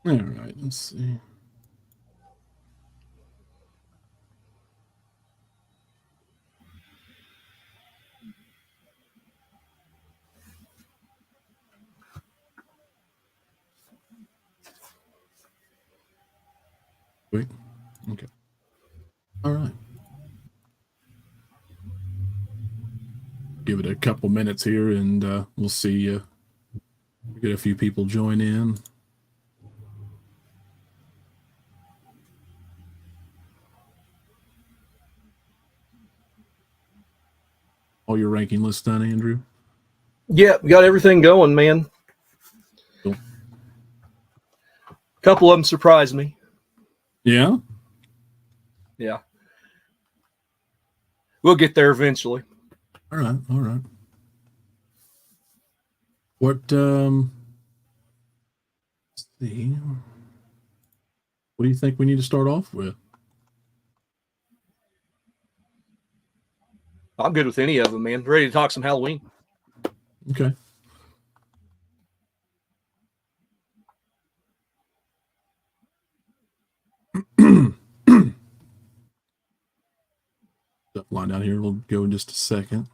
All right, let's see. Wait. Okay. All right. Give it a couple minutes here, and we'll see. We get a few people join in. All your ranking lists done, Andrew? Yeah, got everything going, man. Cool. A couple of them surprised me. Yeah? Yeah. We'll get there eventually. All right, all right. What, let's see. What do you think we need to start off with? I'm good with any of them, man. Ready to talk some Halloween. Okay. Stuff line down here. We'll go in just a second.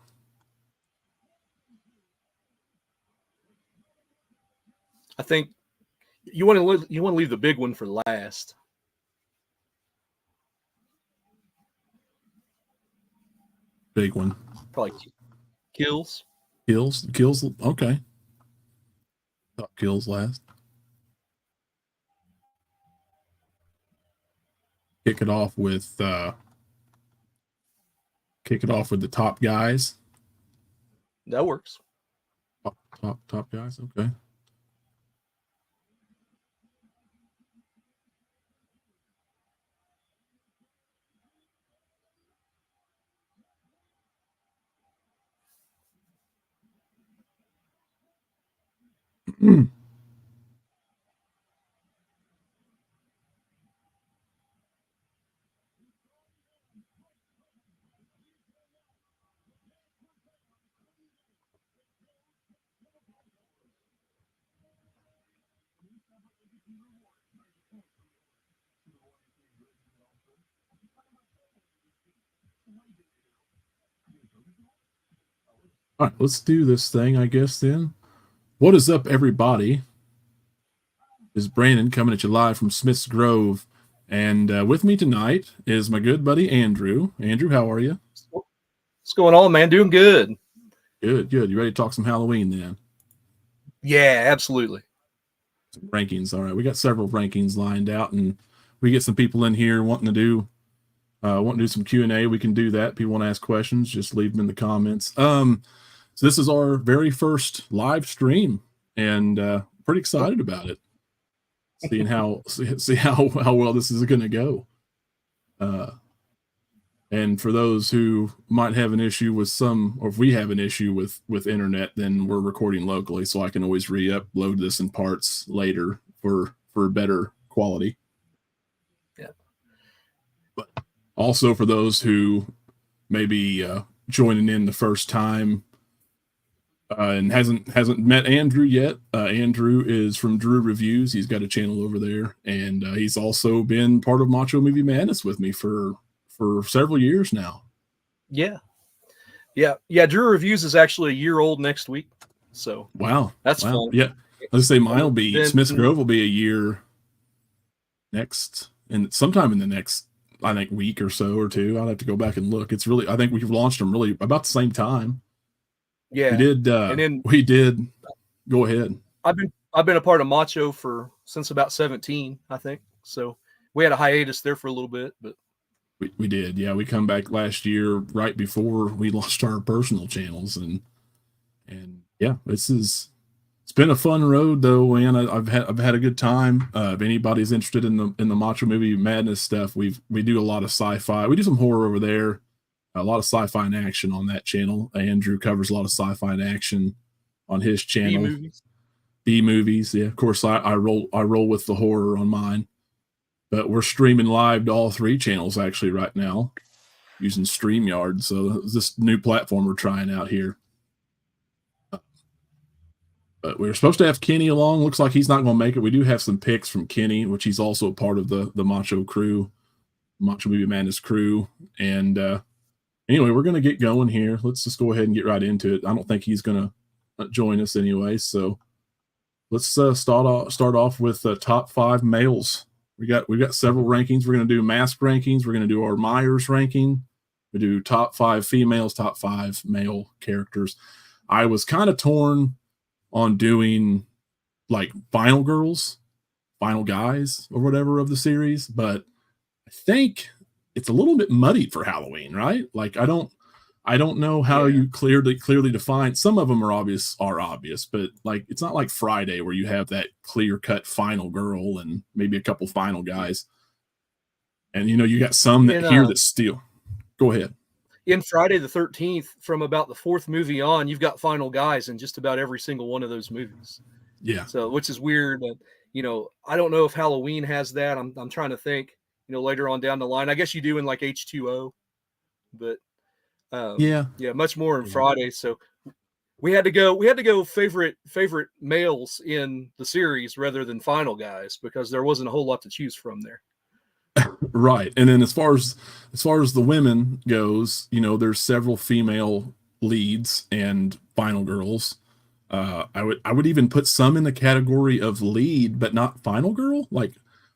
I think you want to leave the big one for last. Big one. Probably kills. Kills. Okay. Thought kills last. Kick it off with the top guys. That works. Top guys. Okay. All right, let's do this thing, I guess, then. What is up, everybody? This is Brandon coming at you live from Smith's Grove. And with me tonight is my good buddy, Andrew. Andrew, how are you? What's going on, man? Doing good. Good. You ready to talk some Halloween, then? Yeah, absolutely. Some rankings. All right, we got several rankings lined out, and we get some people in here wanting to do some Q&A. We can do that. People want to ask questions, just leave them in the comments. So this is our very first live stream, and pretty excited about it. Seeing how well this is going to go. And for those who might have an issue with or if we have an issue with internet, then we're recording locally, so I can always re-upload this in parts later for better quality. Yeah. But also for those who may be joining in the first time and hasn't met Andrew yet. Andrew is from Drew Reviews. He's got a channel over there, and he's also been part of Macho Movie Madness with me for several years now. Yeah. Drew Reviews is actually a year old next week. So that's fun. Yeah, let's say mine will be Smith's Grove will be a year next, and sometime in the next, I think, week or so or two. I'll have to go back and look. It's really, I think we've launched them really about the same time. Yeah, we did. Go ahead. I've been a part of Macho since about 17, I think. So we had a hiatus there for a little bit, but we did. Yeah, we come back last year right before we launched our personal channels, and yeah, it's been a fun road though, man. I've had a good time. If anybody's interested in the Macho Movie Madness stuff, we do a lot of sci-fi. We do some horror over there. A lot of sci-fi and action on that channel. Andrew covers a lot of sci-fi and action on his channel. B-movies. Yeah, of course I roll with the horror on mine. But we're streaming live to all three channels actually right now using StreamYard. So this new platform we're trying out here. But we were supposed to have Kenny along. Looks like he's not going to make it. We do have some picks from Kenny, which he's also a part of the Macho crew, Macho Movie Madness crew. And anyway, we're going to get going here. Let's just go ahead and get right into it. I don't think he's going to join us anyway. So let's start off with top 5 males. We've got several rankings. We're going to do mask rankings. We're going to do our Myers ranking. We do top 5 females, top 5 male characters. I was kind of torn on doing like final girls, final guys, or whatever of the series, but I think it's a little bit muddied for Halloween, right? Like I don't know how you clearly define. Some of them are obvious, but like it's not like Friday where you have that clear cut final girl and maybe a couple final guys. And you got some that here that still. Go ahead. In Friday the 13th, from about the 4th movie on, you've got final guys in just about every single one of those movies. Yeah. So, which is weird. I don't know if Halloween has that. I'm trying to think, later on down the line. I guess you do in like H2O, but much more in Friday. So we had to go favorite males in the series rather than final guys because there wasn't a whole lot to choose from there. Right. And then as far as the women goes, there's several female leads and final girls. I would even put some in the category of lead, but not final girl. Like,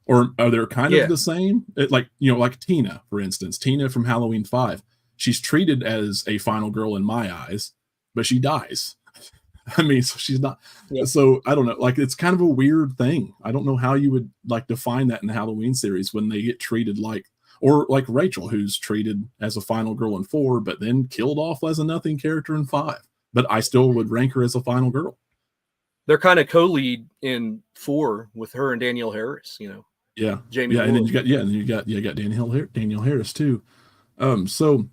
or are they kind of the same? Like Tina, for instance, Tina from Halloween 5, she's treated as a final girl in my eyes, but she dies. I mean, so she's not. Yeah. So I don't know. Like, it's kind of a weird thing. I don't know how you would like define that in the Halloween series when they get treated like Rachel, who's treated as a final girl in 4, but then killed off as a nothing character in 5. But I still would rank her as a final girl. They're kind of co-lead in 4 with her and Danielle Harris. Yeah, Jamie. Yeah, Lord. And then you got Danielle Harris too. So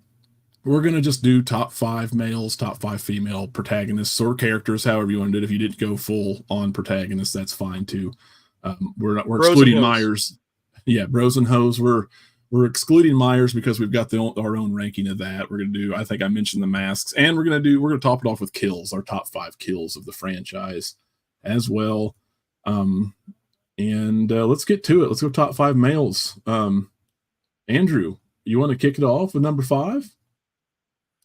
we're going to just do top 5 males, top 5 female protagonists or characters, however you want to do it. If you didn't go full on protagonists, that's fine too. We're excluding Myers. Yeah, bros and hoes. We're excluding Myers because we've got our own ranking of that. We're going to do, I think I mentioned the masks, and we're going to top it off with kills, our top 5 kills of the franchise as well. And let's get to it. Let's go top 5 males. Andrew, you want to kick it off with number 5?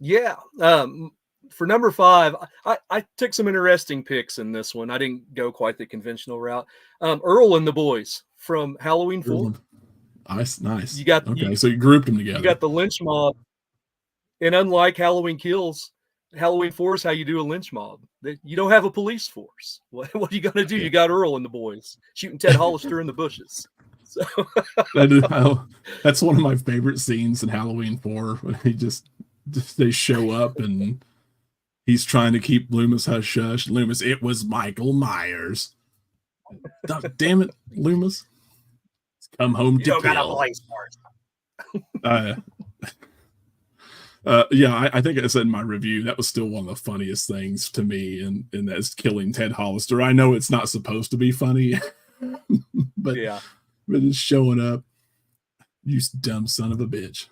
Yeah. For number 5, I took some interesting picks in this one. I didn't go quite the conventional route. Earl and the boys from Halloween 4. Nice. You got so you grouped them together. You got the lynch mob, and unlike Halloween Kills, Halloween 4 is how you do a lynch mob. You don't have a police force. What are you gonna do? You got Earl and the boys shooting Ted Hollister in the bushes. So that's one of my favorite scenes in Halloween 4 when they show up and he's trying to keep Loomis hush hush. Loomis, it was Michael Myers. Damn it, Loomis. Come home to kill. Got a police force. I think I said in my review that was still one of the funniest things to me, and that's killing Ted Hollister. I know it's not supposed to be funny, but it's showing up. You dumb son of a bitch.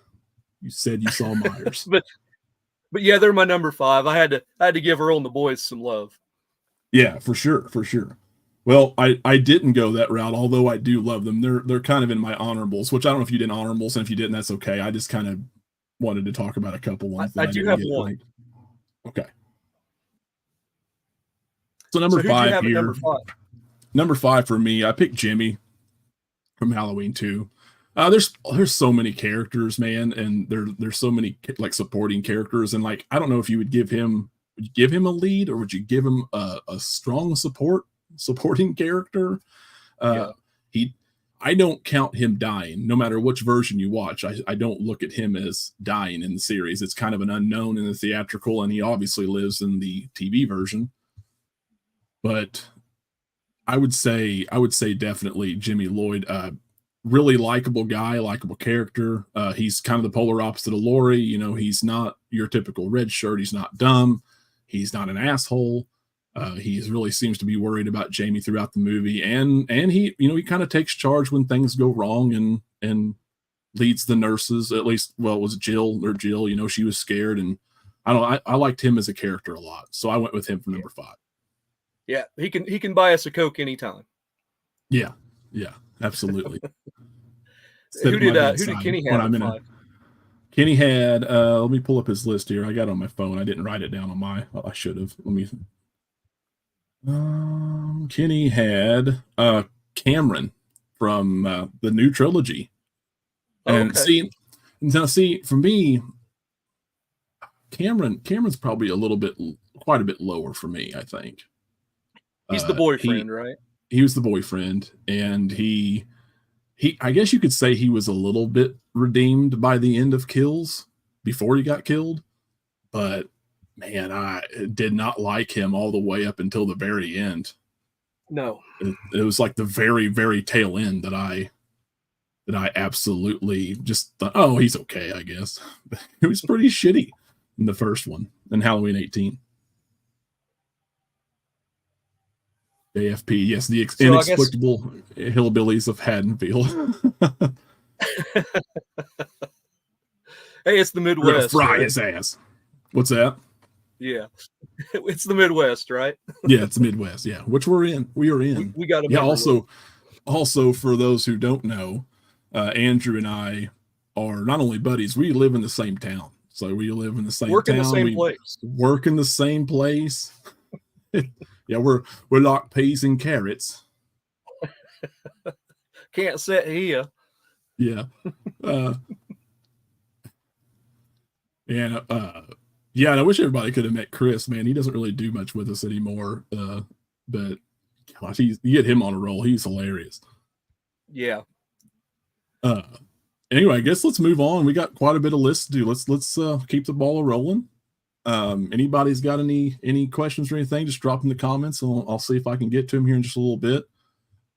You said you saw Myers. but yeah, they're my number 5. I had to give Earl and the boys some love. Yeah, for sure. Well, I didn't go that route, although I do love them. They're kind of in my honorables, which I don't know if you did honorables, and if you didn't, that's okay. I just kind of wanted to talk about a couple ones. I do have one. Right. Okay. So number 5 here. Number 5 for me, I picked Jimmy from Halloween 2. There's so many characters, man, and there's so many like supporting characters, and like I don't know if you would give him a lead or would you give him a strong supporting character. I don't count him dying no matter which version you watch. I don't look at him as dying in the series. It's kind of an unknown in the theatrical, and he obviously lives in the TV version. But I would say definitely Jimmy Lloyd, really likable guy, likable character. He's kind of the polar opposite of Laurie. He's not your typical red shirt. He's not dumb. He's not an asshole. He really seems to be worried about Jamie throughout the movie, and he he kind of takes charge when things go wrong and leads the nurses. At least, well, it was Jill. She was scared, and I liked him as a character a lot, so I went with him for number 5. Yeah, he can buy us a Coke anytime. Yeah, absolutely. Who did Kenny have at 5? Kenny had, let me pull up his list here. I got it on my phone. I didn't write it down on my, I should have. Let me, Kenny had, Cameron from, the new trilogy. And okay. see, for me, Cameron's probably quite a bit lower for me, I think. He's the boyfriend, right? He was the boyfriend, and he I guess you could say he was a little bit redeemed by the end of Kills before he got killed, but man, I did not like him all the way up until the very end. No. It was like the very, very tail end that I absolutely just thought, oh, he's okay, I guess. It was pretty shitty in the first one, in Halloween 18. AFP, yes, the inexplicable hillbillies of Haddonfield. Hey, it's the Midwest. We're gonna fry his ass. What's that? Yeah, it's the Midwest, right? Yeah, it's the Midwest. Yeah, which we're in. We are in. We got to. Yeah. Also, for those who don't know, Andrew and I are not only buddies. We live in the same town, so we live in the same work town. In the same place. Work in the same place. Yeah, we're like peas and carrots. Can't sit here. Yeah. And I wish everybody could have met Chris, man. He doesn't really do much with us anymore. But gosh, you get him on a roll. He's hilarious. Yeah. Anyway, I guess let's move on. We got quite a bit of lists to do. Let's keep the ball rolling. Anybody's got any questions or anything, just drop in the comments, and I'll see if I can get to them here in just a little bit.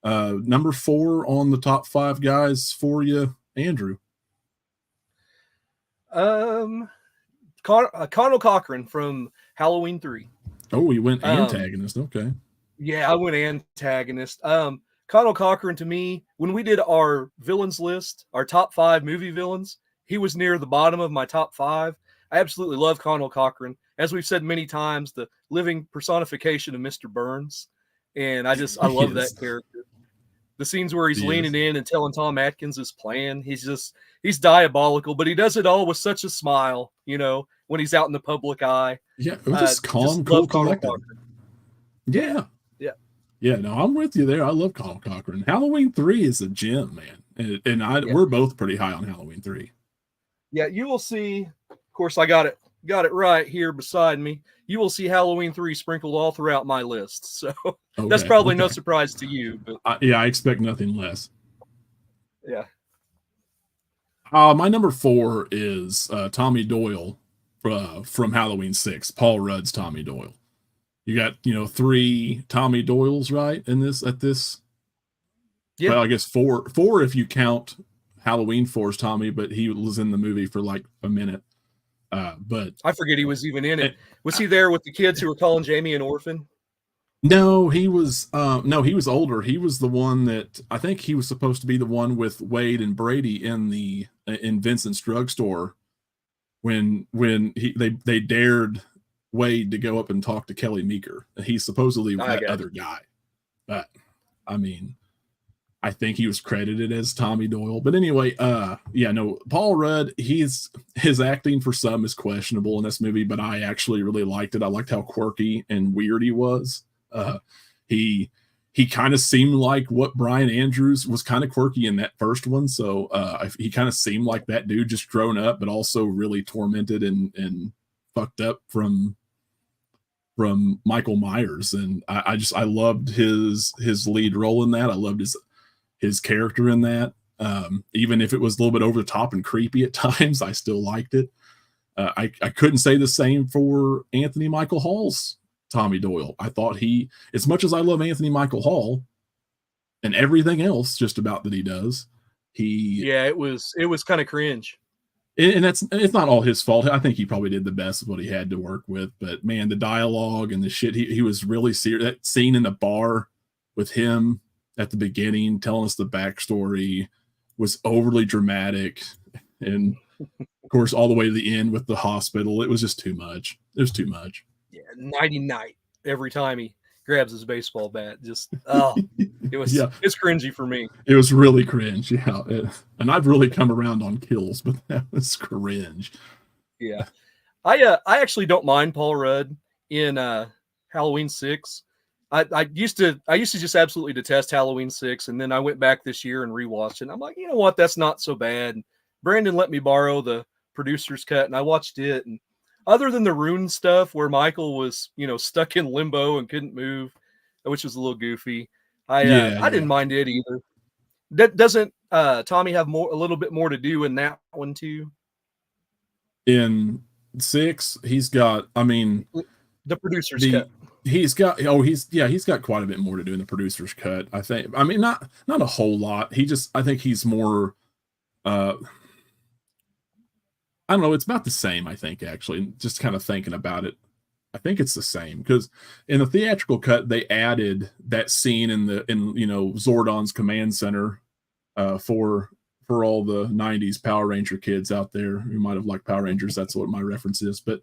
Number 4 on the top 5 guys for you, Andrew. Karl Cochran from Halloween 3. Oh, we went antagonist. Okay. Yeah, I went antagonist. Karl Cochran, to me, when we did our villains list, our top 5 movie villains, he was near the bottom of my top 5. I absolutely love Karl Cochran. As we've said many times, the living personification of Mr. Burns. And I love that character. The scenes where he's leaning in and telling Tom Atkins his plan. He's diabolical, but he does it all with such a smile, when he's out in the public eye. Yeah, it was just calm, cool, collected. Yeah. Yeah, no, I'm with you there. I love Karl Cochran. Halloween 3 is a gem, man. And we're both pretty high on Halloween 3. Yeah, you will see. Of course, I got it right here beside me. You will see Halloween 3 sprinkled all throughout my list. So that's probably no surprise to you. But I expect nothing less. Yeah. My number 4 is Tommy Doyle from Halloween 6. Paul Rudd's Tommy Doyle. You got 3 Tommy Doyles, right? At this. Yeah. Well, I guess 4 if you count Halloween 4's Tommy, but he was in the movie for like a minute. But I forget he was even in it. Was he there with the kids who were calling Jamie an orphan? No, he was older. He was the one that I think he was supposed to be the one with Wade and Brady in Vincent's drugstore when they dared Wade to go up and talk to Kelly Meeker. He's supposedly that other guy. But I mean, I think he was credited as Tommy Doyle. But anyway, Paul Rudd, his acting for some is questionable in this movie, but I actually really liked it. I liked how quirky and weird he was. He kind of seemed like what Brian Andrews was kind of quirky in that first one. So he kind of seemed like that dude just grown up, but also really tormented and fucked up from Michael Myers. And I loved his lead role in that. I loved his character in that. Even if it was a little bit over the top and creepy at times, I still liked it. I couldn't say the same for Anthony Michael Hall's Tommy Doyle. I thought as much as I love Anthony Michael Hall and everything else just about that he does, it was kind of cringe. And it's not all his fault. I think he probably did the best of what he had to work with. But man, the dialogue and the shit, he was really serious. That scene in the bar with him at the beginning telling us the backstory was overly dramatic. And of course, all the way to the end with the hospital, it was just too much. It was too much. Yeah, nighty night every time he grabs his baseball bat. Just it was it's cringy for me. It was really cringe, yeah. And I've really come around on kills, but that was cringe. Yeah, I actually don't mind Paul Rudd in Halloween 6. I used to just absolutely detest Halloween 6, and then I went back this year and rewatched it. And I'm like, you know what, that's not so bad. And Brandon let me borrow the producer's cut, and I watched it. And other than the rune stuff where Michael was, stuck in limbo and couldn't move, which was a little goofy, I didn't mind it either. Doesn't Tommy have a little bit more to do in that one too? In 6, he's got, the producer's cut. He's got quite a bit more to do in the producer's cut. I think. I mean, not a whole lot. I think he's more. I don't know. It's about the same. I think actually, just kind of thinking about it, I think it's the same because in the theatrical cut they added that scene in Zordon's command center, for all the '90s Power Ranger kids out there who might have liked Power Rangers. That's what my reference is, but.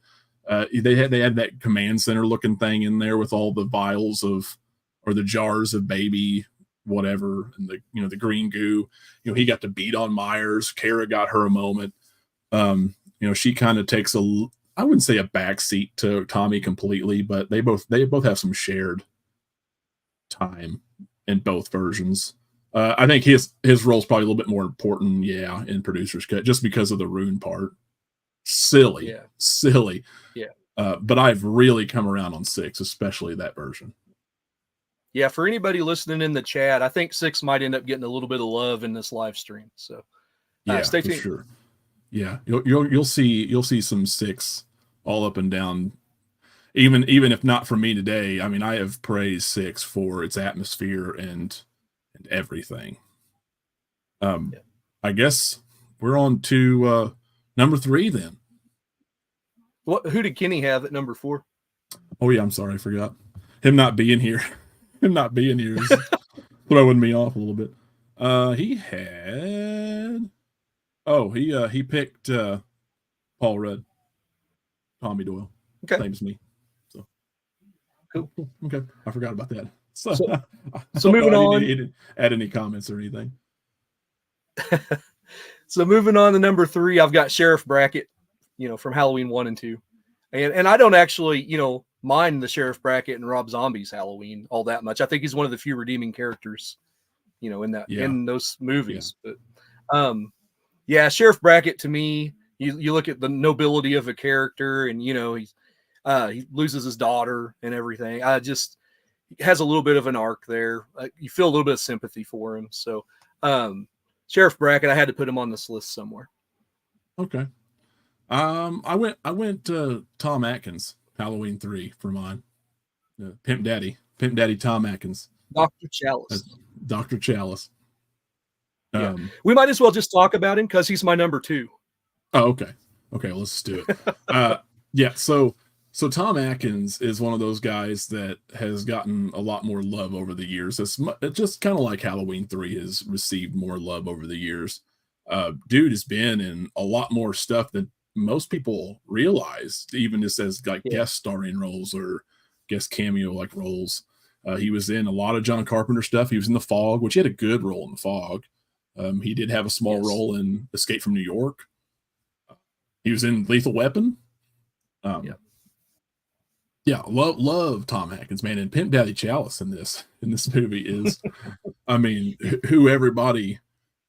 They had that command center looking thing in there with all the vials or the jars of baby whatever, and the green goo. He got to beat on Myers. Kara got her a moment. She kind of takes I wouldn't say a backseat to Tommy completely, but they both have some shared time in both versions. I think his role is probably a little bit more important, in producer's cut, just because of the rune part. Silly. Yeah. But I've really come around on 6, especially that version. Yeah, for anybody listening in the chat, I think 6 might end up getting a little bit of love in this live stream. So stay tuned. For sure. Yeah, you'll see some 6 all up and down. Even if not from me today, I mean, I have praised 6 for its atmosphere and everything. I guess we're on to number 3 then. Who did Kenny have at number 4? Oh yeah, I'm sorry, I forgot. Him not being here. Him not being here is throwing me off a little bit. He had. Oh, he picked Paul Rudd, Tommy Doyle. Okay, same as me. So cool. Okay, I forgot about that. So moving on. He didn't add any comments or anything. So moving on to number 3, I've got Sheriff Brackett. From Halloween 1 and 2. And I don't actually, mind the Sheriff Brackett and Rob Zombie's Halloween all that much. I think he's one of the few redeeming characters, in those movies. Yeah. But Sheriff Brackett to me, you look at the nobility of a character and, he loses his daughter and everything. He has a little bit of an arc there. You feel a little bit of sympathy for him. So Sheriff Brackett, I had to put him on this list somewhere. Okay. I went to Tom Atkins, Halloween 3 for mine. Pimp Daddy Tom Atkins. Dr. Chalice. Dr. Chalice. We might as well just talk about him because he's my number 2. Oh, okay. Okay, well, let's do it. So Tom Atkins is one of those guys that has gotten a lot more love over the years. It's just kind of like Halloween 3 has received more love over the years. Dude has been in a lot more stuff than most people realize, even just as like guest starring roles or guest cameo like roles. He was in a lot of John Carpenter stuff. He was in The Fog, which he had a good role in The Fog. He did have a small role in Escape from New York. He was in Lethal Weapon. Love Tom Atkins, man. And Pimp Daddy Chalice in this movie is, I mean, who everybody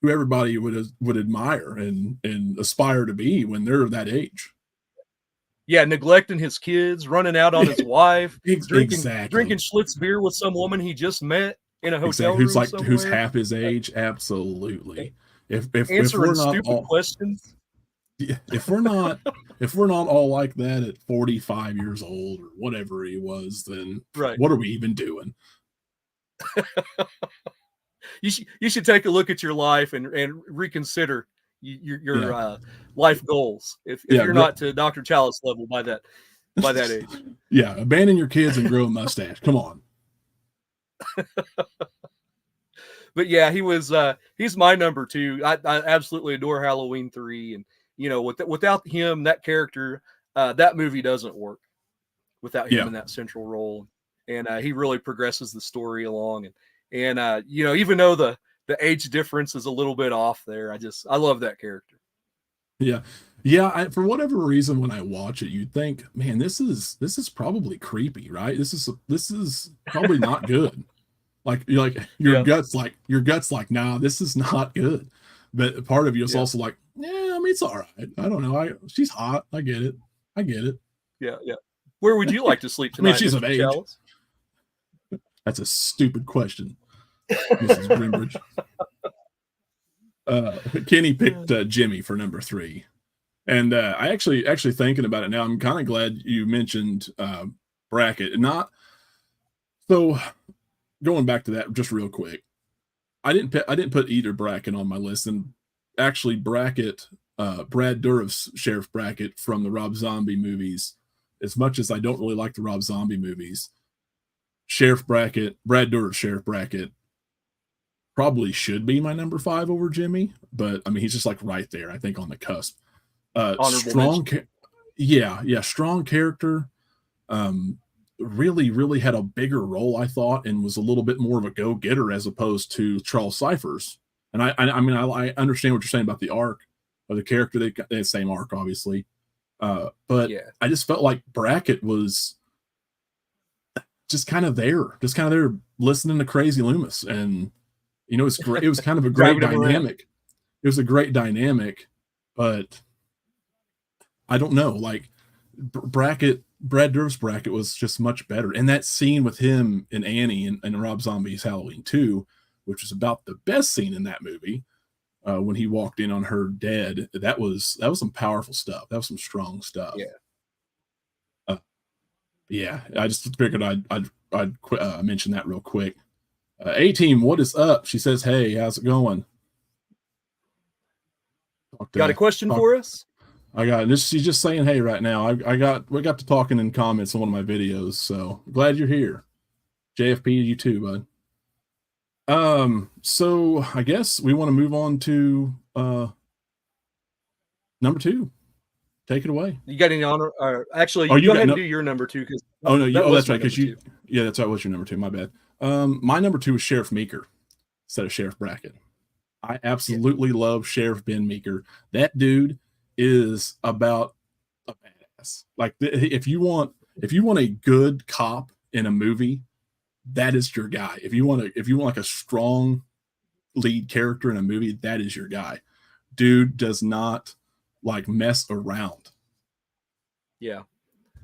would admire and aspire to be when they're that age. Yeah, neglecting his kids, running out on his wife, drinking Schlitz beer with some woman he just met in a hotel room who's half his age. Absolutely. If answering we're not stupid questions. If we're not all like that at 45 years old or whatever he was, then what are we even doing? You should take a look at your life and reconsider your life goals if you're not to Dr. Chalice level by that age. Yeah, abandon your kids and grow a mustache. Come on. But yeah, he's my number 2. I absolutely adore Halloween 3, and without him, that character, that movie doesn't work without him in that central role. and he really progresses the story along. And you know, even though the age difference is a little bit off there, I love that character. Yeah. Yeah, for whatever reason, when I watch it, you'd think, man, this is probably creepy, right? This is probably not good. Like your guts like, nah, this is not good. But part of you is also like, yeah, I mean, it's all right. I don't know. She's hot. I get it. Yeah. Where would you like to sleep tonight? I mean, she's of age. Chalice? That's a stupid question, Mrs. Greenbridge. Kenny picked Jimmy for number 3. And I actually thinking about it now, I'm kind of glad you mentioned Brackett. Not so going back to that just real quick. I didn't put either Brackett on my list, and actually Brackett, Brad Dourif's Sheriff Brackett from the Rob Zombie movies. As much as I don't really like the Rob Zombie movies, Sheriff Brackett, Brad Dourif's Sheriff Brackett probably should be my number 5 over Jimmy, but I mean he's just like right there, I think, on the cusp. Strong character. Really had a bigger role, I thought, and was a little bit more of a go-getter as opposed to Charles Cyphers. And I understand what you're saying about the arc of the character. They got the same arc, obviously. But I just felt like Brackett was just kind of there listening to Crazy Loomis. And, you know, it was kind of a great dynamic. It was a great dynamic, but I don't know, like Brad Dourif's Brackett was just much better. And that scene with him and Annie and Rob Zombie's Halloween 2, which was about the best scene in that movie, when he walked in on her dead, that was some powerful stuff. That was some strong stuff. Yeah. I just figured I'd mention that real quick. A-Team, what is up? She says, hey, how's it going? Got a question for us? I got this. She's just saying hey right now. We got to talking in comments on one of my videos, so glad you're here. JFP, you too, bud. So I guess we want to move on to number 2. Take it away. You got any honor? Actually, you go ahead and do your number 2. That's right. Because that's right. What's your number 2? My bad. My number 2 is Sheriff Meeker instead of Sheriff Brackett. I absolutely love Sheriff Ben Meeker. That dude is about a badass. Like if you want a good cop in a movie, that is your guy. If you want like a strong lead character in a movie, that is your guy. Dude does not like mess around. Yeah.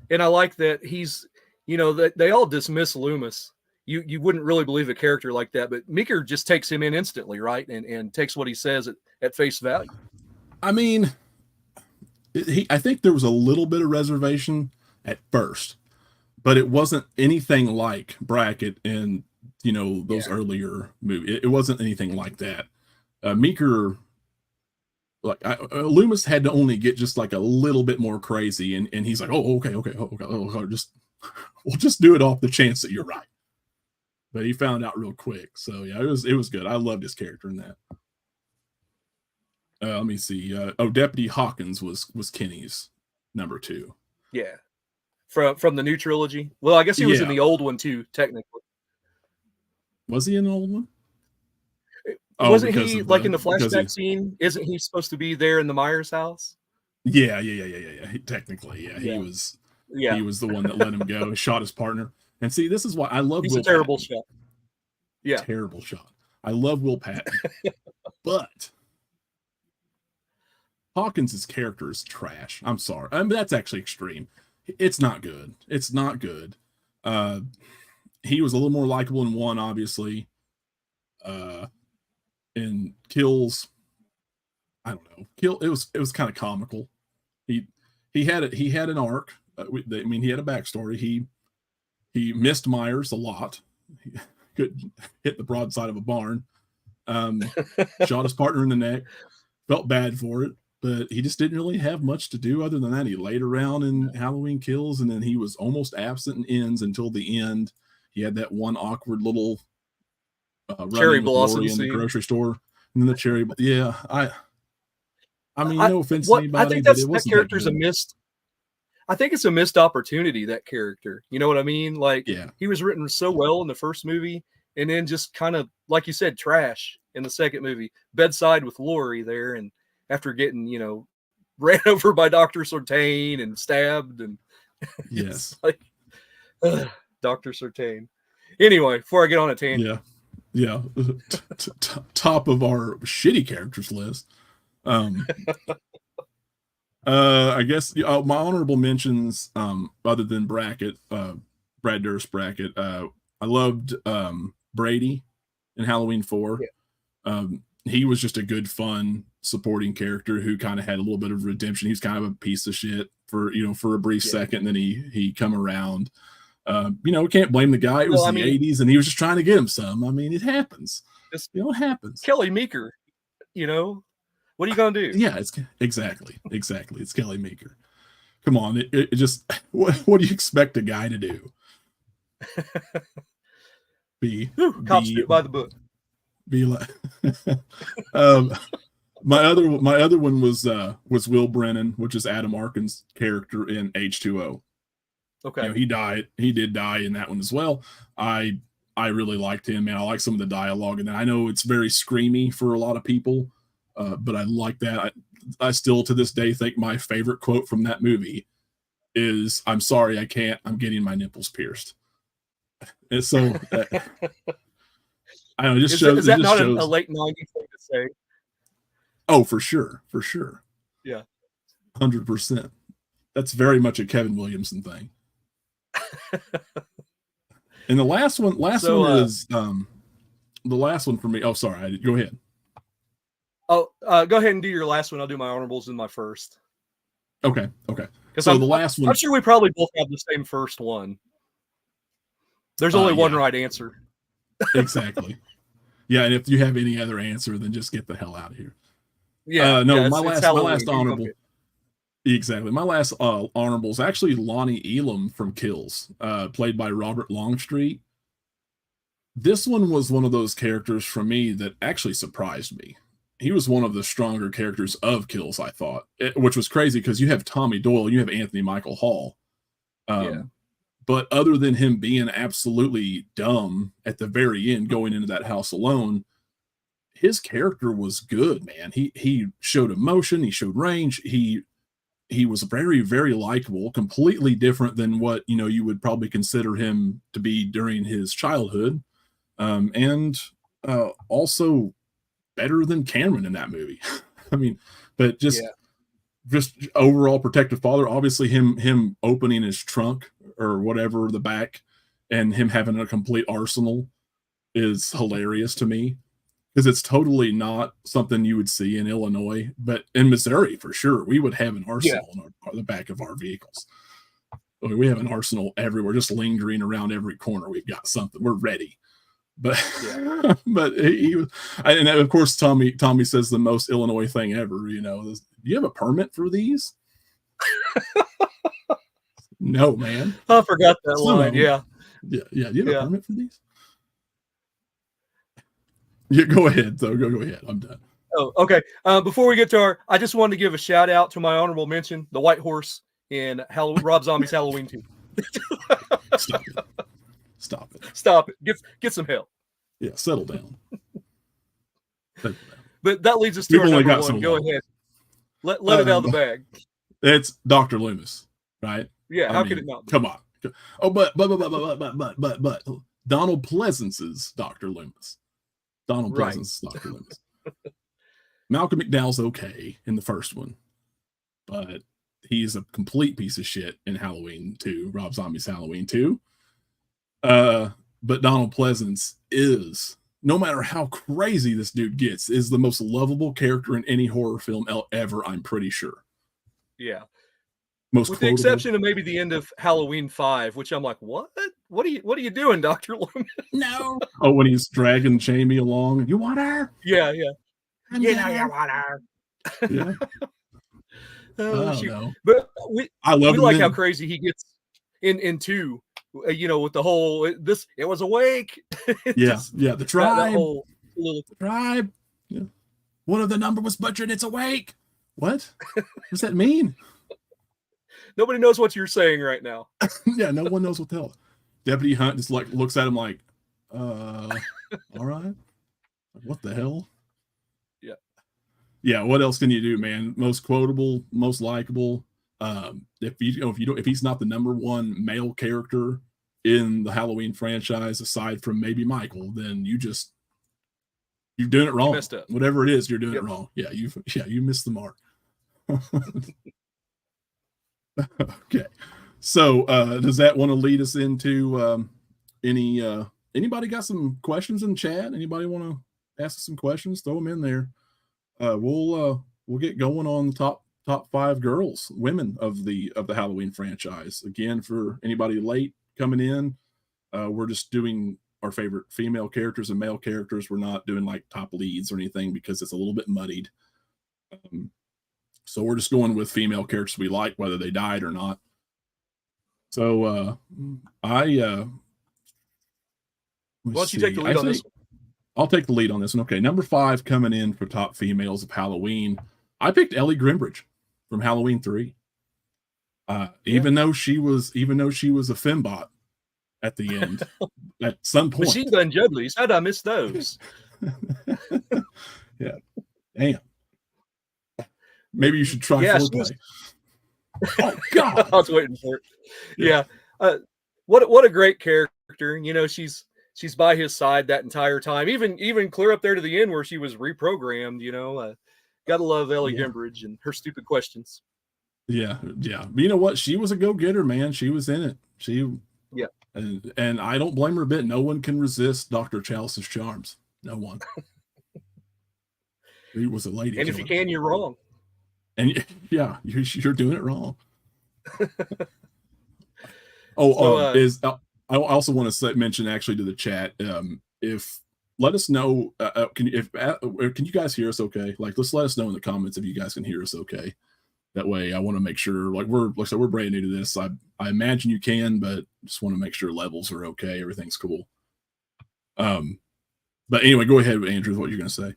And I like that he's, you know, that they all dismiss Loomis. You wouldn't really believe a character like that, but Meeker just takes him in instantly, right? And takes what he says at face value. I mean, I think there was a little bit of reservation at first, but it wasn't anything like Brackett and, you know, those earlier movies. It wasn't anything like that. Meeker, like Loomis had to only get just like a little bit more crazy, and he's like, okay, we'll just do it off the chance that you're right. But he found out real quick, so yeah, it was good. I loved his character in that. Let me see. Deputy Hawkins was Kenny's number 2. Yeah, from the new trilogy. Well, I guess he was in the old one too, technically. Was he in the old one? Wasn't he like in the flashback scene? Isn't he supposed to be there in the Myers house? Yeah. Technically, yeah. He was. Yeah, he was the one that let him go. He shot his partner. And see, this is why I love. He's Will a terrible Patton. Shot. Yeah, terrible shot. I love Will Patton, but Hawkins's character is trash. I'm sorry. I mean, that's actually extreme. It's not good. It's not good. He was a little more likable in 1, obviously. In Kills, I don't know. It was kind of comical. He had an arc. I mean, he had a backstory. He missed Myers a lot. He could hit the broadside of a barn. Shot his partner in the neck. Felt bad for it, but he just didn't really have much to do other than that. He laid around in Halloween Kills, and then he was almost absent in Ends until the end. He had that one awkward little cherry blossom in the grocery store, and then the cherry. I mean, no offense to anybody, I think that character's a missed. I think it's a missed opportunity, that character. You know what I mean? Like, he was written so well in the first movie, and then just kind of, like you said, trash in the second movie. Bedside with Laurie there, and after getting, you know, ran over by Dr. Sartain and stabbed, and yes, like Dr. Sartain. Anyway, before I get on a tangent. Yeah. Top of our shitty characters list. I guess my honorable mentions, other than Brackett, Brad Durst Brackett, I loved Brady in Halloween 4. He was just a good, fun supporting character who kind of had a little bit of redemption. He's kind of a piece of shit for a brief second, and then he come around. You know, we can't blame the guy. It was the 80s, and he was just trying to get him some. I mean, it happens. It happens. Kelly Meeker, you know. What are you gonna do? Yeah, it's exactly. It's Kelly Meeker. Come on, it just what do you expect a guy to do? Cop Street by the book. Be like, my other one was Will Brennan, which is Adam Arkin's character in H2O. Okay, you know, he did die in that one as well. I really liked him, man. I like some of the dialogue, and I know it's very screamy for a lot of people. But I like that. I still, to this day, think my favorite quote from that movie is, "I'm sorry, I can't. I'm getting my nipples pierced." And so, I don't know. It just shows. Is that not a late '90s thing to say? Oh, for sure. Yeah, 100%. That's very much a Kevin Williamson thing. And the last one is the last one for me. Oh, sorry. Go ahead. Oh, go ahead and do your last one. I'll do my honorables in my first. Okay. So the last one. I'm sure we probably both have the same first one. There's only one right answer. Exactly. Yeah, and if you have any other answer, then just get the hell out of here. Yeah. My last honorable. Okay. Exactly. My last honorable is actually Lonnie Elam from Kills, played by Robert Longstreet. This one was one of those characters for me that actually surprised me. He was one of the stronger characters of Kills, I thought, which was crazy because you have Tommy Doyle and you have Anthony Michael Hall. But other than him being absolutely dumb at the very end, going into that house alone, his character was good, man. He showed emotion. He showed range. He was very, very likable, completely different than what, you know, you would probably consider him to be during his childhood. And also better than Cameron in that movie. I mean, but just overall protective father. Obviously him opening his trunk or whatever, the back, and him having a complete arsenal is hilarious to me, because it's totally not something you would see in Illinois, but in Missouri for sure we would have an arsenal in the back of our vehicles. I mean, we have an arsenal everywhere, just lingering around every corner. We've got something. We're ready. But but he was, and of course Tommy says the most Illinois thing ever. You know, do you have a permit for these? No, man. I forgot that line. Yeah. Do you have a permit for these? Yeah, go ahead. So go ahead. I'm done. Oh, okay. Before we get to I just wanted to give a shout out to my honorable mention, the White Horse in Rob Zombie's Halloween 2. Stop it. Get some help. Yeah, settle down. But that leads us to our number one. Go ahead. Let it out of the bag. It's Dr. Loomis, right? Yeah, how could it not be? Come on. Oh, but Donald Pleasance's Dr. Loomis. Donald Pleasance's Dr. Loomis. Malcolm McDowell's okay in the first one, but he's a complete piece of shit in Halloween 2, Rob Zombie's Halloween 2. But Donald Pleasance is, no matter how crazy this dude gets, is the most lovable character in any horror film ever, I'm pretty sure. Yeah. Most with quotable. The exception of maybe the end of Halloween 5, which I'm like, what? What are you doing, Dr. Loomis? No. Oh, when he's dragging Jamie along. You want her? Yeah. You want her. Yeah. Shoot. But we like how crazy he gets in 2. You know, with the whole it was awake. The tribe. That whole the tribe. Yeah. One of the number was butchered. It's awake. What? What does that mean? Nobody knows what you're saying right now. Yeah, no one knows what the hell. Deputy Hunt just like looks at him like, all right. What the hell? Yeah. Yeah, what else can you do, man? Most quotable, most likable. If he's not the number one male character in the Halloween franchise, aside from maybe Michael, then you're doing it wrong. You messed up. Whatever it is, you're doing it wrong. Yeah, you missed the mark. Okay. So does that want to lead us into anybody got some questions in chat? Anybody want to ask us some questions? Throw them in there. We'll get going on the top 5 women of the Halloween franchise. Again, for anybody late coming in, we're just doing our favorite female characters and male characters. We're not doing like top leads or anything because it's a little bit muddied. So we're just going with female characters we like, whether they died or not. So why don't you take the lead on this one? I'll take the lead on this one. Okay, number 5 coming in for top females of Halloween. I picked Ellie Grimbridge from Halloween 3. Even though she was a fembot at the end, at some point. Machine Gun Judleys. How'd I miss those? Yeah. Damn. Maybe you should try foreplay. Oh God! I was waiting for it. Yeah. What a great character. You know, she's by his side that entire time. Even clear up there to the end where she was reprogrammed. You know, gotta love Ellie Grimbridge and her stupid questions. Yeah. But you know what? She was a go-getter, man. She was in it. And I don't blame her a bit. No one can resist Dr. Chalice's charms. No one. He was a lady. And if you can, you're wrong. And yeah, you're doing it wrong. I also want to mention actually to the chat, if let us know, can you guys hear us okay? Like, just let us know in the comments if you guys can hear us okay. That way, I want to make sure, like I said, we're brand new to this. I imagine you can, but just want to make sure levels are okay. Everything's cool. But anyway, go ahead, Andrew, what you're going to say.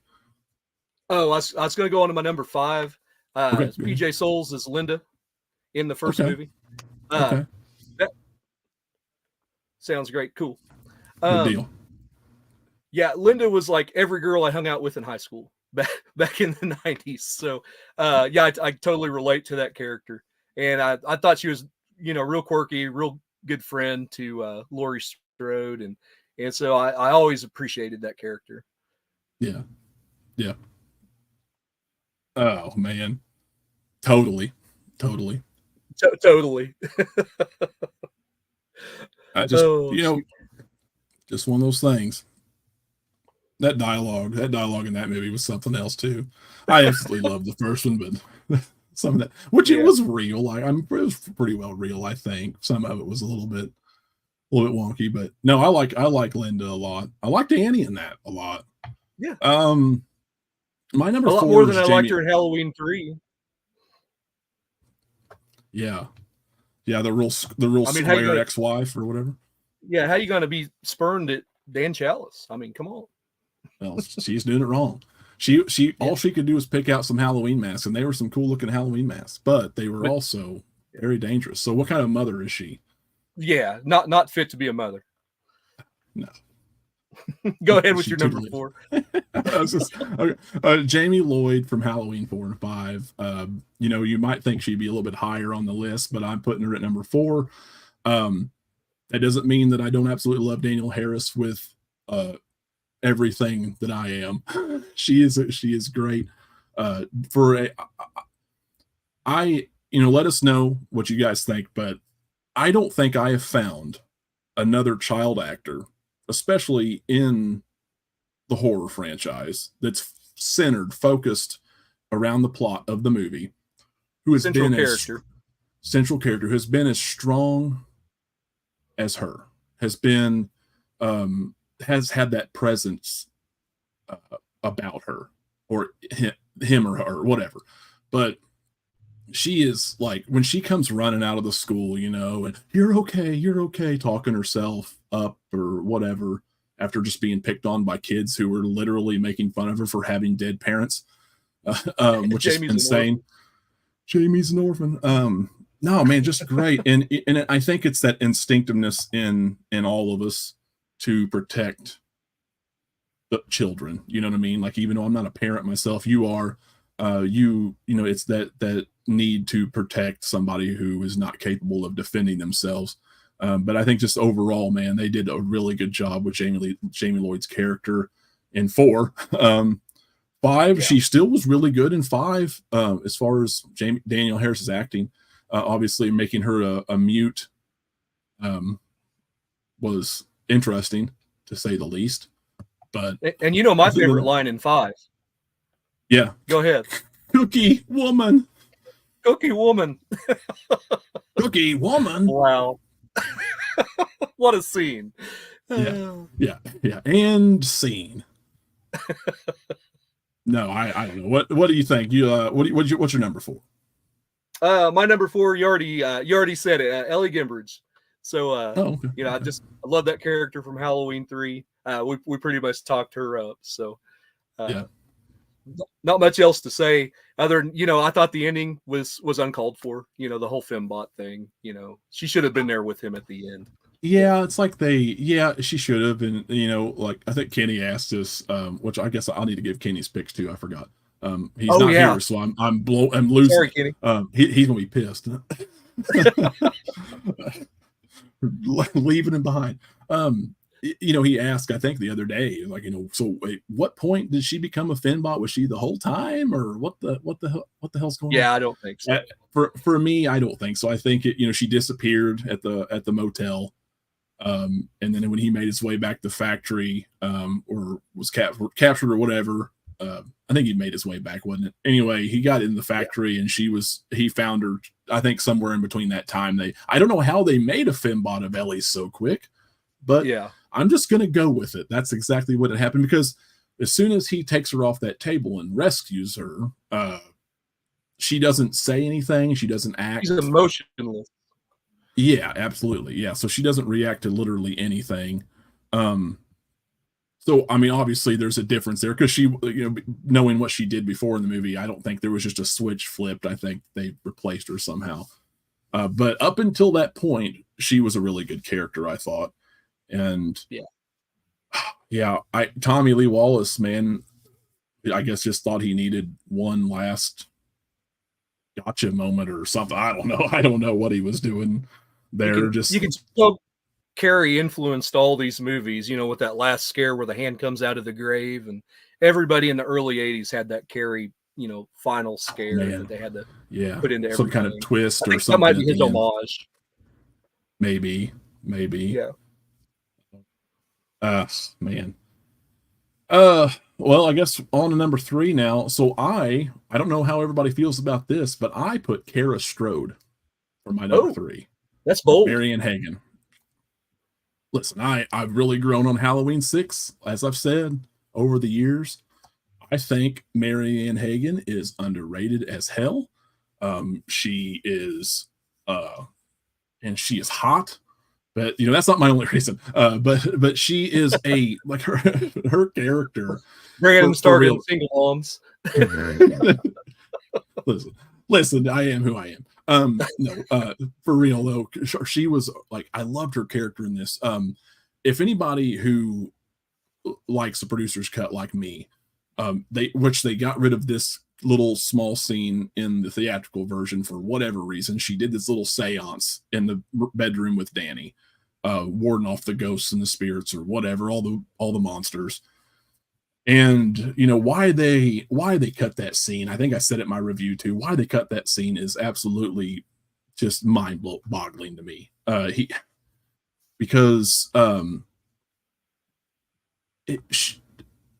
Oh, I was going to go on to my number 5. Okay, PJ Souls is Linda in the first movie. Okay. That sounds great. Cool. Good deal. Yeah, Linda was like every girl I hung out with in high school back in the 90s. So, I totally relate to that character. And I thought she was, real quirky, real good friend to Laurie Strode. And so I always appreciated that character. Yeah. Oh, man. Totally. Totally. I just, just one of those things. That dialogue in that movie was something else too. I absolutely loved the first one, but some of that, it was real. It was pretty well real. I think some of it was a little bit wonky, but no, I like Linda a lot. I liked Annie in that a lot. Yeah. My number 4 a lot more than I liked her in Halloween 3. Yeah, the real square ex-wife or whatever. Yeah, how you gonna be spurned at Dan Chalice? I mean, come on. Well, she's doing it wrong. All she could do was pick out some Halloween masks, and they were some cool looking Halloween masks, but they were also very dangerous. So what kind of mother is she? Yeah, not fit to be a mother. No. Go ahead with your number 4. Jamie Lloyd from Halloween 4 and 5. You might think she'd be a little bit higher on the list, but I'm putting her at number 4. That doesn't mean that I don't absolutely love Danielle Harris with everything that I am. She is great. Let us know what you guys think, but I don't think I have found another child actor, especially in the horror franchise, that's focused around the plot of the movie, who has central character who has been as strong as her, has had that presence about her, or him or her, or whatever. But she is like, when she comes running out of the school, and you're okay, talking herself up or whatever, after just being picked on by kids who were literally making fun of her for having dead parents, which is insane. Jamie's an orphan. No, man, just great. And I think it's that instinctiveness in all of us to protect the children. You know what I mean? Like, even though I'm not a parent myself, you are. You know, it's that need to protect somebody who is not capable of defending themselves. But I think just overall, man, they did a really good job with Jamie Lloyd's character in 4. 5, Yeah. she still was really good in 5, as far as Danielle Harris's acting. Obviously, making her a mute was interesting, to say the least. But and you know my favorite line in 5. Yeah, go ahead. Cookie woman. Cookie woman. Cookie woman. Wow. What a scene. Yeah. And scene. No, I don't know. What do you think? You what's your number 4? My number 4, you already said it, Ellie Gimbridge. So okay. You know, I love that character from Halloween 3. We pretty much talked her up. So yeah. Not much else to say other than, you know, I thought the ending was uncalled for. You know, the whole fembot thing. You know, she should have been there with him at the end. Yeah, it's like she should have. And, you know, like, I think Kenny asked us, which I guess I'll need to give Kenny's picks too. I forgot. He's not here, so I'm losing. Sorry, Kenny. He's gonna be pissed. Leaving him behind. You know, he asked, I think the other day, like, you know, so wait, what point did she become a fembot? Was she the whole time, or what the hell's going on? Yeah, I don't think so. For me, I don't think so. I think you know, she disappeared at the motel. And then when he made his way back to the factory, or was captured or whatever, I think he made his way back, wasn't it? Anyway, he got in the factory, and he found her, I think, somewhere in between that time. I don't know how they made a fembot of Ellie so quick, but yeah, I'm just going to go with it. That's exactly what had happened, because as soon as he takes her off that table and rescues her, she doesn't say anything. She doesn't act. She's emotionless. Yeah, absolutely. Yeah. So she doesn't react to literally anything. So, I mean, obviously there's a difference there, because she, you know, knowing what she did before in the movie, I don't think there was just a switch flipped. I think they replaced her somehow. But up until that point, she was a really good character, I thought. And Tommy Lee Wallace, man, I guess just thought he needed one last gotcha moment or something. I don't know. I don't know what he was doing there. You can still Carrie influenced all these movies, you know, with that last scare where the hand comes out of the grave, and everybody in the early 80s had that Carrie, you know, final scare that they had to put into some kind of twist or something. That might be his homage. Maybe. Yeah. Man. Well, I guess on to number 3 now. So I don't know how everybody feels about this, but I put Kara Strode for my number 3. That's bold. Marianne Hagen. Listen, I've really grown on Halloween 6, as I've said over the years. I think Marianne Hagen is underrated as hell. She is and she is hot. But, you know, that's not my only reason. But she is like her character. Brandon started single moms. Listen, I am who I am. No, for real though, she was like, I loved her character in this. If anybody who likes the producer's cut like me, they got rid of this little small scene in the theatrical version for whatever reason. She did this little seance in the bedroom with Danny, warding off the ghosts and the spirits or whatever, all the monsters. And you know why they cut that scene. I think I said it in my review too. Why they cut that scene is absolutely just mind-boggling to me. Because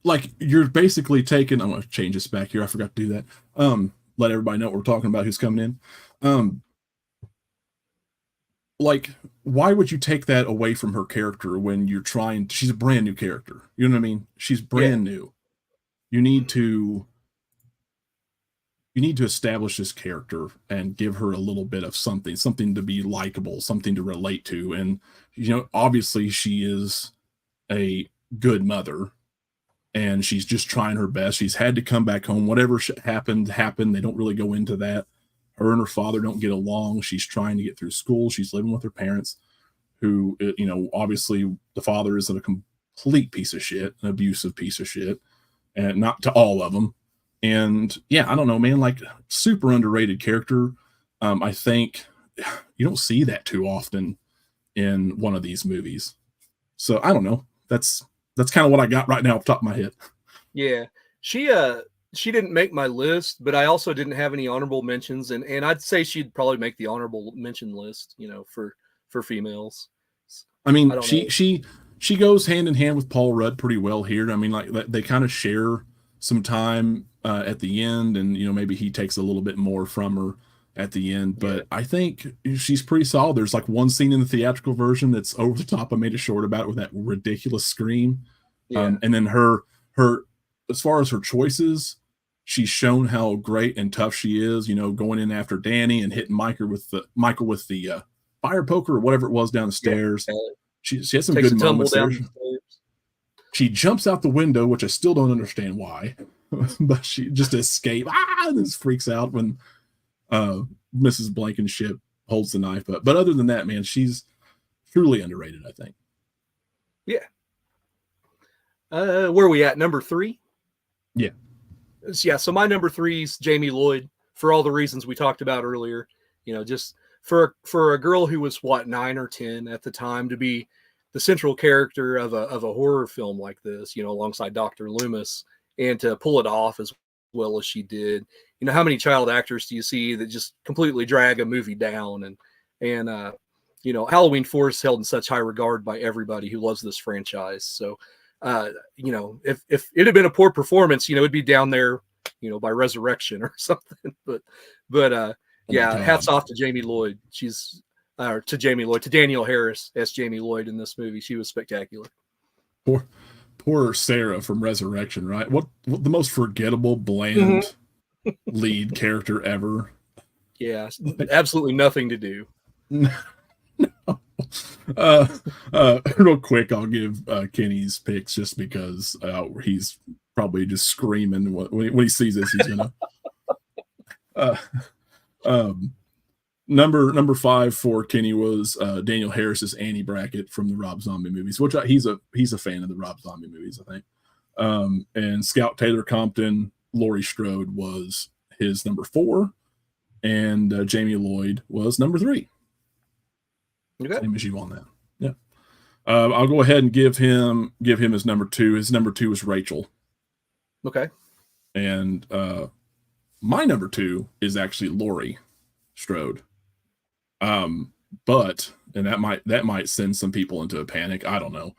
like, you're basically taking. I'm going to change this back here. I forgot to do that. Let everybody know what we're talking about, who's coming in. Like, why would you take that away from her character when you're trying? She's a brand new character. You know what I mean? She's brand new. You need to establish this character and give her a little bit of something to be likable, something to relate to. And, you know, obviously she is a good mother, and she's just trying her best. She's had to come back home. Whatever happened. They don't really go into that. her and her father don't get along. She's trying to get through school. She's living with her parents, who, obviously the father is a complete piece of shit, an abusive piece of shit, and not to all of them. And yeah, I don't know, man, like super underrated character. I think you don't see that too often in one of these movies. So I don't know. That's kind of what I got right now off the top of my head. Yeah. She didn't make my list, but I also didn't have any honorable mentions, and I'd say she'd probably make the honorable mention list, for females. I mean, she goes hand in hand with Paul Rudd pretty well here. I mean, like they kind of share some time at the end, and maybe he takes a little bit more from her at the end, but I think she's pretty solid. There's like one scene in the theatrical version that's over the top. I made a short about it with that ridiculous scream. And then her as far as her choices, she's shown how great and tough she is, going in after Danny and hitting Michael with the fire poker or whatever it was down the stairs. She has some good moments there. She jumps out the window, which I still don't understand why, but she just escapes and then freaks out when Mrs. Blankenship holds the knife up. But other than that, man, she's truly underrated, I think. Yeah. Where are we at? Number 3? Yeah. Yeah. So my number 3 is Jamie Lloyd, for all the reasons we talked about earlier. Just for a girl who was 9 or 10 at the time to be the central character of a horror film like this, alongside Dr. Loomis, and to pull it off as well as she did. How many child actors do you see that just completely drag a movie down? And Halloween 4 is held in such high regard by everybody who loves this franchise. So, if it had been a poor performance, it'd be down there, by Resurrection or something. But hats off to Jamie Lloyd. To Danielle Harris as Jamie Lloyd in this movie. She was spectacular. Poor Sarah from Resurrection, right? What the most forgettable, bland lead character ever. Yeah, absolutely nothing to do. No. Real quick, I'll give Kenny's picks just because he's probably just screaming when he sees this. He's gonna. Number 5 for Kenny was Daniel Harris's Annie bracket from the Rob Zombie movies, which he's a fan of the Rob Zombie movies, I think. And Scout Taylor Compton, Laurie Strode was his number 4, and Jamie Lloyd was number 3. Okay. Same as you on that. Yeah. I'll go ahead and give him his number 2. His number 2 is Rachel. Okay. And my number 2 is actually Laurie Strode. But that might send some people into a panic. I don't know.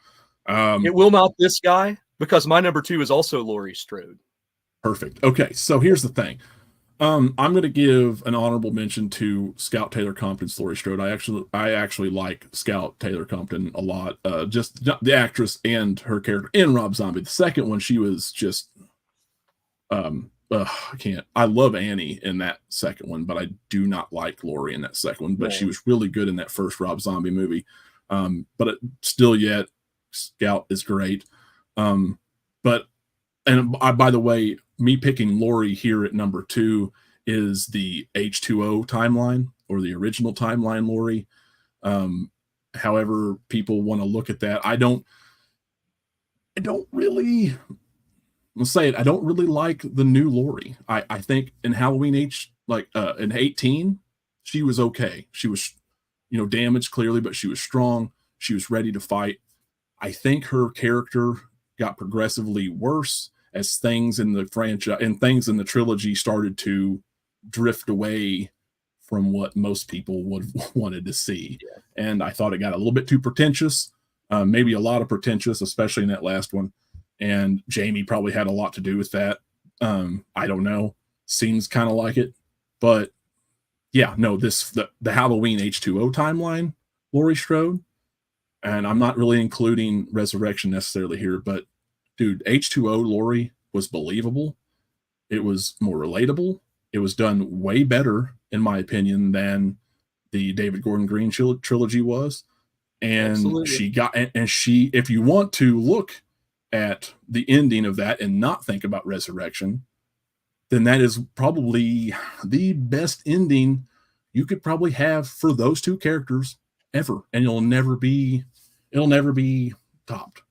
It will not this guy, because my number 2 is also Laurie Strode. Perfect. Okay, so here's the thing. I'm going to give an honorable mention to Scout Taylor Compton's Laurie Strode. I actually like Scout Taylor Compton a lot. Just the actress and her character in Rob Zombie. The second one, she was just I can't. I love Annie in that second one, but I do not like Laurie in that second one. But she was really good in that first Rob Zombie movie. But still, yet Scout is great. By the way, me picking Laurie here at number 2 is the H2O timeline, or the original timeline Laurie. However people want to look at that, I don't really. Let's say it. I don't really like the new Laurie. I think in Halloween in 18, she was okay. She was, damaged clearly, but she was strong. She was ready to fight. I think her character got progressively worse as things in the franchise and things in the trilogy started to drift away from what most people would have wanted to see. Yeah. And I thought it got a little bit too pretentious, maybe a lot of pretentious, especially in that last one. And Jamie probably had a lot to do with that. I don't know. Seems kind of like it. But yeah, no, the Halloween H2O timeline, Laurie Strode, and I'm not really including Resurrection necessarily here, but dude, H2O Laurie was believable. It was more relatable. It was done way better, in my opinion, than the David Gordon Green trilogy was. And Absolutely. she, if you want to look at the ending of that and not think about Resurrection, then that is probably the best ending you could probably have for those two characters ever, and it'll never be topped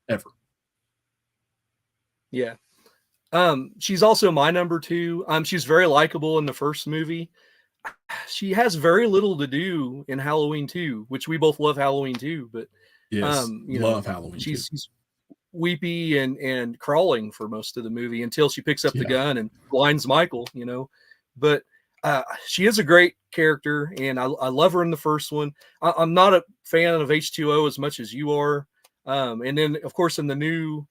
ever. Yeah. She's also my number 2. She's very likable in the first movie. She has very little to do in Halloween 2, which we both love Halloween 2, but yes, love Halloween 2. She's weepy and crawling for most of the movie until she picks up the gun and blinds Michael, but she is a great character, and I love her in the first one. I'm not a fan of H2O as much as you are. And then, of course, in the new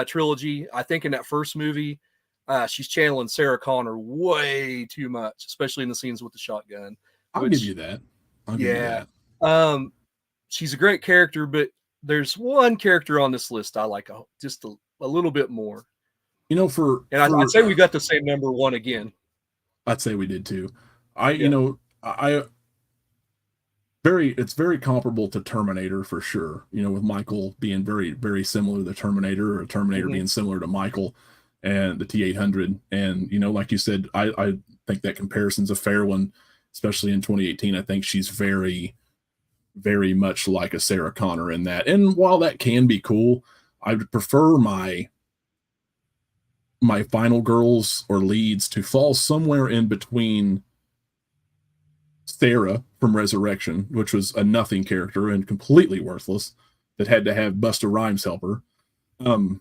trilogy, I think in that first movie, she's channeling Sarah Connor way too much, especially in the scenes with the shotgun. I'll give you that. She's a great character, but there's one character on this list I like just a little bit more. I'd say we got the same number 1 again. I'd say we did too. It's very comparable to Terminator for sure. With Michael being very, very similar to the Terminator, or Terminator being similar to Michael and the T-800. And, like you said, I think that comparison's a fair one, especially in 2018. I think she's very, very much like a Sarah Connor in that. And while that can be cool, I would prefer my final girls or leads to fall somewhere in between Sarah from Resurrection, which was a nothing character and completely worthless, that had to have Busta Rhymes help her, and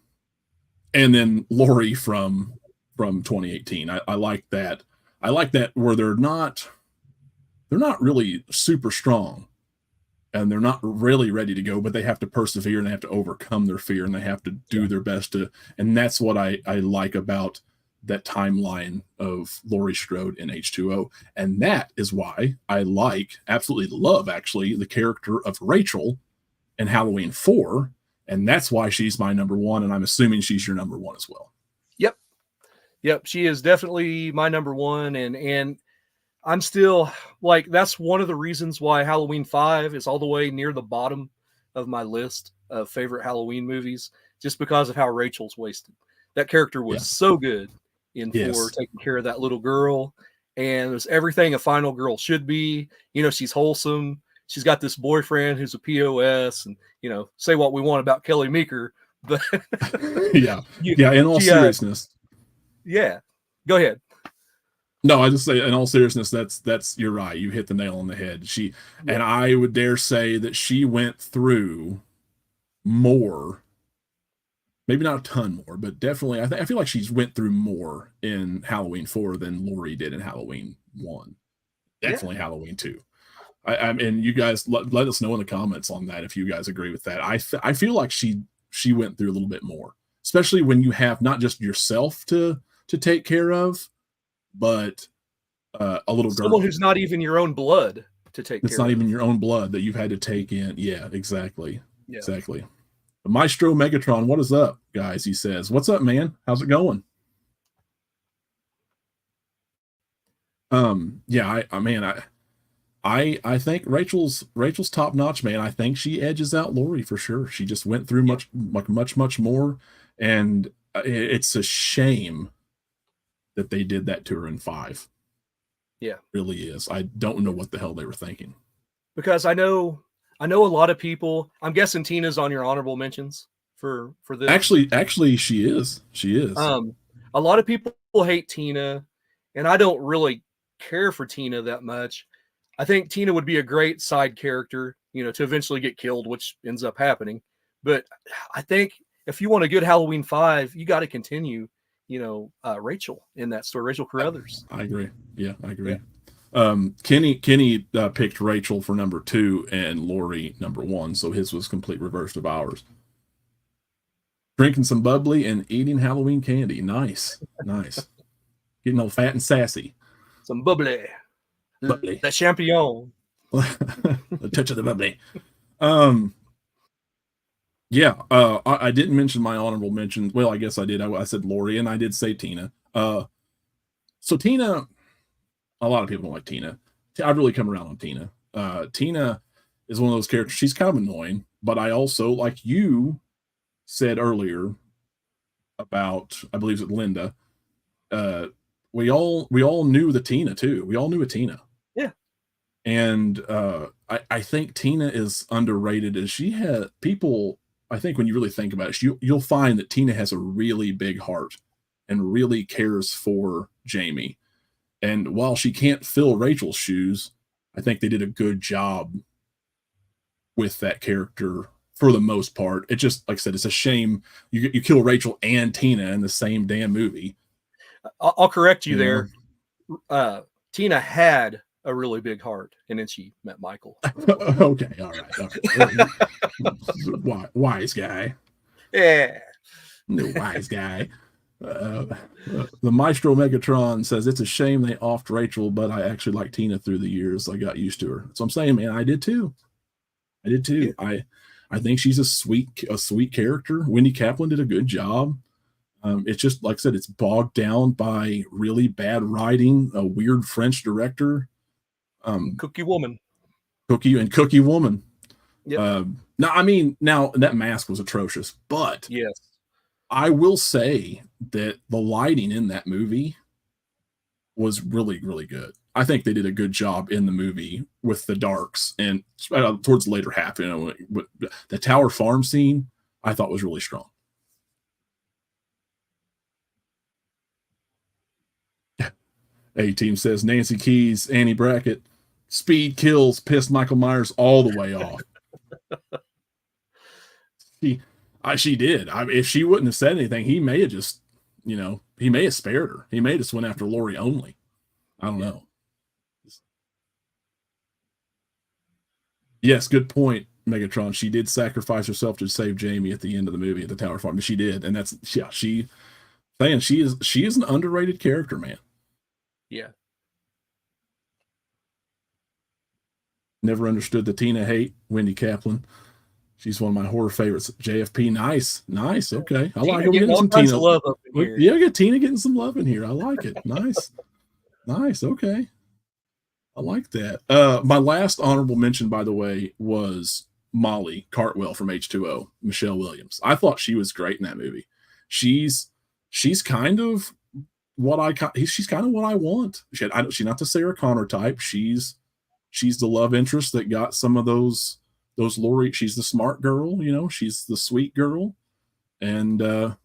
then Laurie from 2018. I like that. I like that where they're not really super strong, and they're not really ready to go, but they have to persevere and they have to overcome their fear and they have to do their best to. And that's what I like about that timeline of Laurie Strode in H2O. And that is why I absolutely love actually the character of Rachel in Halloween 4. And that's why she's my number 1. And I'm assuming she's your number 1 as well. Yep. She is definitely my number 1. And I'm still that's one of the reasons why Halloween 5 is all the way near the bottom of my list of favorite Halloween movies, just because of how Rachel's wasted. That character was so good in 4, taking care of that little girl, and it was everything a final girl should be. She's wholesome. She's got this boyfriend who's a POS, and say what we want about Kelly Meeker, but in all seriousness. Go ahead. No, I just say in all seriousness, that's you're right. You hit the nail on the head. And I would dare say that she went through more, maybe not a ton more, but definitely I feel like she's went through more in Halloween 4 than Laurie did in Halloween 1. Definitely Halloween 2. And you guys let us know in the comments on that if you guys agree with that. I feel like she went through a little bit more, especially when you have not just yourself to take care of, but a little girl. Someone who's not even your own blood to take care of. It's not even your own blood that you've had to take in. Yeah, exactly. Yeah. Exactly. Maestro Megatron, what is up, guys? He says, "What's up, man? How's it going?" I think Rachel's top notch, man. I think she edges out Laurie for sure. She just went through much more, and it's a shame that they did that to her in 5. Yeah, it really is. I don't know what the hell they were thinking. Because I know a lot of people. I'm guessing Tina's on your honorable mentions for this. Actually, she is. A lot of people hate Tina, and I don't really care for Tina that much. I think Tina would be a great side character, to eventually get killed, which ends up happening. But I think if you want a good Halloween 5, you got to continue, Rachel in that story, Rachel Carruthers. I agree. Yeah, I agree. Yeah. Kenny picked Rachel for number 2 and Laurie number 1, so his was complete reverse of ours. Drinking some bubbly and eating Halloween candy. Nice. Getting all fat and sassy. Some bubbly. The champion. The touch of the bubbly. I didn't mention my honorable mentions. Well, I guess I did. I said Laurie, and I did say Tina. So Tina, a lot of people don't like Tina. I've really come around on Tina. Tina is one of those characters. She's kind of annoying, but I also, like you said earlier about, I believe it's Linda, we all knew the Tina too. We all knew a Tina. Yeah. And I think Tina is underrated as she had people. I think when you really think about it, you'll find that Tina has a really big heart and really cares for Jamie. And while she can't fill Rachel's shoes, I think they did a good job with that character for the most part. It just, like I said, it's a shame you kill Rachel and Tina in the same damn movie. I'll correct you there. Tina had a really big heart, and then she met Michael. Okay, all right. Wise guy. Yeah. The wise guy. The Maestro Megatron says it's a shame they offed Rachel, but I actually like Tina through the years. I got used to her. So I'm saying, man, I did too. Yeah. I think she's a sweet character. Wendy Kaplan did a good job. It's just, like I said, it's bogged down by really bad writing, a weird French director. Cookie Woman. Cookie Woman. Yep. Now that mask was atrocious, but yes, I will say that the lighting in that movie was really, really good. I think they did a good job in the movie with the darks, and towards the later half, the Tower Farm scene, I thought was really strong. A-Team says Nancy Keys, Annie Brackett, speed kills, pissed Michael Myers all the way off. She did. If she wouldn't have said anything, he may have just, he may have spared her. He may have just went after Laurie only. I don't know. Yes, good point, Megatron. She did sacrifice herself to save Jamie at the end of the movie at the Tower Farm. She did, and that's she is an underrated character, man. Yeah. Never understood the Tina hate. Wendy Kaplan. She's one of my horror favorites. JFP, nice. Okay, I like getting some Tina love up in here. Yeah, get Tina getting some love in here. I like it. Nice. Okay, I like that. My last honorable mention, by the way, was Molly Cartwell from H2O, Michelle Williams. I thought she was great in that movie. She's kind of what she's kind of what I want. She's not the Sarah Connor type. She's the love interest that got some of those Laurie. She's the smart girl, she's the sweet girl. And,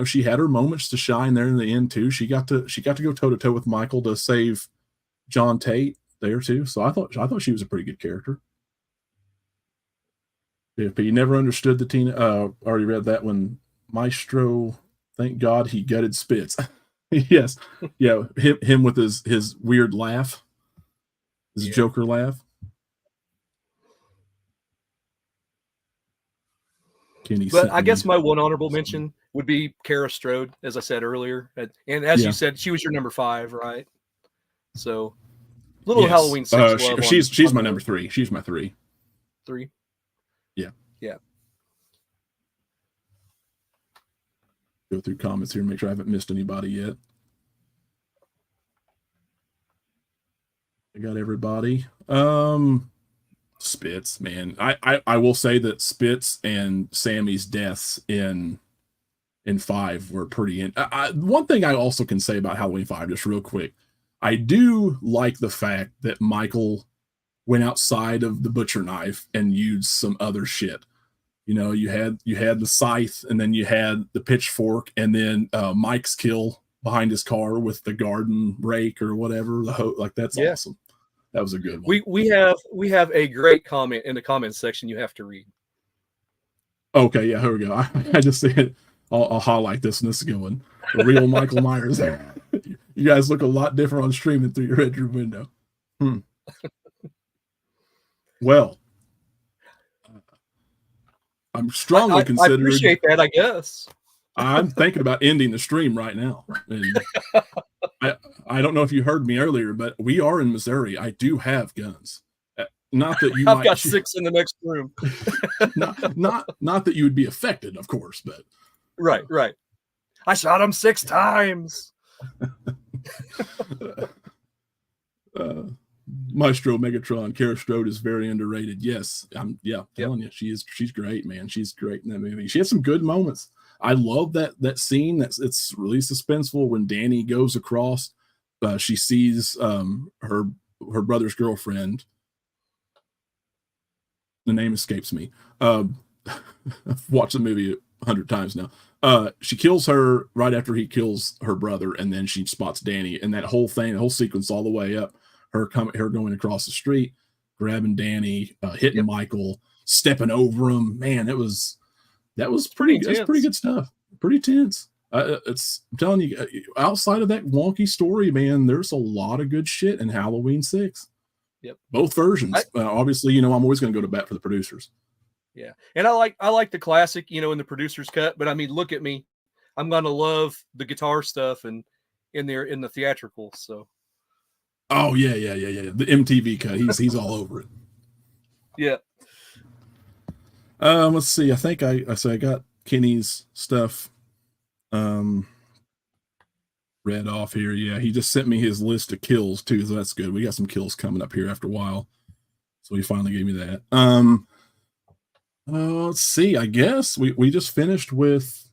she had her moments to shine there in the end too. She got to go toe to toe with Michael to save John Tate there too. So I thought she was a pretty good character. But you never understood the Tina. Already read that one. Maestro, thank God he gutted Spitz. Yes. Yeah. Him with his weird laugh. His Joker laugh. But I guess my one honorable mention would be Kara Strode, as I said earlier. And as you said, she was your number 5, right? So little Halloween 6 love. She's my number 3. She's my 3. 3? Yeah. Yeah. Go through comments here, make sure I haven't missed anybody yet. I got everybody. Spitz, man. I will say that Spitz and Sammy's deaths in 5 were pretty. One thing I also can say about Halloween 5, just real quick, I do like the fact that Michael went outside of the butcher knife and used some other shit. You had the scythe, and then you had the pitchfork, and then Mike's kill behind his car with the garden rake or whatever. That's awesome. That was a good one. We have a great comment in the comments section you have to read. Okay, yeah, here we go. I just said I'll highlight this, and this is going. The real Michael Myers. You guys look a lot different on stream than through your bedroom window. Well, I'm strongly considering. I appreciate that, I guess. I'm thinking about ending the stream right now. And I don't know if you heard me earlier, but we are in Missouri. I do have guns. Not that you I've got 6 in the next room. not that you would be affected, of course, but right. I shot him 6 times. Maestro Megatron, Kara Strode is very underrated. Yes, telling you, she's great, man. She's great in that movie. She had some good moments. I love that scene. It's really suspenseful when Danny goes across. She sees her brother's girlfriend. The name escapes me. I've watched the movie 100 times now. She kills her right after he kills her brother, and then she spots Danny, and that whole thing, the whole sequence, all the way up, her going across the street, grabbing Danny, hitting Michael, stepping over him. Man, that was pretty. That's pretty good stuff. Pretty tense. I'm telling you, outside of that wonky story, man, there's a lot of good shit in Halloween 6. Yep, both versions. Obviously, I'm always going to go to bat for the producers. Yeah, and I like the classic, in the producer's cut. But I mean, look at me, I'm going to love the guitar stuff and in the theatrical. So. Oh yeah. The MTV cut. He's all over it. Yeah. Let's see. I think I got Kenny's stuff read off here. Yeah, he just sent me his list of kills too, so that's good. We got some kills coming up here after a while. So he finally gave me that. Let's see. I guess we just finished with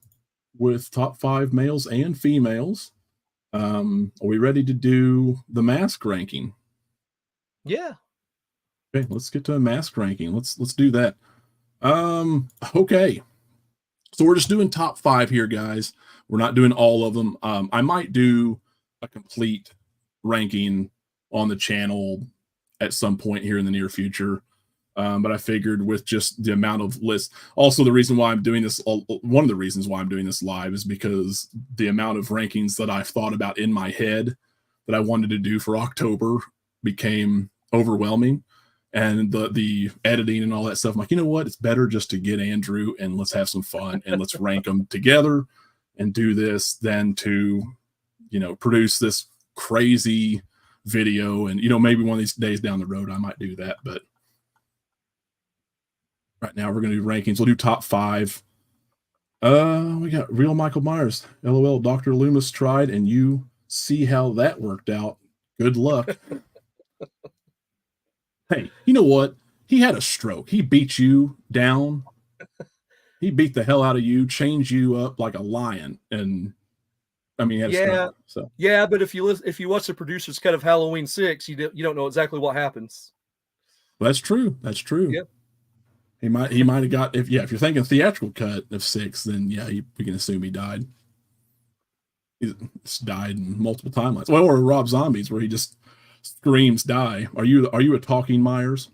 top 5 males and females. Are we ready to do the mask ranking? Yeah. Okay, let's get to a mask ranking. Let's do that. Okay. So we're just doing top 5 here, guys. We're not doing all of them. I might do a complete ranking on the channel at some point here in the near future. But I figured with just the amount of lists, also the reason why I'm doing this, one of the reasons why I'm doing this live is because the amount of rankings that I've thought about in my head that I wanted to do for October became overwhelming. And the editing and all that stuff, I'm like, you know what? It's better just to get Andrew and let's have some fun and let's rank them together and do this than to, produce this crazy video. And, maybe one of these days down the road, I might do that. But right now we're going to do rankings. We'll do top 5. We got Real Michael Myers. LOL, Dr. Loomis tried and you see how that worked out. Good luck. Hey, you know what? He had a stroke. He beat you down. He beat the hell out of you, chained you up like a lion, and he had a stroke. So yeah, but if you watch the producer's cut of Halloween 6, you don't know exactly what happens. That's true. That's true. Yep. He might have got if you're thinking theatrical cut of 6, then yeah, we can assume he died. He's died in multiple timelines. Well, or Rob Zombie's where he just screams die. Are you a talking Myers?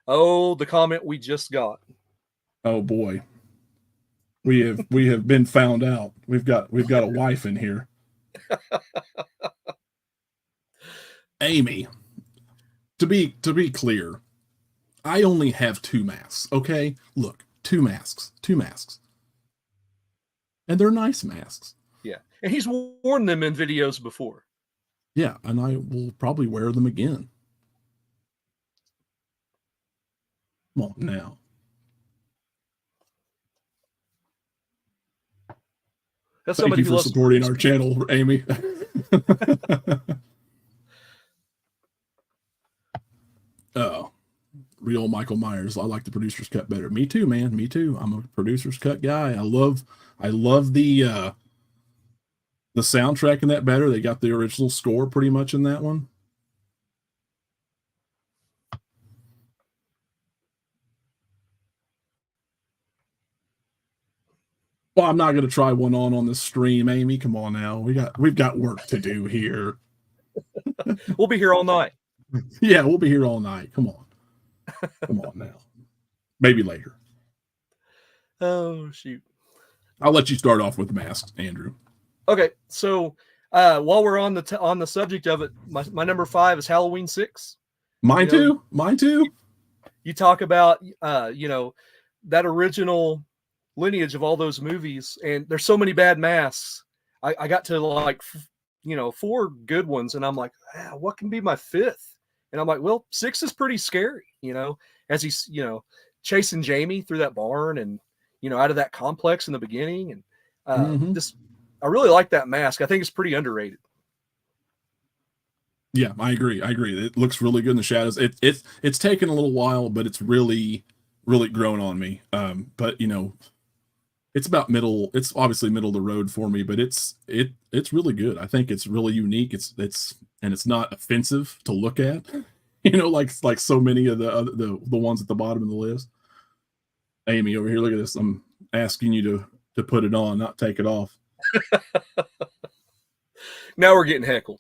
Oh, the comment we just got. Oh boy. We have been found out. We've got a wife in here. Amy. To be clear, I only have 2 masks, okay? Look, 2 masks. And they're nice masks. Yeah. And he's worn them in videos before. Yeah, and I will probably wear them again. Come on now. That's Thank you for supporting our channel, Amy. Oh, Real Michael Myers. I like the producer's cut better. Me too, man. Me too. I'm a producer's cut guy. I love the soundtrack in that better. They got the original score pretty much in that one. Well, I'm not going to try one on this stream, Amy. Come on now. We've got work to do here. We'll be here all night. Yeah, we'll be here all night. Come on. Come on now. Maybe later. Oh, shoot. I'll let you start off with the masks, Andrew. Okay, so while we're on the subject of it, my number 5 is Halloween 6. Mine too. You talk about that original lineage of all those movies, and there's so many bad masks. I got to 4 good ones, and I'm like, what can be my 5th? And I'm like, well, 6 is pretty scary, as he's chasing Jamie through that barn and out of that complex in the beginning, and I really like that mask. I think it's pretty underrated. Yeah, I agree. It looks really good in the shadows. It's taken a little while, but it's really, really grown on me. But it's about middle. It's obviously middle of the road for me, but it's really good. I think it's really unique. It's not offensive to look at. Like so many of the ones at the bottom of the list. Amy over here, look at this. I'm asking you to put it on, not take it off. Now we're getting heckled.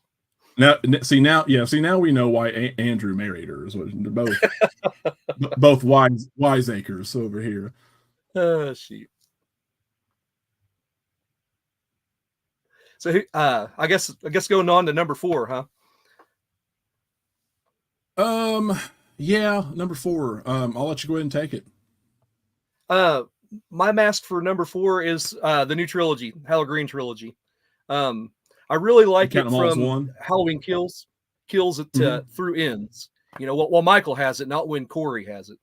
Now we know why Andrew married her. They're both wiseacres over here. Oh, shit. So I guess going on to number 4, huh? Yeah, number 4. I'll let you go ahead and take it. My mask for number 4 is the new trilogy, Halloween trilogy. I really like it from Halloween Kills it through Ends. Well, Michael has it, not when Corey has it.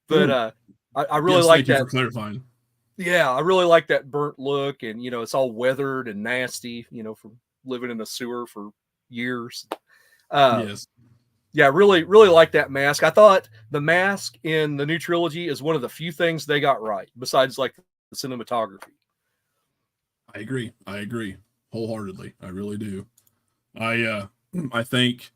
But I really like that. Thank you for clarifying. Yeah, I really like that burnt look, and it's all weathered and nasty, from living in a sewer for years. Yes. Yeah, really, really like that mask. I thought the mask in the new trilogy is one of the few things they got right, besides like the cinematography. I agree wholeheartedly. I really do. I think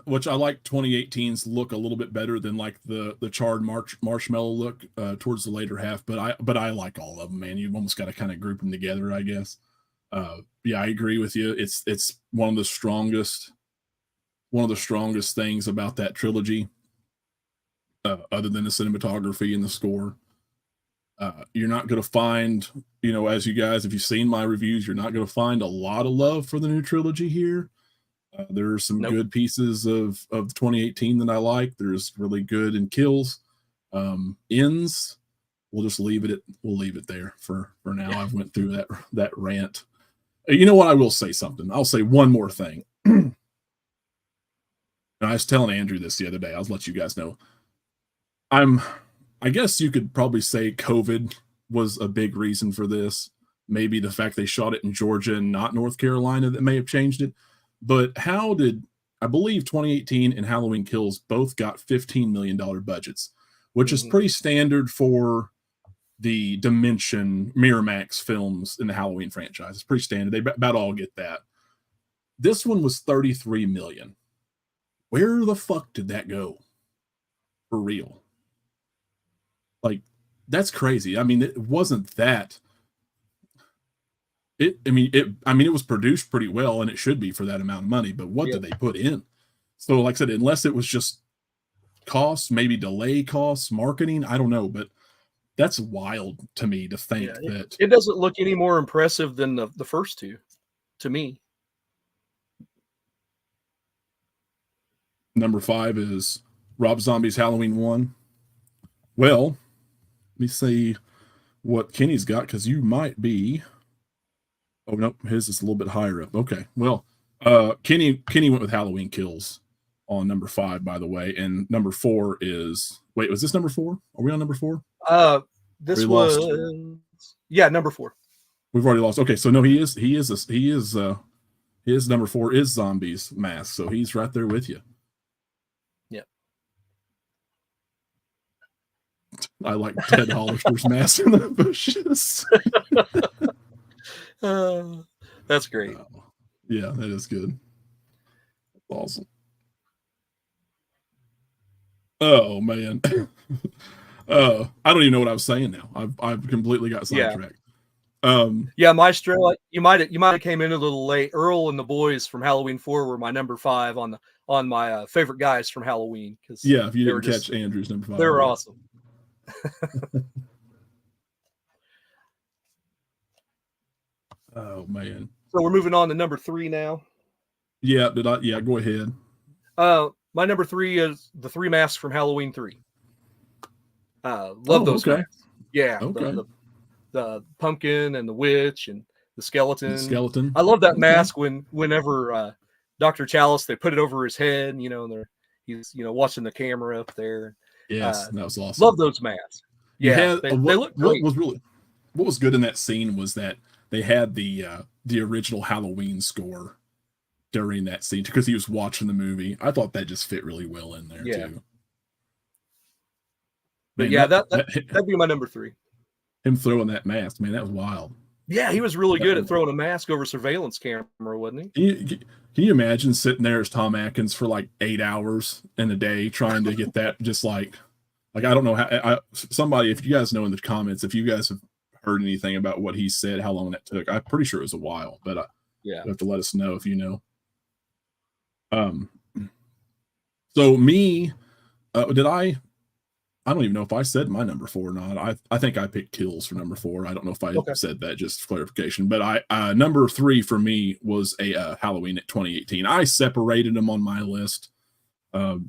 which I like 2018's look a little bit better than like the charred marshmallow look towards the later half, but I like all of them, man. You've almost got to kind of group them together, I guess. Yeah, I agree with you. It's one of the strongest things about that trilogy, other than the cinematography and the score. You're not going to find, as you guys, if you've seen my reviews, you're not going to find a lot of love for the new trilogy here. There are some good pieces of 2018 that I like. There's really good in Kills. Ends, we'll leave it there for now. Yeah. I've went through that rant. You know what? I will say something. I'll say one more thing. And I was telling Andrew this the other day. I'll let you guys know. I guess you could probably say COVID was a big reason for this. Maybe the fact they shot it in Georgia and not North Carolina that may have changed it. But I believe 2018 and Halloween Kills both got $15 million budgets, which is pretty standard for the Dimension Miramax films in the Halloween franchise. It's pretty standard. They about all get that. This one was $33 million. Where the fuck did that go? For real. Like, that's crazy. I mean, it wasn't that. It was produced pretty well, and it should be for that amount of money, but what did they put in? So, like I said, unless it was just costs, maybe delay costs, marketing, I don't know, but that's wild to me to think that. It doesn't look any more impressive than the first two, to me. Number 5 is Rob Zombie's Halloween 1. Well, let me see what Kenny's got, because you might be. Oh, no, his is a little bit higher up. Okay, well, Kenny went with Halloween Kills on number 5, by the way, and number 4 is. Wait, was this number 4? Are we on number 4? This was number 4. We've already lost. Okay, so no, his number 4 is Zombies Mask, so he's right there with you. Yep. I like Ted Hollister's Mask in the bushes. That's great. Yeah, that is good. That's awesome. Oh man. I don't even know what I was saying now. I've completely got sidetracked. Maestro, you might have came in a little late. Earl and the boys from Halloween 4 were my number 5 on my favorite guys from Halloween. If you didn't catch Andrew's number 5, they were awesome. Oh man. So we're moving on to number 3 now. Yeah, go ahead. My number 3 is the 3 masks from Halloween 3. Love those masks. Yeah. Okay. The pumpkin and the witch and the skeleton. Skeleton. I love that mask whenever Dr. Chalice, they put it over his head, and he's watching the camera up there. Yes, that was awesome. Love those masks. Yeah, they look great. What was good in that scene was that they had the original Halloween score during that scene because he was watching the movie. I thought that just fit really well in there too. But man, yeah, that'd be my number 3. Him throwing that mask, man, that was wild. Yeah, he was really good at throwing a mask over surveillance camera, wasn't he? Can you imagine sitting there as Tom Atkins for like 8 hours in a day trying to get that? Just like I don't know how. Somebody, if you guys know in the comments, if you guys have heard anything about what he said, how long that took, I'm pretty sure it was a while. But you have to let us know if you know. So me, did I don't even know if I said my number 4 or not. I think I picked Kills for number 4. I don't know if I said that, just for clarification. But number 3 for me was a Halloween at 2018. I separated them on my list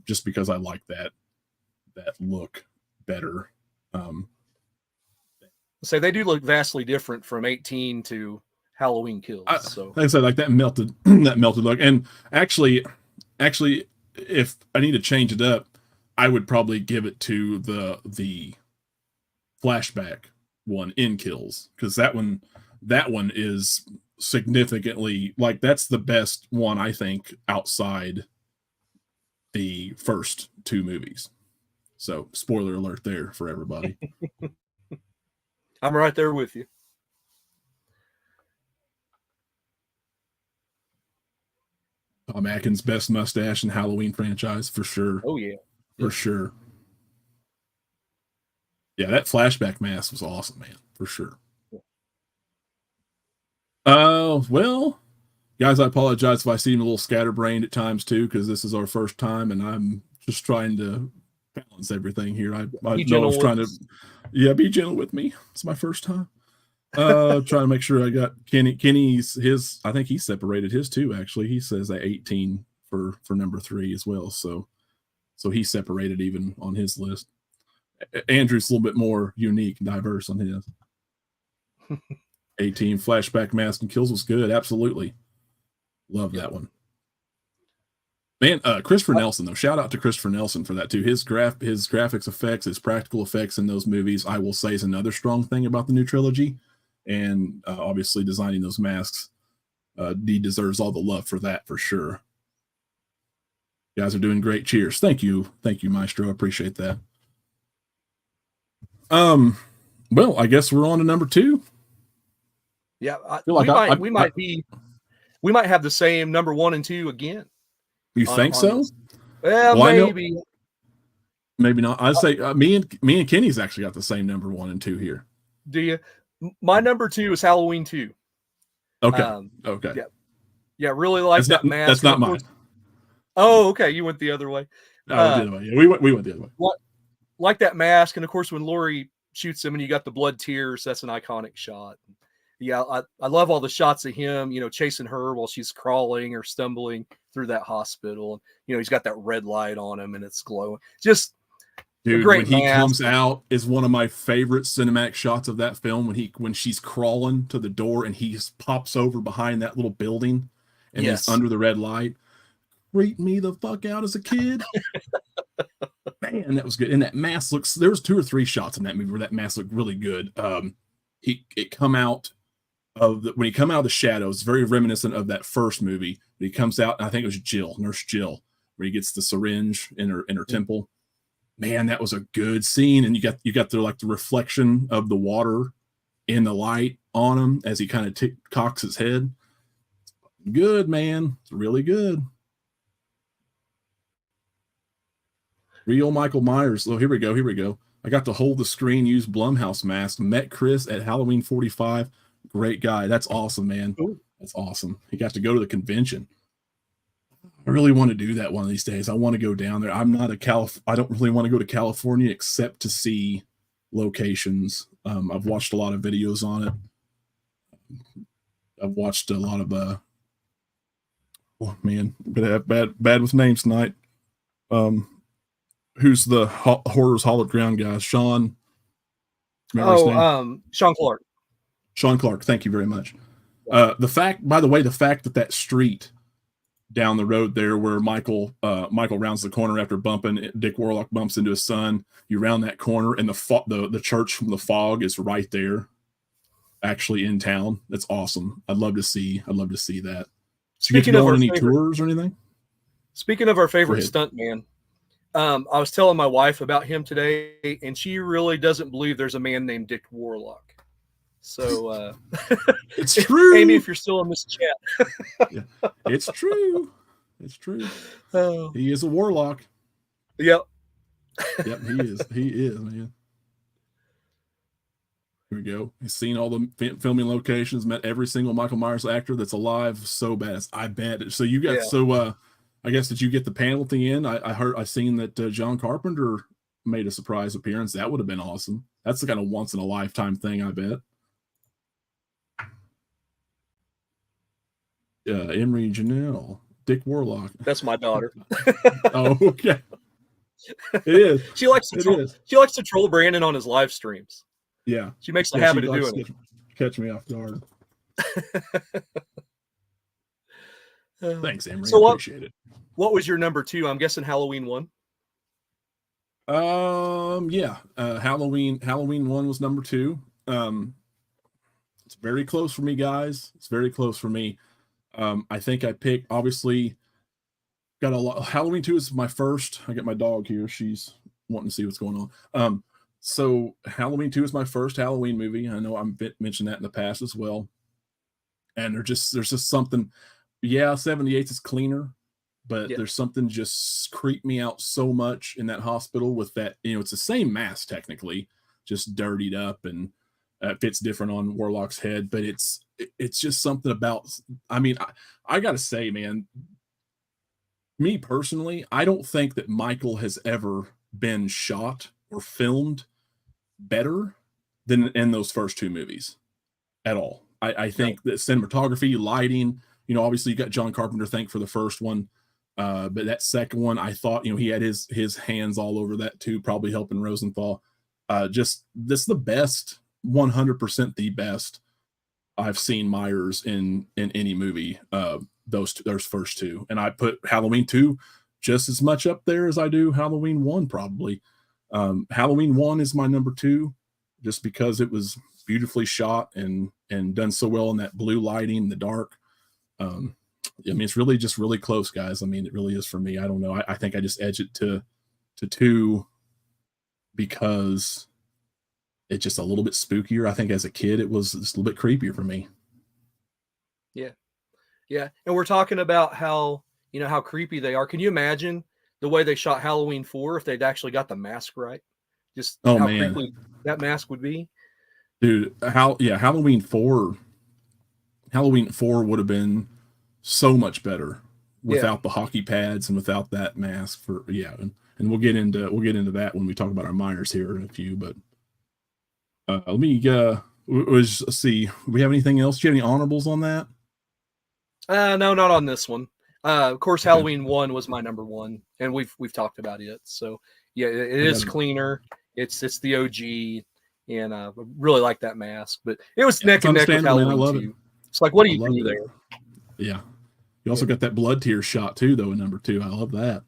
just because I like that look better. So they do look vastly different from 18 to Halloween Kills. So like I said, like that melted look. And actually, if I need to change it up, I would probably give it to the flashback one in Kills, because that one is significantly, like, that's the best one I think outside the first 2 movies. So spoiler alert there for everybody. I'm right there with you. Tom Atkins' best mustache in Halloween franchise for sure. Oh yeah. For sure. Yeah, that flashback mask was awesome, man, for sure. Well, guys, I apologize if I seem a little scatterbrained at times too, because this is our first time and I'm just trying to balance everything here. I know I was trying to be gentle with me. It's my first time. Trying to make sure I got Kenny's his. I think he separated his too. Actually, he says at 18 for number 3 as well. So he separated even on his list. Andrew's a little bit more unique and diverse on his. 18 flashback mask and Kills was good. Absolutely. Love that one. Man, Christopher Nelson, though. Shout out to Christopher Nelson for that too. His graphics effects, his practical effects in those movies, I will say, is another strong thing about the new trilogy. And obviously designing those masks. He deserves all the love for that for sure. You guys are doing great. Cheers. Thank you, Maestro. I appreciate that. Well, I guess we're on to number 2. Yeah, we might have the same number 1 and 2 again. You think so? Well, maybe. Maybe not. I'd say me and Kenny's actually got the same number 1 and 2 here. Do you? My number 2 is Halloween 2. Okay. Okay. Yeah, really like that mask. That's not mine. Oh, okay. You went the other way. The other way. Yeah, we went the other way. Like that mask, and of course, when Laurie shoots him, and you got the blood tears, that's an iconic shot. Yeah, I love all the shots of him, chasing her while she's crawling or stumbling through that hospital. He's got that red light on him, and it's glowing. Just dude, when he comes out is one of my favorite cinematic shots of that film. When she's crawling to the door and he pops over behind that little building, and he's under the red light. Freaked me the fuck out as a kid. Man, that was good. And that mask looks. There was 2 or 3 shots in that movie where that mask looked really good. When he come out of the shadows, very reminiscent of that first movie. But he comes out, and I think it was Nurse Jill, where he gets the syringe in her temple. Man, that was a good scene. And you got the reflection of the water in the light on him as he kind of cocks his head. Good, man. It's really good. Real Michael Myers. Oh, here we go. I got to hold the screen, use Blumhouse mask. Met Chris at Halloween 45. Great guy. That's awesome, man. Ooh. That's awesome. He got to go to the convention. I really want to do that one of these days. I want to go down there. I don't really want to go to California except to see locations. I've watched a lot of videos on it. I've watched a lot of oh man, I'm gonna have bad with names tonight. Who's the Horrors Hollowed Ground guy? Sean. Sean Clark. Sean Clark. Thank you very much. The fact that street down the road there where Michael rounds the corner after bumping Dick Warlock bumps into his son, you round that corner and the church from the fog is right there, actually in town. That's awesome. I'd love to see that. Speaking of any tours or anything? Speaking of our favorite stuntman, I was telling my wife about him today, and she really doesn't believe there's a man named Dick Warlock. So it's true. Amy, if you're still in this chat. Yeah, it's true. It's true. He is a warlock. Yep. Yep, he is. He is, man. Here we go. He's seen all the filming locations, met every single Michael Myers actor that's alive. So bad. I bet. So you got I guess, did you get the panel at the end? I seen that John Carpenter made a surprise appearance. That would have been awesome. That's the kind of once in a lifetime thing, I bet. Emery Janelle, Dick Warlock. That's my daughter. Oh, okay. It is. She likes to troll Brandon on his live streams. Yeah. She makes a habit of doing it. Catch me off guard. Thanks, Emery. So appreciate it. What was your number 2? I'm guessing Halloween 1. Yeah. Halloween 1 was number 2. It's very close for me, guys. It's very close for me. I think I picked, obviously, got a lot. Halloween 2 is my first. I got my dog here. She's wanting to see what's going on. So Halloween 2 is my first Halloween movie. I know I've mentioned that in the past as well. And there's just something. Yeah, 78 is cleaner, but there's something just creeped me out so much in that hospital with that. It's the same mask technically, just dirtied up, and fits different on Warlock's head. But it's just something about. I mean, I gotta say, man. Me personally, I don't think that Michael has ever been shot or filmed better than in those first 2 movies at all. I think that cinematography, lighting, obviously you got John Carpenter thank for the first one. But that second one, I thought, he had his hands all over that too, probably helping Rosenthal. Just this the best, 100% the best I've seen Myers in any movie. Those first 2, and I put Halloween 2 just as much up there as I do Halloween 1 probably. Halloween 1 is my number 2 just because it was beautifully shot and done so well in that blue lighting in the dark. I mean, it's really just really close, guys. I mean, it really is for me. I don't know. I think I just edge it to 2 because it's just a little bit spookier. I think as a kid, it was just a little bit creepier for me. Yeah. And we're talking about how creepy they are. Can you imagine the way they shot Halloween 4 if they'd actually got the mask right? Just how creepy that mask would be. Dude, Halloween 4 would have been so much better without the hockey pads and without that mask and we'll get into that when we talk about our Myers here in a few, but let me let's see. Do we have anything else? Do you have any honorables on that? No, not on this one. Of course, Halloween 1 was my number 1, and we've talked about it. So yeah, it is cleaner. It's the OG, and I really like that mask. But it was neck and neck with Halloween 2. It's like, what do you do there? Yeah. You also got that blood tear shot too, though, in number 2. I love that.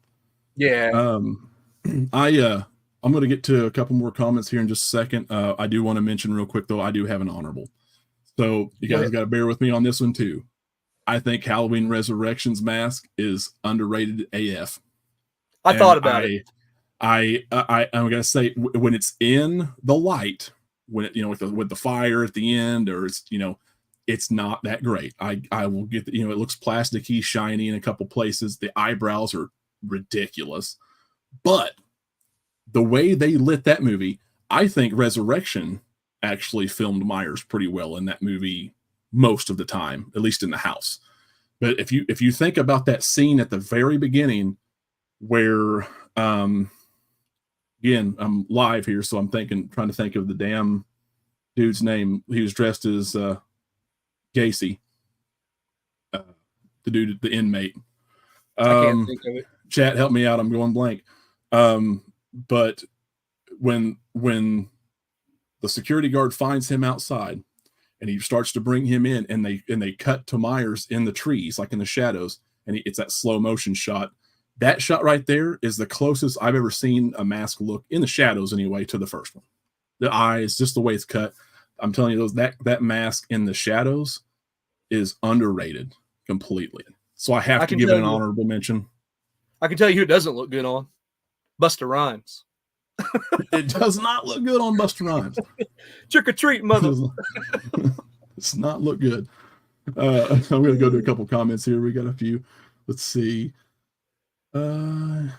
Yeah. I'm going to get to a couple more comments here in just a second. I do want to mention real quick, though, I do have an honorable. So you guys got to bear with me on this one too. I think Halloween Resurrection's mask is underrated AF. I thought about it. I'm gonna say when it's in the light, when it, with the fire at the end, or it's not that great. I will get it looks plasticky, shiny in a couple places. The eyebrows are ridiculous, but the way they lit that movie, I think Resurrection actually filmed Myers pretty well in that movie most of the time, at least in the house. But if you think about that scene at the very beginning where again, I'm live here, so I'm trying to think of the damn dude's name. He was dressed as Gacy, the dude, the inmate. I can't think of it. Chat, help me out. I'm going blank. But when the security guard finds him outside and he starts to bring him in, and they cut to Myers in the trees, like in the shadows, and it's that slow motion shot. That shot right there is the closest I've ever seen a mask look in the shadows anyway to the first one. The eyes, just the way it's cut. I'm telling you, that mask in the shadows is underrated completely. So I have to give it an honorable mention. I can tell you who it doesn't look good on. Busta Rhymes. It does not look good on Busta Rhymes. Trick or treat, mother. It's not look good. I'm going to go to a couple comments here. We got a few. Let's see. Back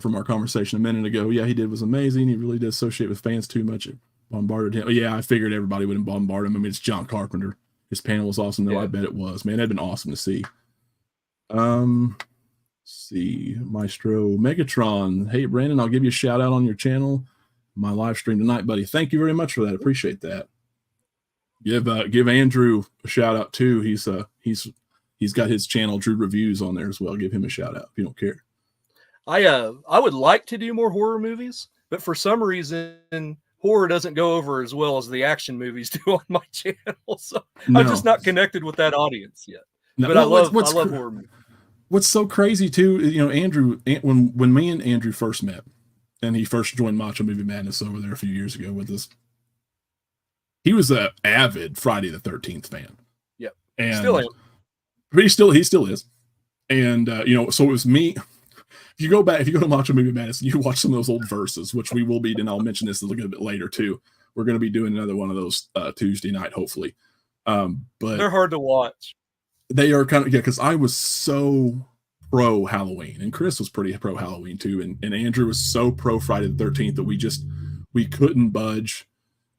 from our conversation a minute ago. Yeah, he was amazing. He really did associate with fans too much. It bombarded him. Yeah, I figured everybody wouldn't bombard him. I mean, it's John Carpenter. His panel was awesome, though. Yeah. I bet it was. Man, that'd been awesome to see. Let's see. Maestro Megatron. Hey, Brandon, I'll give you a shout out on your channel. My live stream tonight, buddy. Thank you very much for that. Appreciate that. Give Andrew a shout out too. He's got his channel Drew Reviews on there as well. Give him a shout out if you don't care. I would like to do more horror movies, but for some reason horror doesn't go over as well as the action movies do on my channel. So I'm just not connected with that audience yet. No, but I love horror movies. What's so crazy too, Andrew, when me and Andrew first met, and he first joined Macho Movie Madness over there a few years ago with us, he was an avid Friday the 13th fan. Yep. And still am. He still is. And so it was me. If you go to Macho Movie Madness, you watch some of those old verses, which we will be, and I'll mention this a little bit later too. We're going to be doing another one of those Tuesday night, hopefully. But they're hard to watch. They are kind of, because I was so pro Halloween, and Chris was pretty pro Halloween too, and Andrew was so pro Friday the 13th that we couldn't budge.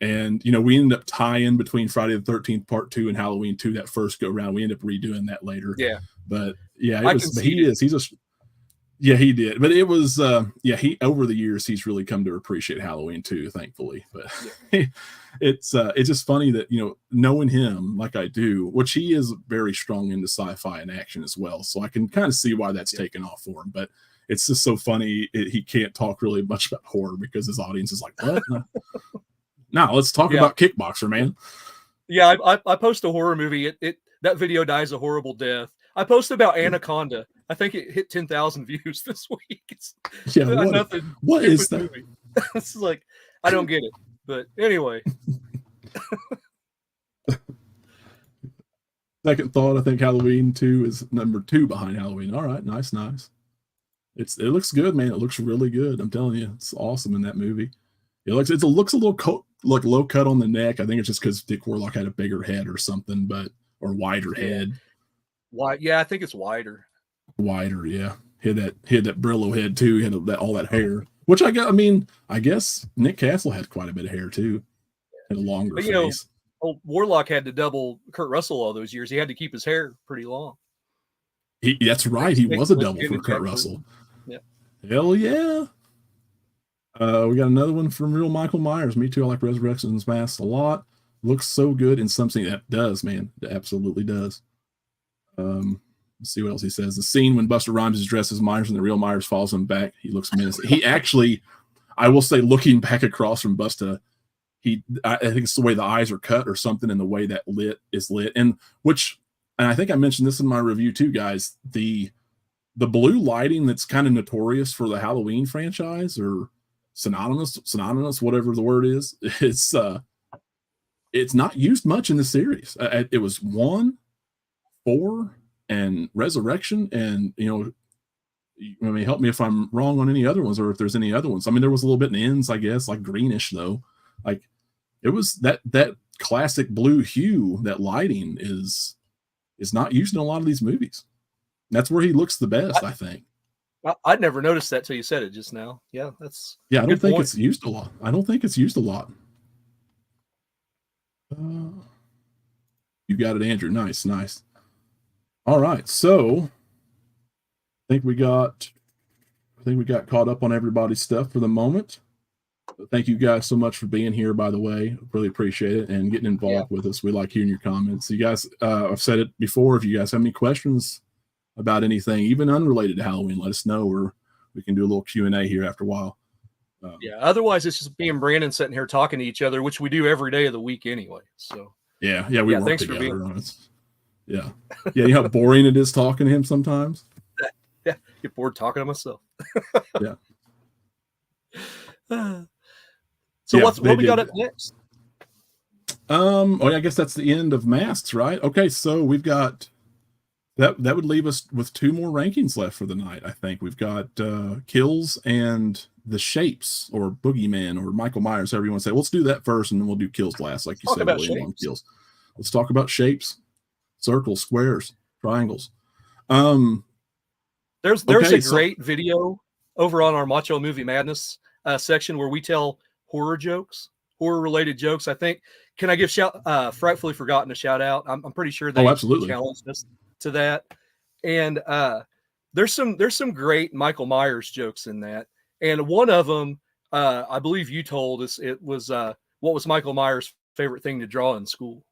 And we ended up tying between Friday the 13th Part 2 and Halloween 2 that first go around. We ended up redoing that later. Yeah. But yeah, he did. But it was he over the years he's really come to appreciate Halloween too, thankfully. But yeah. It's just funny that knowing him like I do, which he is very strong into sci-fi and action as well. So I can kind of see why that's taken off for him. But it's just so funny he can't talk really much about horror because his audience is like, what? Now let's talk about Kickboxer, man. Yeah, I post a horror movie. That video dies a horrible death. I posted about Anaconda. I think it hit 10,000 views this week. What is that? Movie. It's like, I don't get it. But anyway. Second thought, I think Halloween 2 is number 2 behind Halloween. All right, nice. It looks good, man. It looks really good. I'm telling you, it's awesome in that movie. It looks a little low cut on the neck. I think it's just because Dick Warlock had a bigger head or something, or wider head. Yeah, I think it's wider. Wider, yeah. He had that Brillo head too. He had all that hair, which I guess Nick Castle had quite a bit of hair too. Had a longer face. Old Warlock had to double Kurt Russell all those years. He had to keep his hair pretty long. That's right. He was a double for Kurt Russell. Yeah. Hell yeah. We got another one from Real Michael Myers. Me too. I like Resurrection's Mask a lot. Looks so good in something that does, man. It absolutely does. Let's see what else he says. The scene when Busta Rhymes is dressed as Myers and the real Myers follows him back. He looks menacing. He actually, I will say, looking back across from Busta, I think it's the way the eyes are cut or something, and the way that is lit, and I think I mentioned this in my review too, guys. The blue lighting that's kind of notorious for the Halloween franchise, or synonymous, whatever the word is. It's not used much in the series. It was 1, 4, and Resurrection, and help me if I'm wrong on any other ones, or if there's any other ones. I mean, there was a little bit in Ends, I guess, like greenish though. Like it was that classic blue hue. That lighting is not used in a lot of these movies. That's where he looks the best, I think. I'd never noticed that till you said it just now. Yeah, that's I don't think it's used a lot. You got it, Andrew. Nice. All right, so I think we got caught up on everybody's stuff for the moment. Thank you guys so much for being here, by the way. Really appreciate it, and getting involved with us. We like hearing your comments. You guys, I've said it before, if you guys have any questions about anything, even unrelated to Halloween, let us know, or we can do a little Q&A here after a while. Otherwise it's just me and Brandon sitting here talking to each other, which we do every day of the week anyway. So we work together on it. Yeah. You know how boring it is talking to him sometimes? Yeah, get bored talking to myself. Yeah. So what we got up next? I guess that's the end of Masks, right? Okay, so we've got That would leave us with 2 more rankings left for the night. I think we've got Kills and the Shapes, or Boogeyman, or Michael Myers, however you want to say. Let's do that first, and then we'll do Kills last, like you said. We'll end on Kills. Let's talk about shapes: circles, squares, triangles. There's a great video over on our Macho Movie Madness section where we tell horror related jokes. I think, can I give Frightfully Forgotten a shout out? I'm pretty sure they absolutely challenged us to that. And there's some great Michael Myers jokes in that. And one of them, I believe you told us, it was what was Michael Myers' favorite thing to draw in school?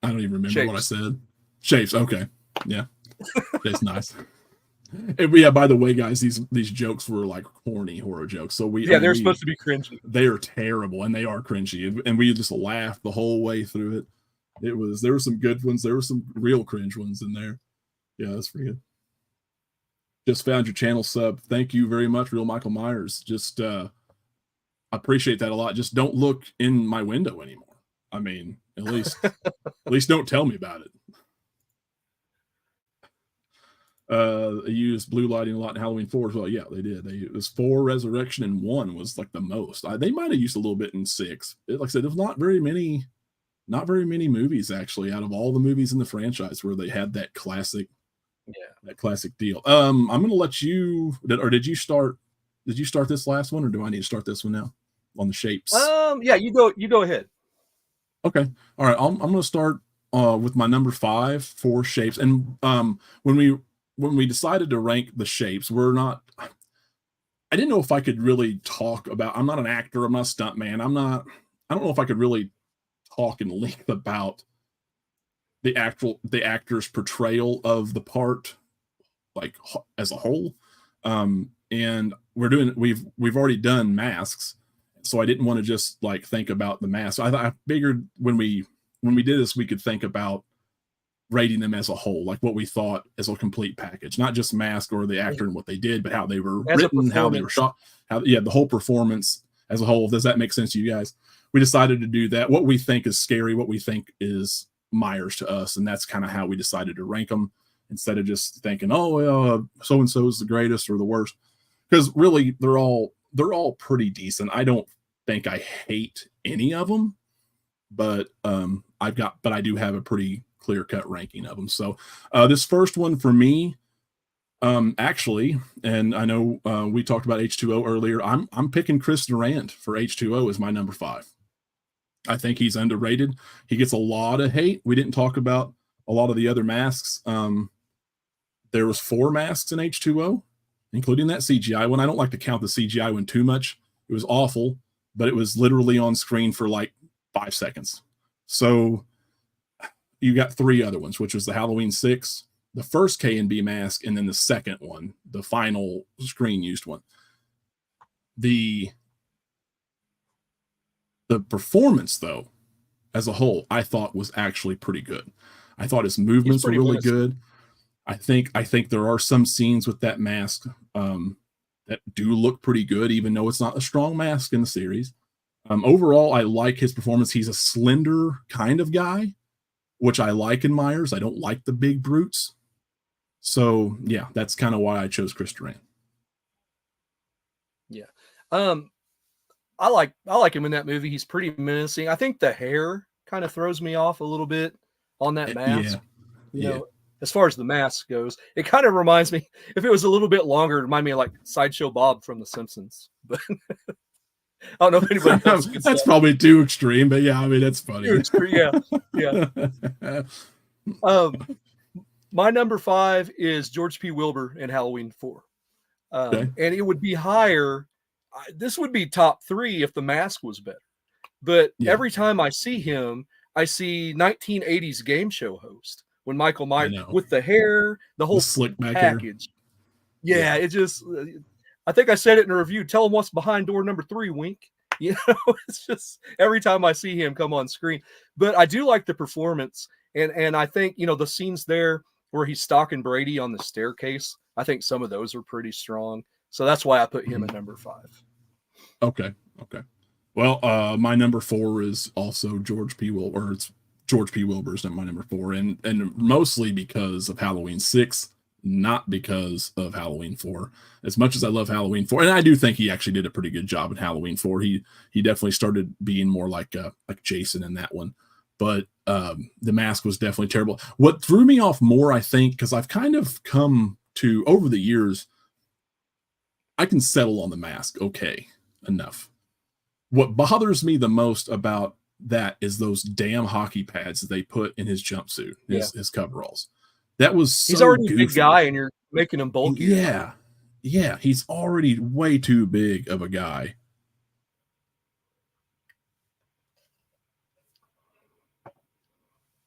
I don't even remember what I said. Shapes. Okay. Yeah. That's nice. And yeah, by the way, guys, these jokes were like corny horror jokes. So they're supposed to be cringy. They are terrible, and they are cringy, and we just laughed the whole way through it. There were some good ones. There were some real cringe ones in there. Yeah, that's pretty good. Just found your channel sub. Thank you very much, Real Michael Myers. Just appreciate that a lot. Just don't look in my window anymore. I mean, at least don't tell me about it. They used blue lighting a lot in Halloween 4 as well. Yeah, they did. It was 4, Resurrection, and 1 was like the most. They might have used a little bit in 6. Like I said, there's not very many movies actually out of all the movies in the franchise where they had that classic, that classic deal. I'm gonna let you, or did you start this last one, or do I need to start this one now on the shapes? Yeah, you go ahead. Okay, all right. I'm gonna start with my number 5 for shapes, and when we decided to rank the shapes, I didn't know if I could really talk about, I'm not an actor, I'm not a stunt man, I don't know if I could really talk in length about the actor's portrayal of the part, like as a whole. And we've already done masks, so I didn't want to just like think about the mask. I figured when we did this, we could think about rating them as a whole, like what we thought as a complete package, not just mask or the actor and what they did, but how they were written, how they were shot, the whole performance as a whole. Does that make sense to you guys? We decided to do that. What we think is scary, what we think is Myers to us, and that's kind of how we decided to rank them, instead of just thinking, so and so is the greatest or the worst, because really they're all pretty decent. I don't think I hate any of them, but I do have a pretty clear-cut ranking of them. So this first one for me, actually, and I know we talked about H2O earlier, I'm picking Chris Durand for H2O as my number 5. I think he's underrated. He gets a lot of hate. We didn't talk about a lot of the other masks. There was 4 masks in H2O, including that CGI one. I don't like to count the CGI one too much. It was awful, but it was literally on screen for like 5 seconds. So you got 3 other ones, which was the Halloween 6, the first K&B mask, and then the second one, the final screen used one. The performance, though, as a whole, I thought was actually pretty good. I thought his movements were really good. I think there are some scenes with that mask that do look pretty good, even though it's not a strong mask in the series. Overall, I like his performance. He's a slender kind of guy, which I like in Myers. I don't like the big brutes. So yeah, that's kind of why I chose Chris Durand. Yeah. I like him in that movie. He's pretty menacing. I think the hair kind of throws me off a little bit on that mask. You know, as far as the mask goes, it kind of reminds me, if it was a little bit longer, it reminded me of like Sideshow Bob from The Simpsons. But I don't know if anybody else could that's probably too extreme, but yeah, I mean, that's funny. Yeah. My number 5 is George P. Wilbur in Halloween 4. And it would be higher. This would be top 3 if the mask was better. But every time I see him, I see 1980s game show host when Michael Myers with the hair, the whole slick back package. Yeah, it just, I think I said it in a review. Tell him what's behind door number 3, wink. You know, it's just every time I see him come on screen. But I do like the performance. And I think, you know, the scenes there where he's stalking Brady on the staircase, I think some of those are pretty strong. So that's why I put him at number 5. Okay. Well, my number 4 is also George P. Wilbur. It's George P. Wilbur is my number 4, and mostly because of Halloween 6, not because of Halloween 4. As much as I love Halloween 4, and I do think he actually did a pretty good job in Halloween 4. He definitely started being more like Jason in that one. But The Mask was definitely terrible. What threw me off more, I think, because I've kind of come to, over the years, I can settle on The Mask okay enough. What bothers me the most about that is those damn hockey pads that they put in his jumpsuit, his coveralls. That was so he's already goofy. a big guy, and you're making him bulkier. Yeah, he's already way too big of a guy.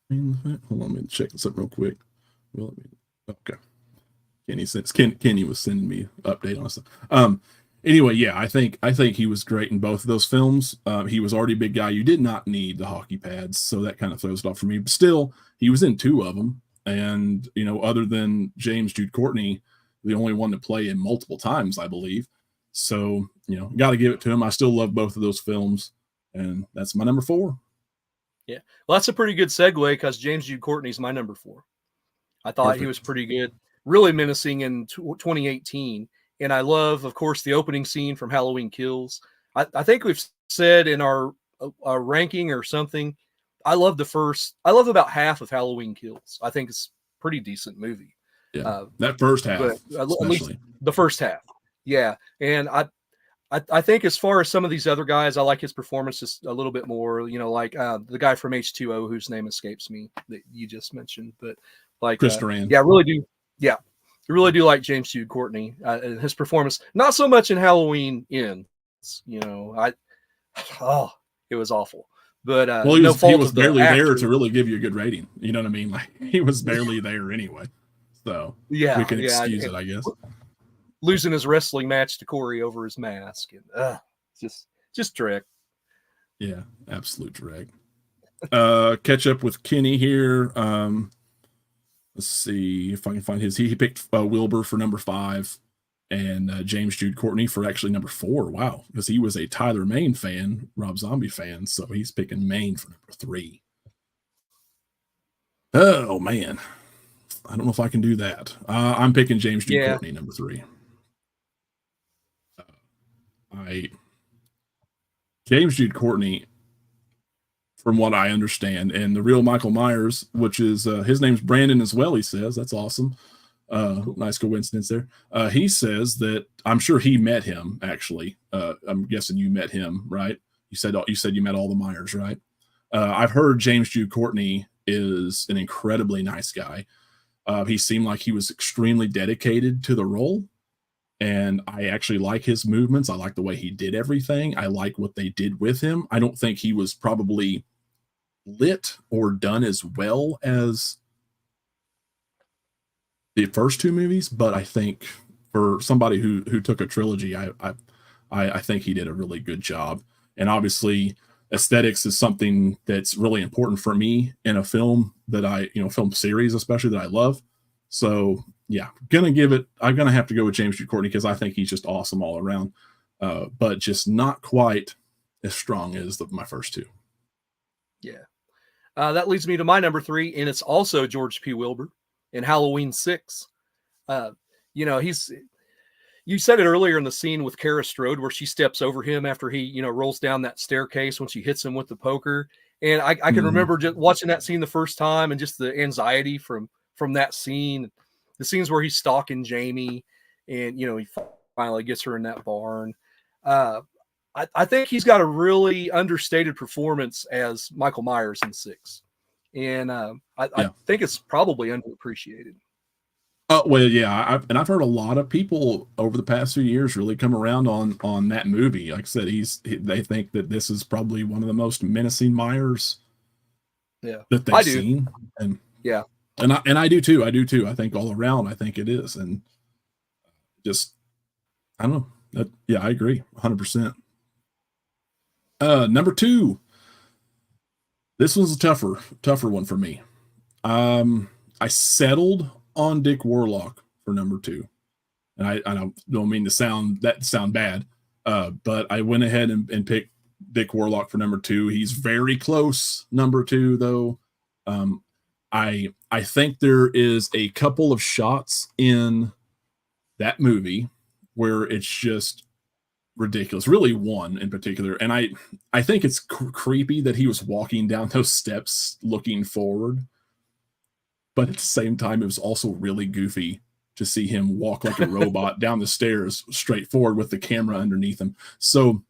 Hold on, let me check this up real quick. Okay. Kenny was sending me an update on stuff. Anyway, yeah, I think he was great in both of those films. He was already a big guy. You did not need the hockey pads, so that kind of throws it off for me. But still, he was in 2 of them, and other than James Jude Courtney, the only one to play him multiple times, I believe. So got to give it to him. I still love both of those films, and that's my number 4. Yeah, well, that's a pretty good segue because James Jude Courtney's my number 4. I thought he was pretty good, really menacing in 2018. And I love, of course, the opening scene from Halloween Kills. I think we've said in our ranking or something, I love about half of Halloween Kills. I think it's a pretty decent movie. Yeah, that first half, especially. The first half. Yeah, and I think as far as some of these other guys, I like his performances a little bit more, like the guy from H2O, whose name escapes me, that you just mentioned. But like, Chris Duran. Yeah, I really do. Yeah, I really do like James Jude Courtney and his performance. Not so much in Halloween Ends, it was awful. But well, he was barely there to really give you a good rating. You know what I mean? Like, he was barely there anyway. So yeah, we can excuse it, I guess. Losing his wrestling match to Corey over his mask, and just drag. Yeah, absolute drag. Catch up with Kenny here. Let's see if I can find his. He picked Wilbur for number 5, and James Jude Courtney for actually number 4. Wow, because he was a Tyler Mane fan, Rob Zombie fan, so he's picking Mane for number 3. Oh man, I don't know if I can do that. I'm picking James Jude Courtney number 3. James Jude Courtney, from what I understand, and the real Michael Myers, which is his name's Brandon as well. He says that's awesome. Nice coincidence there. He says that I'm sure he met him actually. I'm guessing you met him, right? You said you met all the Myers, right? I've heard James Jude Courtney is an incredibly nice guy. He seemed like he was extremely dedicated to the role. And I actually like his movements. I like the way he did everything. I like what they did with him. I don't think he was probably lit or done as well as the first 2 movies, but I think for somebody who took a trilogy, I think he did a really good job. And obviously, aesthetics is something that's really important for me in a film that film series, especially, that I love. So yeah, I'm gonna have to go with James Jude Courtney because I think he's just awesome all around, but just not quite as strong as my first 2. Yeah, that leads me to my number 3, and it's also George P. Wilbur in Halloween 6. You said it earlier in the scene with Kara Strode where she steps over him after he rolls down that staircase when she hits him with the poker, and I can remember just watching that scene the first time and just the anxiety from that scene. The scenes where he's stalking Jamie and, he finally gets her in that barn. I think he's got a really understated performance as Michael Myers in 6. And I think it's probably underappreciated. Well, yeah. I've heard a lot of people over the past few years really come around on that movie. Like I said, they think that this is probably one of the most menacing Myers that they've seen. And yeah. And I do too. I think all around, I think it is. And just, I don't know. I agree 100%. Number 2. This one's a tougher one for me. I settled on Dick Warlock for number 2. And I don't mean to sound bad, but I went ahead and picked Dick Warlock for number 2. He's very close number 2 though. I think there is a couple of shots in that movie where it's just ridiculous. Really, one in particular, and I think it's creepy that he was walking down those steps looking forward, but at the same time, it was also really goofy to see him walk like a robot down the stairs straight forward with the camera underneath him. So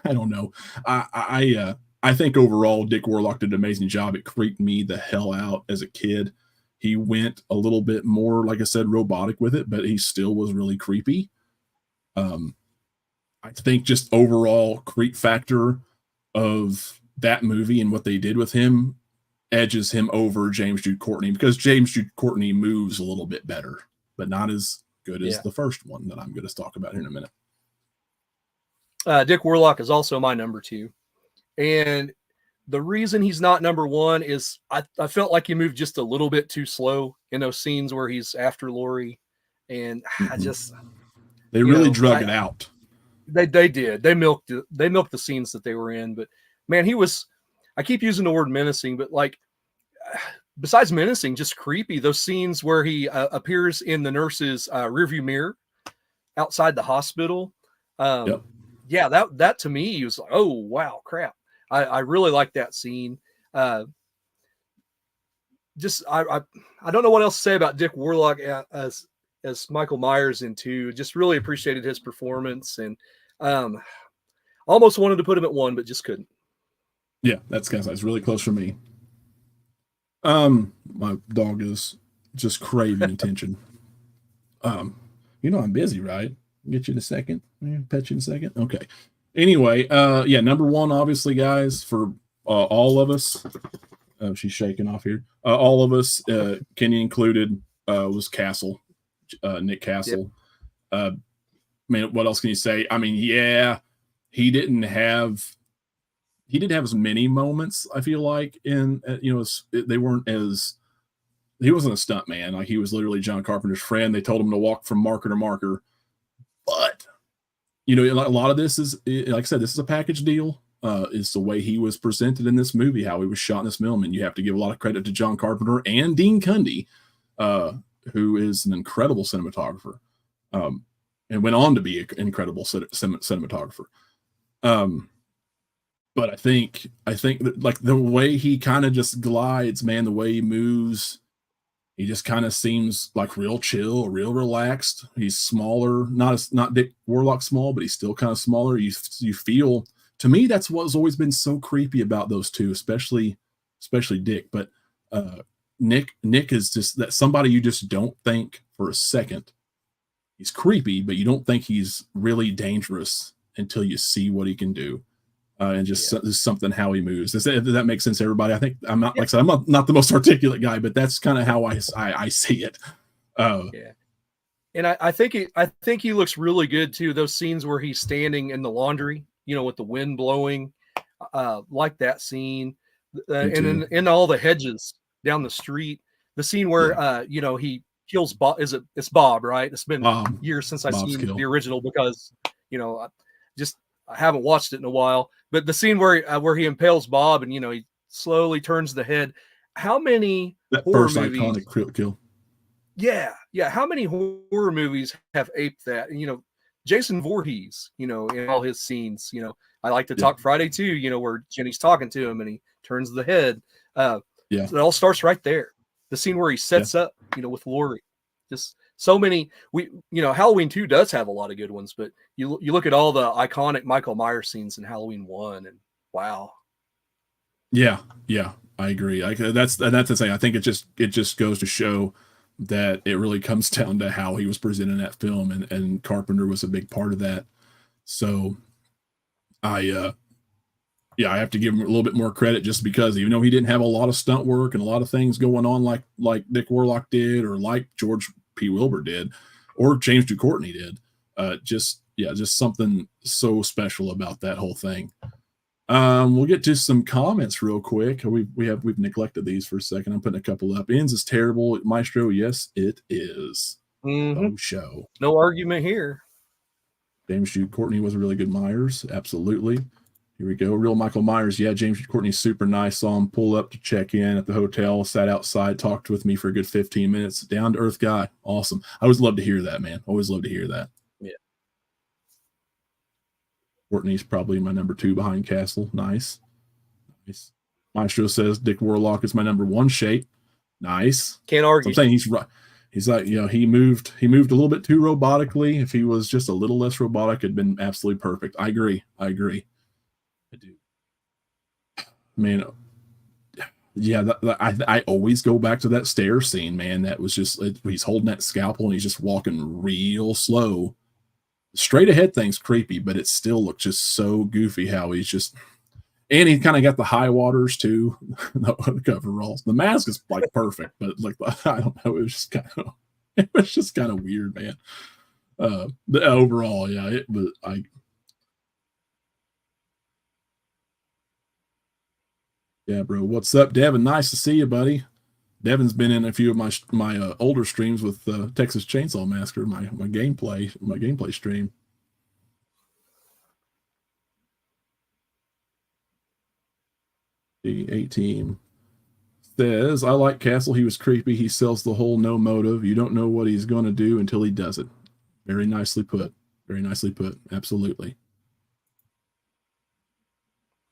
I don't know. I think overall Dick Warlock did an amazing job. It creeped me the hell out as a kid. He went a little bit more, like I said, robotic with it, but he still was really creepy. I think just overall creep factor of that movie and what they did with him edges him over James Jude Courtney, because James Jude Courtney moves a little bit better, but not as good as the first one that I'm going to talk about here in a minute. Dick Warlock is also my number 2. And the reason he's not number 1 is I felt like he moved just a little bit too slow in those scenes where he's after Laurie. And they really drug it out. They did. They milked the scenes that they were in. But man, I keep using the word menacing, but like besides menacing, just creepy. Those scenes where he appears in the nurse's rearview mirror outside the hospital. Yeah, that to me was like, oh wow, crap. I really like that scene. I don't know what else to say about Dick Warlock as Michael Myers in 2. Just really appreciated his performance, and almost wanted to put him at 1, but just couldn't. Yeah, that's kind of it's really close for me. My dog is just craving attention. I'm busy, right? Get you in a second. Pet you in a second. Okay. Anyway, number 1, obviously, guys, for all of us. She's shaking off here. All of us, Kenny included, was Castle, Nick Castle. Yep. Man, what else can you say? I mean, yeah, he didn't have as many moments, I feel like, they weren't as, he wasn't a stunt man. Like, he was literally John Carpenter's friend. They told him to walk from marker to marker. But, a lot of this is, like I said, this is a package deal. Is the way he was presented in this movie, how he was shot in this film. And you have to give a lot of credit to John Carpenter and Dean Cundy, who is an incredible cinematographer, and went on to be an incredible cinematographer. But I think that, like, the way he kind of just glides, man, the way he moves, he just kind of seems like real chill, real relaxed. He's smaller, not Dick Warlock small, but he's still kind of smaller. You feel, to me, that's what's always been so creepy about those two, especially Dick. But Nick is just that somebody you just don't think for a second he's creepy, but you don't think he's really dangerous until you see what he can do. And just something how he moves. Does that make sense, everybody? I think I'm not, like I said, I'm not the most articulate guy, but that's kind of how I see it. And I think he looks really good too. Those scenes where he's standing in the laundry, with the wind blowing, like that scene, and in all the hedges down the street. The scene where he kills Bob. It's Bob, right? It's been years since I've seen the original because I haven't watched it in a while. But the scene where he impales Bob and he slowly turns the head. How many horror movies? Iconic kill. Yeah. How many horror movies have aped that? And Jason Voorhees, in all his scenes. I like to talk Friday too. Where Jenny's talking to him and he turns the head. So it all starts right there. The scene where he sets up, with Laurie. Just so many. Halloween 2 does have a lot of good ones, but you look at all the iconic Michael Myers scenes in Halloween 1, and wow. Yeah, I agree. That's the thing. I think it just goes to show that it really comes down to how he was presenting that film, and Carpenter was a big part of that. So I have to give him a little bit more credit, just because even though he didn't have a lot of stunt work and a lot of things going on like Dick Warlock did, or like George P. Wilbur did, or James Ducournau did, just something so special about that whole thing. We'll get to some comments real quick. We've neglected these for a second. I'm putting a couple up. Ends is terrible. Maestro, yes, it is. Mm-hmm. Show. No argument here. James Jude Courtney was a really good Myers. Absolutely. Here we go. Real Michael Myers. Yeah, James Courtney's super nice. Saw him pull up to check in at the hotel, sat outside, talked with me for a good 15 minutes. Down to earth guy. Awesome. I always love to hear that, man. Always love to hear that. Yeah. Courtney's probably my number 2 behind Castle. Nice. Nice. Maestro says Dick Warlock is my number 1 shape. Nice. Can't argue. So I'm saying he's right. He's like, he moved a little bit too robotically. If he was just a little less robotic, it'd been absolutely perfect. I agree. I do. Man, yeah, I always go back to that stair scene, man. That was just, he's holding that scalpel and he's just walking real slow. Straight ahead thing's creepy, but it still looks just so goofy how he's just, and he kind of got the high waters too, the coveralls. The mask is like perfect, but like, I don't know, it was just kind of weird, man. The overall, yeah, yeah, bro. What's up, Devin? Nice to see you, buddy. Devin's been in a few of my older streams with Texas Chainsaw Massacre, my gameplay stream. The A-Team says, I like Castle. He was creepy. He sells the whole no motive. You don't know what he's going to do until he does it. Very nicely put. Very nicely put. Absolutely.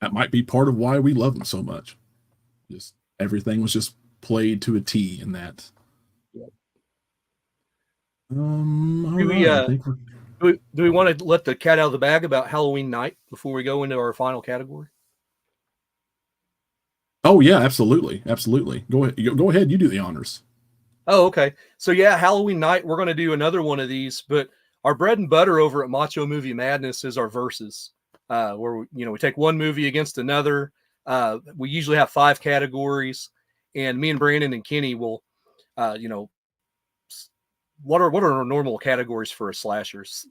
That might be part of why we love him so much. Just everything was just played to a T in that. Yep. Do we want to let the cat out of the bag about Halloween night before we go into our final category? Oh yeah, absolutely. Go ahead. You do the honors. Oh, okay. So yeah, Halloween night, we're going to do another one of these, but our bread and butter over at Macho Movie Madness is our verses, where we take one movie against another. We usually have 5 categories, and me and Brandon and Kenny will, what are our normal categories for a slashers?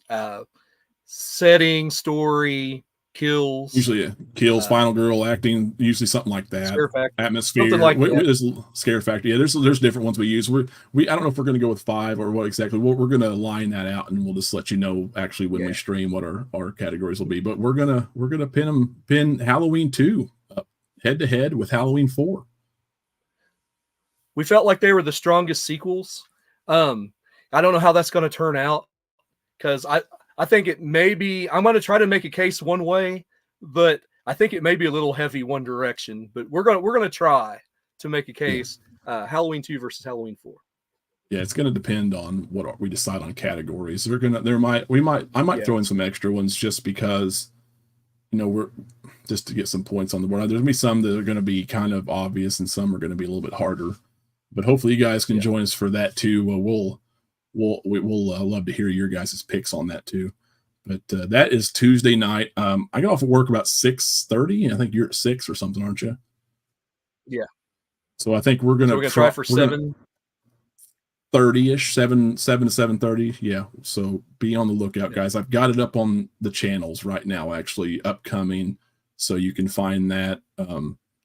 Setting, story, kills. Usually kills, final girl, acting, usually something like that. Scare factor. Atmosphere. Something like that. Scare factor. Yeah, there's different ones we use. I don't know if we're going to go with 5 or what exactly. We're going to line that out, and we'll just let you know actually when we stream what our categories will be. But we're gonna pin Halloween 2 up head to head with Halloween 4. We felt like they were the strongest sequels. I don't know how that's going to turn out, because I think it may be, I'm going to try to make a case one way, but I think it may be a little heavy one direction, but we're going to try to make a case. Halloween 2 versus Halloween 4. Yeah, it's going to depend on what we decide on categories. I might throw in some extra ones just because, we're just to get some points on the board. There's going to be some that are going to be kind of obvious and some are going to be a little bit harder, but hopefully you guys can join us for that too. We'll love to hear your guys' picks on that too. But that is Tuesday night. I get off of work about 6:30. I think you're at 6 or something, aren't you? Yeah. So I think we're gonna try for 7:30ish, 7 to 7:30. Yeah. So be on the lookout, guys. I've got it up on the channels right now, actually upcoming, so you can find that.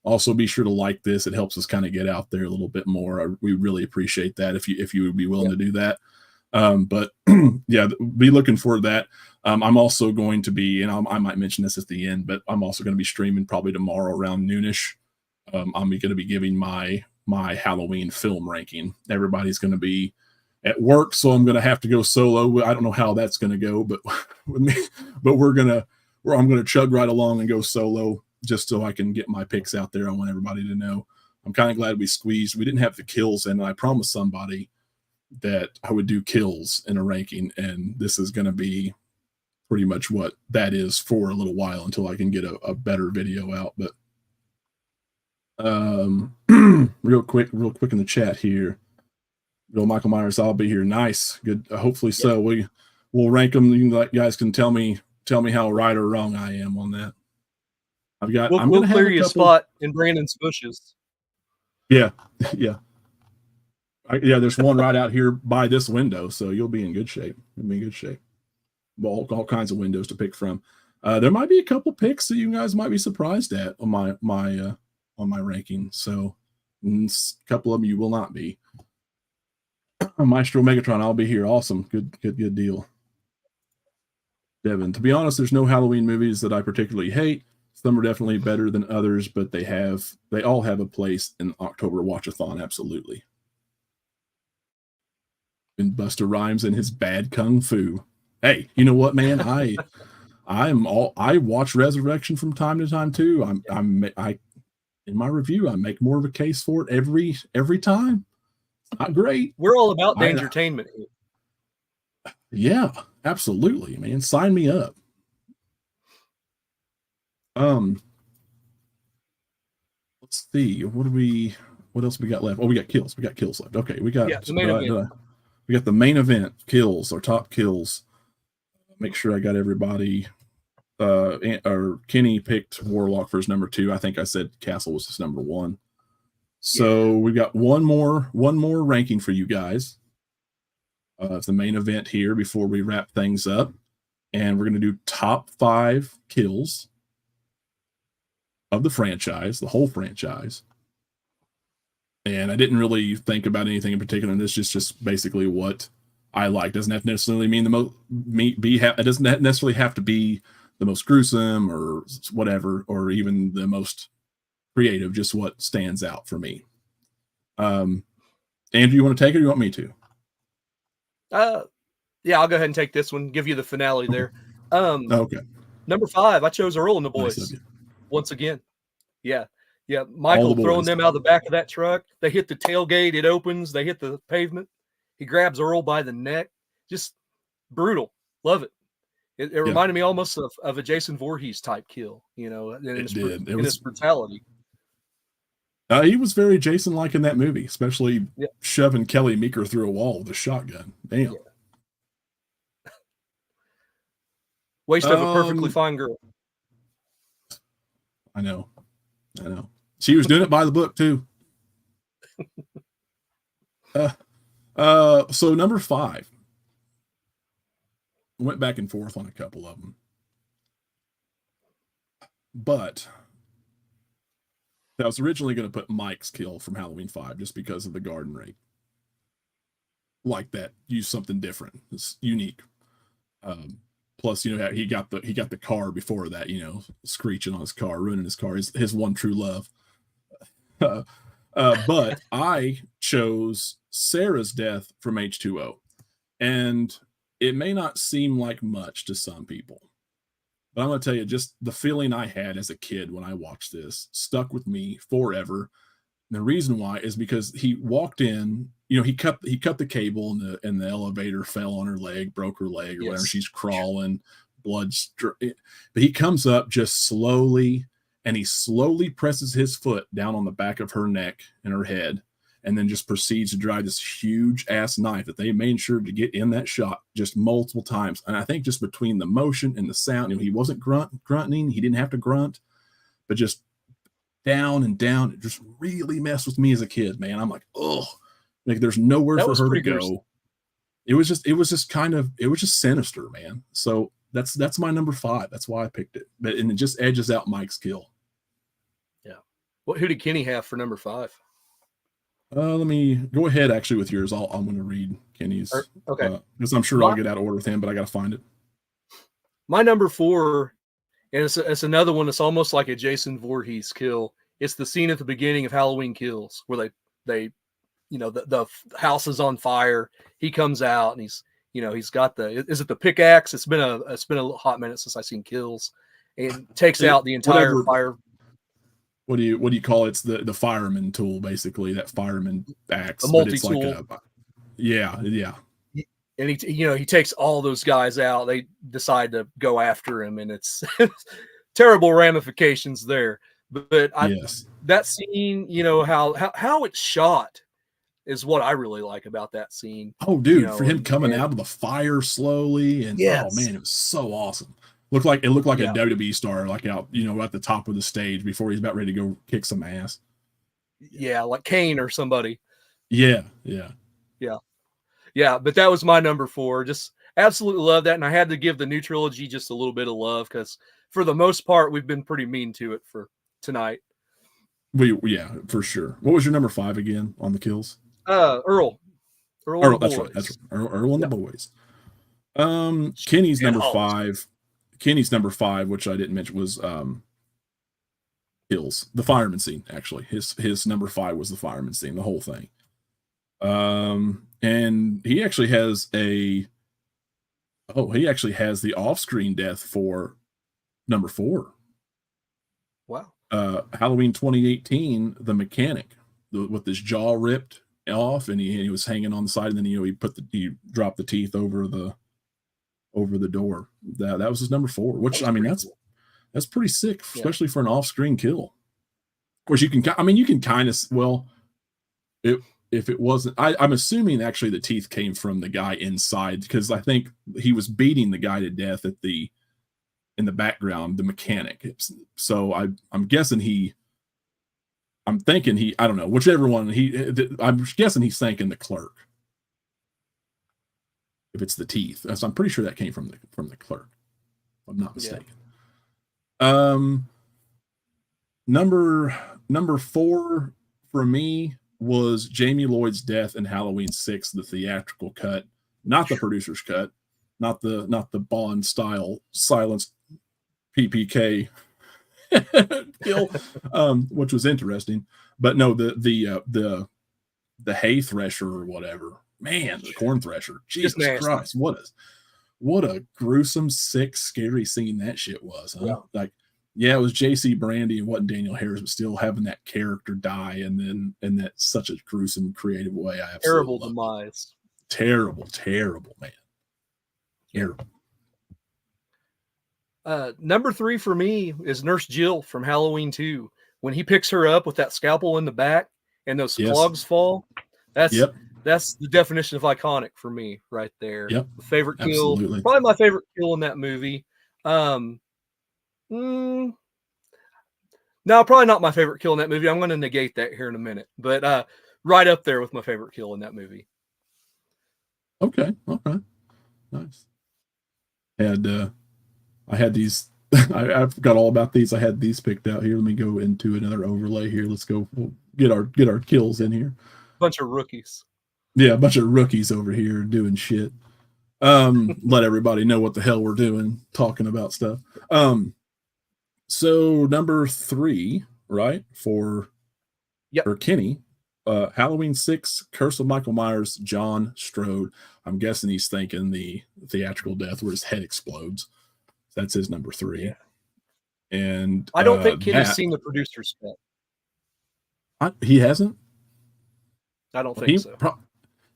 Also, be sure to like this. It helps us kind of get out there a little bit more. We really appreciate that if you would be willing to do that. But yeah, be looking for that. I'm also going to be, and I might mention this at the end, but I'm also going to be streaming probably tomorrow around noonish. I'm going to be giving my Halloween film ranking. Everybody's going to be at work, so I'm going to have to go solo. I don't know how that's going to go, but with me, but I'm going to chug right along and go solo just so I can get my picks out there. I want everybody to know. I'm kind of glad we didn't have the kills, and I promised somebody that I would do kills in a ranking, and this is going to be pretty much what that is for a little while until I can get a better video out. But real quick in the chat here, Michael Myers, I'll be here. Nice, good. Hopefully so. We'll rank them. You guys can tell me how right or wrong I am on that. We'll clear you a spot in Brandon's bushes. Yeah. There's one right out here by this window, so you'll be in good shape. All kinds of windows to pick from. There might be a couple picks that you guys might be surprised at on my ranking. So a couple of them you will not be. Maestro Megatron, I'll be here. Awesome. Good deal. Devin, to be honest, there's no Halloween movies that I particularly hate. Some are definitely better than others, but they all have a place in October Watchathon, absolutely. And Busta Rhymes and his bad kung fu. Hey, you know what, man? I watch Resurrection from time to time too. I in my review, I make more of a case for it every time. Not great. We're all about the entertainment. Yeah, absolutely, man. Sign me up. Let's see. What else we got left? Oh, we got kills. We got kills left. Okay, we got the main event. We got the main event kills, our top kills. Make sure I got everybody. Or Kenny picked Warlock for his number 2. I think I said Castle was his number 1. So we got one more ranking for you guys. It's the main event here before we wrap things up, and we're going to do top 5 kills of the franchise, the whole franchise. And I didn't really think about anything in particular. This is just basically what I like. Doesn't have to necessarily mean it doesn't necessarily have to be the most gruesome or whatever, or even the most creative. Just what stands out for me. Andrew, you want to take it, or you want me to? Yeah, I'll go ahead and take this one. Give you the finale there. Okay. Number 5, I chose Earl and the boys. Nice. Once again. Yeah. Michael throwing them out of the back of that truck. They hit the tailgate. It opens. They hit the pavement. He grabs Earl by the neck. Just brutal. Love it. It reminded me almost of a Jason Voorhees type kill, in his brutality. He was very Jason-like in that movie, especially shoving Kelly Meeker through a wall with a shotgun. Damn. Yeah. Waste of a perfectly fine girl. I know. She was doing it by the book too. So number 5. Went back and forth on a couple of them, but I was originally going to put Mike's kill from Halloween 5 just because of the garden rate. Like that, use something different. It's unique. Plus, he got the car before that, screeching on his car, ruining his car, his one true love. But I chose Sarah's death from H2O, and it may not seem like much to some people, but I'm going to tell you, just the feeling I had as a kid when I watched this stuck with me forever. And the reason why is because he walked in, he cut the cable and the elevator fell on her leg, broke her leg or whatever. She's crawling, but he comes up just slowly, and he slowly presses his foot down on the back of her neck and her head, and then just proceeds to drive this huge ass knife that they made sure to get in that shot just multiple times. And I think just between the motion and the sound, he wasn't grunting. He didn't have to grunt, but just down and down. It just really messed with me as a kid, man. I'm like, oh, like there's nowhere for her to go. It was just sinister, man. So that's my number 5. That's why I picked it. And it just edges out Mike's kill. Yeah. Who did Kenny have for number 5? Let me go ahead actually with yours. I'm going to read Kenny's. Okay. Because I'm sure I'll get out of order with him, but I got to find it. My number 4, and it's another one that's almost like a Jason Voorhees kill. It's the scene at the beginning of Halloween Kills where they the house is on fire. He comes out and he's got is it the pickaxe? It's been a hot minute since I've seen Kills, and takes out the entire fire. What do you call it? It's the fireman tool, basically, that fireman axe. A multi-tool. And he takes all those guys out. They decide to go after him, and it's terrible ramifications there. But that scene, how it's shot is what I really like about that scene. Oh, dude, for him coming out of the fire slowly, and oh man, it was so awesome. It looked like a WWE star, like out, at the top of the stage before he's about ready to go kick some ass. Yeah, like Kane or somebody. Yeah. But that was my number 4. Just absolutely love that, and I had to give the new trilogy just a little bit of love because for the most part we've been pretty mean to it for tonight. For sure. What was your number 5 again on the kills? Earl. That's right. Earl and the boys. Kenny's number 5. Kenny's number 5, which I didn't mention, was kills. The fireman scene, actually. His number 5 was the fireman scene, the whole thing. And he actually has the off-screen death for number 4. Wow. Halloween 2018, the mechanic with his jaw ripped off, and he was hanging on the side, and then he dropped the teeth over the door. That was his number 4, which that's pretty sick, especially for an off-screen kill. Of course, you can kind of, well, if it wasn't, I'm assuming actually the teeth came from the guy inside, because I think he was beating the guy to death in the background, the mechanic. So I'm guessing I'm thinking I don't know, whichever one I'm guessing he's thanking the clerk. If it's the teeth, so I'm pretty sure that came from the clerk, if I'm not mistaken. Number 4 for me was Jamie Lloyd's death in Halloween 6, the theatrical cut, not the producer's cut, not the Bond style silenced PPK kill, which was interesting. But no, the hay thresher or whatever, man, the corn thresher, Jesus Christ, what a gruesome, sick, scary scene that shit was, huh? Yeah. It was J.C. Brandy and wasn't Daniel Harris, but still having that character die, and then in that such a gruesome, creative way. I absolutely terrible demise. Terrible, man. Terrible. Number 3 for me is Nurse Jill from Halloween 2. When he picks her up with that scalpel in the back and those clogs fall, that's the definition of iconic for me right there. Yep. The favorite kill, Absolutely. probably my favorite kill in that movie. No, probably not my favorite kill in that movie. I'm going to negate that here in a minute, but right up there with my favorite kill in that movie. Okay. All right. Nice. I had these. I forgot all about these. I had these picked out here. Let me go into another overlay here. Let's go. We'll get our kills in here. Bunch of rookies. Yeah, a bunch of rookies over here doing shit. Let everybody know what the hell we're doing, talking about stuff. So number 3, right, for Kenny, Halloween 6, Curse of Michael Myers, John Strode. I'm guessing he's thinking the theatrical death where his head explodes. That's his number 3. Yeah. And I don't think Kenny's seen the producer's cut. He hasn't? I don't think so.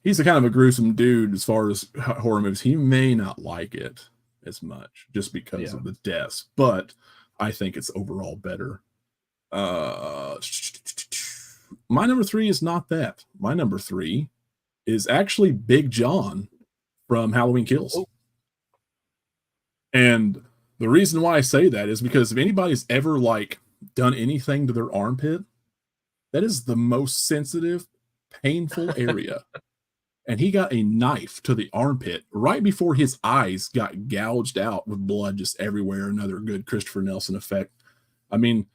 He's a kind of a gruesome dude as far as horror movies. He may not like it as much just because of the deaths, but I think it's overall better. My number 3 is not that. My number 3 is actually Big John from Halloween Kills. Oh. And the reason why I say that is because if anybody's ever done anything to their armpit, that is the most sensitive, painful area. And he got a knife to the armpit right before his eyes got gouged out with blood just everywhere. Another good Christopher Nelson effect. I mean,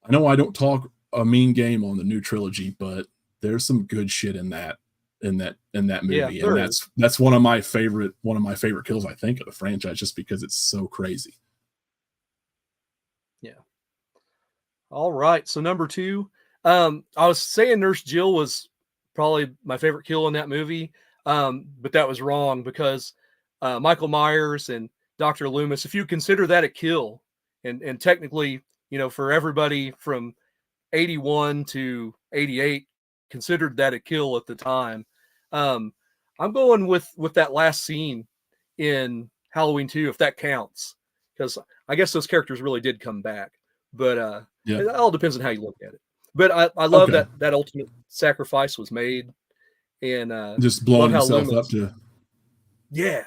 I know I don't talk a mean game on the new trilogy, but there's some good shit in that movie. Yeah, and that's one of my favorite kills, I think, of the franchise, just because it's so crazy. Yeah. All right. So number 2, I was saying Nurse Jill was probably my favorite kill in that movie. But that was wrong, because Michael Myers and Dr. Loomis, if you consider that a kill, and technically, for everybody from 81 to 88 considered that a kill at the time. I'm going with that last scene in Halloween 2, if that counts, because I guess those characters really did come back, but it all depends on how you look at it. But I love that ultimate sacrifice was made, and just blowing himself up to. Yeah.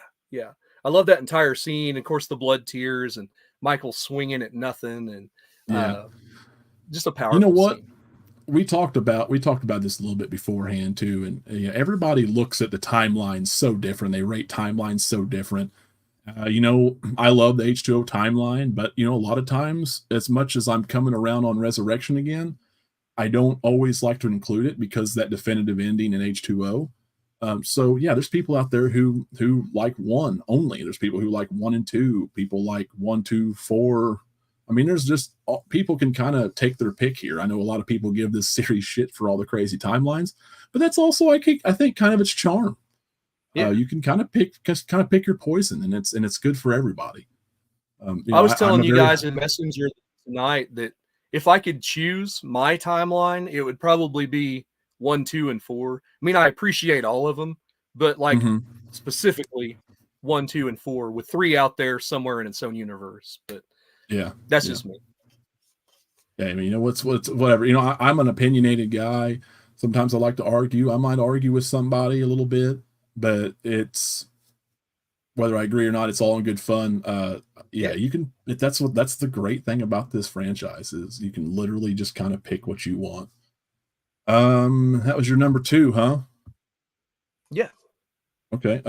I love that entire scene. Of course, the blood tears and Michael swinging at nothing, and just a powerful. You know what? Scene. We talked about this a little bit beforehand too, and everybody looks at the timelines so different. They rate timelines so different. I love the H2O timeline, but a lot of times, as much as I'm coming around on Resurrection again, I don't always like to include it because that definitive ending in H2O. So there's people out there who like 1 only. There's people who like 1 and 2. People like 1, 2, 4. I mean, there's just people can kind of take their pick here. I know a lot of people give this series shit for all the crazy timelines, but that's also I think kind of its charm. Yeah. You can kind of pick your poison, and it's good for everybody. I was telling you guys in Messenger tonight that if I could choose my timeline, it would probably be 1, 2, and 4. I mean, I appreciate all of them, but like specifically 1, 2, and 4, with 3 out there somewhere in its own universe. But yeah, that's just me. Yeah, I mean, you know, what's whatever. You know, I'm an opinionated guy. Sometimes I like to argue. I might argue with somebody a little bit, but it's whether I agree or not, it's all in good fun. Yeah, you can. That's the great thing about this franchise is you can literally just kind of pick what you want. That was your number 2, huh? Yeah. Okay.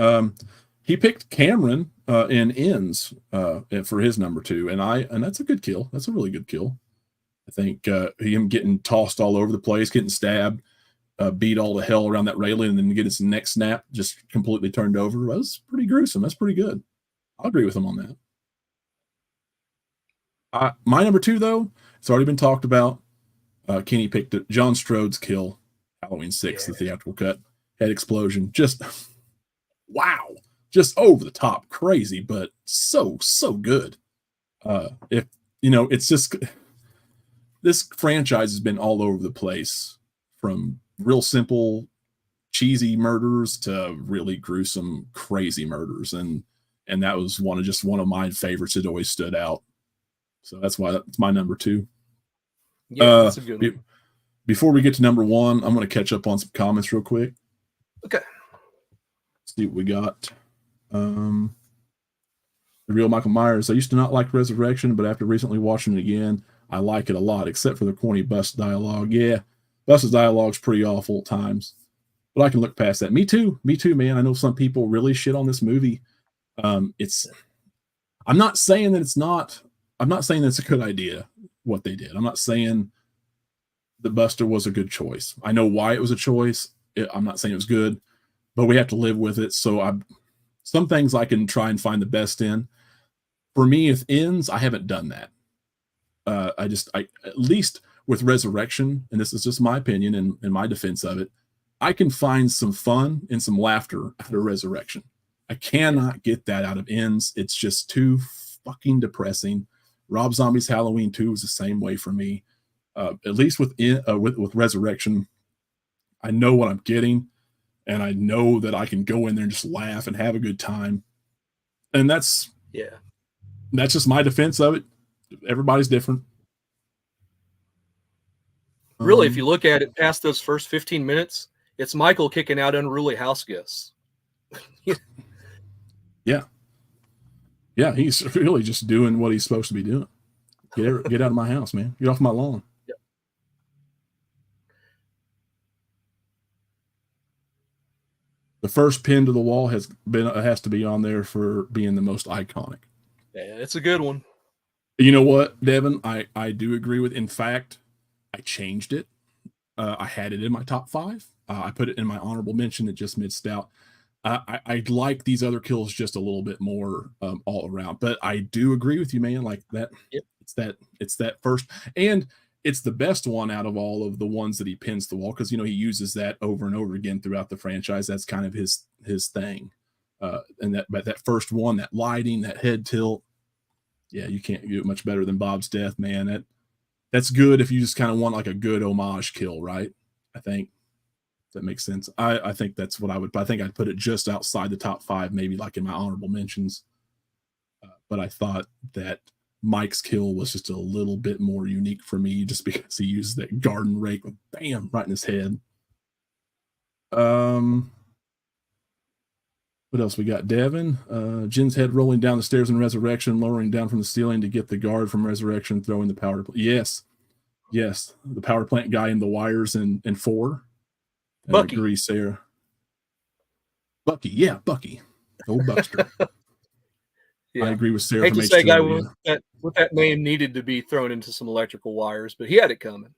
He picked Cameron in Ends for his number 2, and that's a good kill. That's a really good kill. I think him getting tossed all over the place, getting stabbed, beat all the hell around that railing, and then get his neck snap just completely turned over. That was pretty gruesome. That's pretty good. I'll agree with him on that. My number 2, though, it's already been talked about. Kenny picked it. John Strode's kill, Halloween 6, the theatrical cut, head explosion. Just wow, just over the top, crazy, but so good. If you know, it's just this franchise has been all over the place, from real simple, cheesy murders to really gruesome, crazy murders, and that was one of my favorites. It always stood out, so that's why that's my number 2. Yeah, that's a good one. Before we get to number 1, I'm going to catch up on some comments real quick. Okay. Let's see what we got. The real Michael Myers. I used to not like Resurrection, but after recently watching it again, I like it a lot, except for the corny Bus dialogue. Yeah, Bus's dialogue's pretty awful at times, but I can look past that. Me too, man. I know some people really shit on this movie. I'm not saying that it's not. I'm not saying that's a good idea what they did. I'm not saying the Buster was a good choice. I know why it was a choice. I'm not saying it was good, but we have to live with it. So some things I can try and find the best in. For me, with Ends, I haven't done that. I at least with Resurrection, and this is just my opinion and my defense of it, I can find some fun and some laughter out of Resurrection. I cannot get that out of Ends. It's just too fucking depressing. Rob Zombie's Halloween 2 was the same way for me. At least with Resurrection, I know what I'm getting, and I know that I can go in there and just laugh and have a good time. And that's just my defense of it. Everybody's different. Really, if you look at it past those first 15 minutes, it's Michael kicking out unruly house guests. Yeah, he's really just doing what he's supposed to be doing. Get out of my house, man. Get off my lawn. Yep. The first pin to the wall has to be on there for being the most iconic. Yeah, it's a good one. You know what, Devin? I do agree with. In fact, I changed it. I had it in my top 5. I put it in my honorable mention. It just missed out. I like these other kills just a little bit more all around, but I do agree with you, man. Like that, it's that first, and it's the best one out of all of the ones that he pins the wall, because he uses that over and over again throughout the franchise. That's kind of his thing. And that first one, that lighting, that head tilt, yeah, you can't do it much better than Bob's death, man. That's good if you just kind of want like a good homage kill, right? I think. That makes sense. I think that's what I think I'd put it just outside the top 5, maybe like in my honorable mentions. But I thought that Mike's kill was just a little bit more unique for me, just because he used that garden rake, bam, right in his head. What else we got? Devin, Jin's head rolling down the stairs in Resurrection, lowering down from the ceiling to get the guard from Resurrection, throwing the power. Yes, the power plant guy in the wires in 4. Bucky. I agree, Sarah. Bucky. Old Buster. Yeah. I agree with Sarah. I hate to say a guy with that name needed to be thrown into some electrical wires, but he had it coming.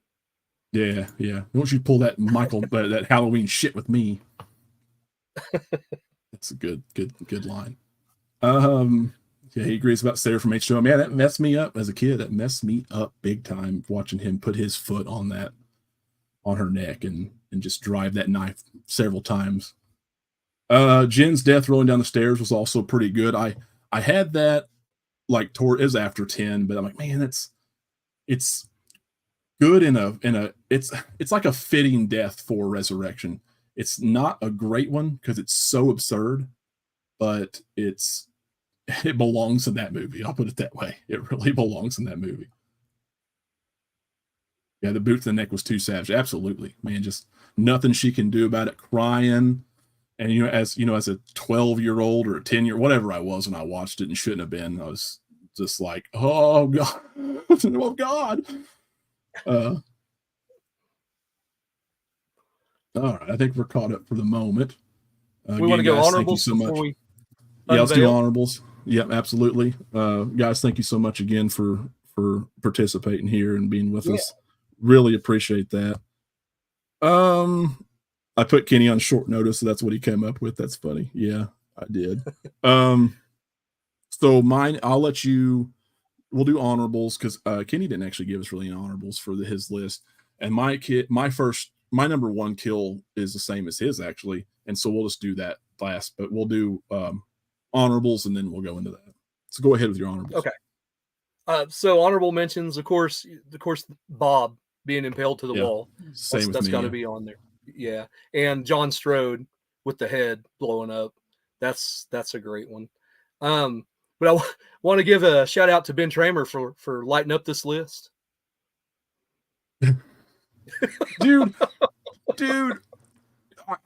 Yeah. Don't you pull that Michael that Halloween shit with me. That's a good line. Yeah, he agrees about Sarah from H2O. Man, that messed me up as a kid. That messed me up big time watching him put his foot on her neck and just drive that knife several times. Jen's death rolling down the stairs was also pretty good. I had that like it was after 10, but I'm like, man, it's good in a it's like a fitting death for Resurrection. It's not a great one because it's so absurd, but it belongs in that movie. I'll put it that way. It really belongs in that movie. Yeah, the boot to the neck was too savage. Absolutely, man. Just nothing she can do about it. Crying, and as a 12-year-old or a 10-year, whatever I was when I watched it and shouldn't have been, I was just like, oh god, oh god. All right, I think we're caught up for the moment. We want to go honorables so before we yeah, let's do honorables. Yep, absolutely. Guys, thank you so much again for participating here and being with us. Really appreciate that. I put Kenny on short notice, so that's what he came up with. That's funny. Yeah, I did. So mine, we'll do honorables because Kenny didn't actually give us really an honorables for his list. And my number one kill is the same as his actually, and so we'll just do that last. But we'll do honorables and then we'll go into that. So go ahead with your honorables. Okay. So honorable mentions, of course, Bob being impaled to the wall. That's got to be on there. Yeah, and John Strode with the head blowing up. That's a great one. But I want to give a shout out to Ben Tramer for lighting up this list. dude,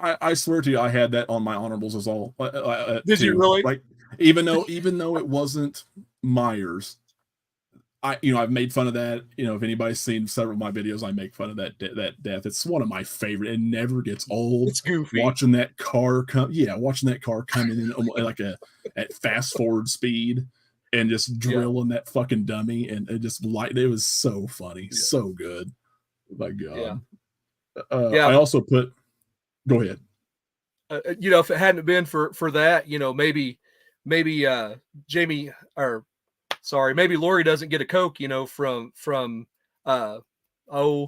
I swear to you, I had that on my honorables as all. Did you really? Like, even though it wasn't Myers, I've made fun of that. If anybody's seen several of my videos, I make fun of that death. It's one of my favorite. It never gets old. It's goofy. Watching that car come in like at fast forward speed and just drilling that fucking dummy, and it was so funny, so good. My God. I also put. Go ahead. If it hadn't been for that, maybe Jamie or. Sorry, maybe Lori doesn't get a Coke, from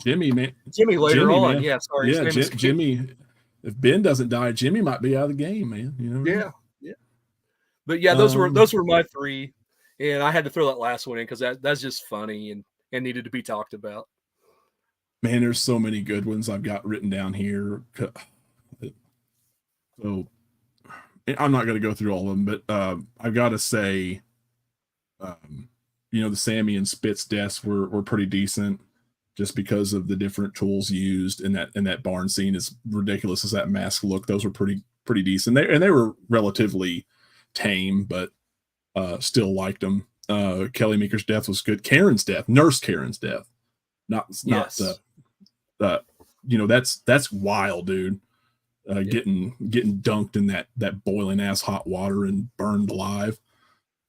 Jimmy, man. Jimmy later on. Man. Yeah, sorry. Yeah, Jimmy. If Ben doesn't die, Jimmy might be out of the game, man. Yeah. But yeah, those were my three, and I had to throw that last one in because that's just funny and needed to be talked about. Man, there's so many good ones I've got written down here. So I'm not going to go through all of them, but I've got to say. The Sammy and Spitz deaths were pretty decent just because of the different tools used in that barn scene. As ridiculous as that mask looked, those were pretty decent. They were relatively tame, but still liked them. Kelly Meeker's death was good. Nurse Karen's death, that's wild, dude. Getting dunked in that boiling ass hot water and burned alive.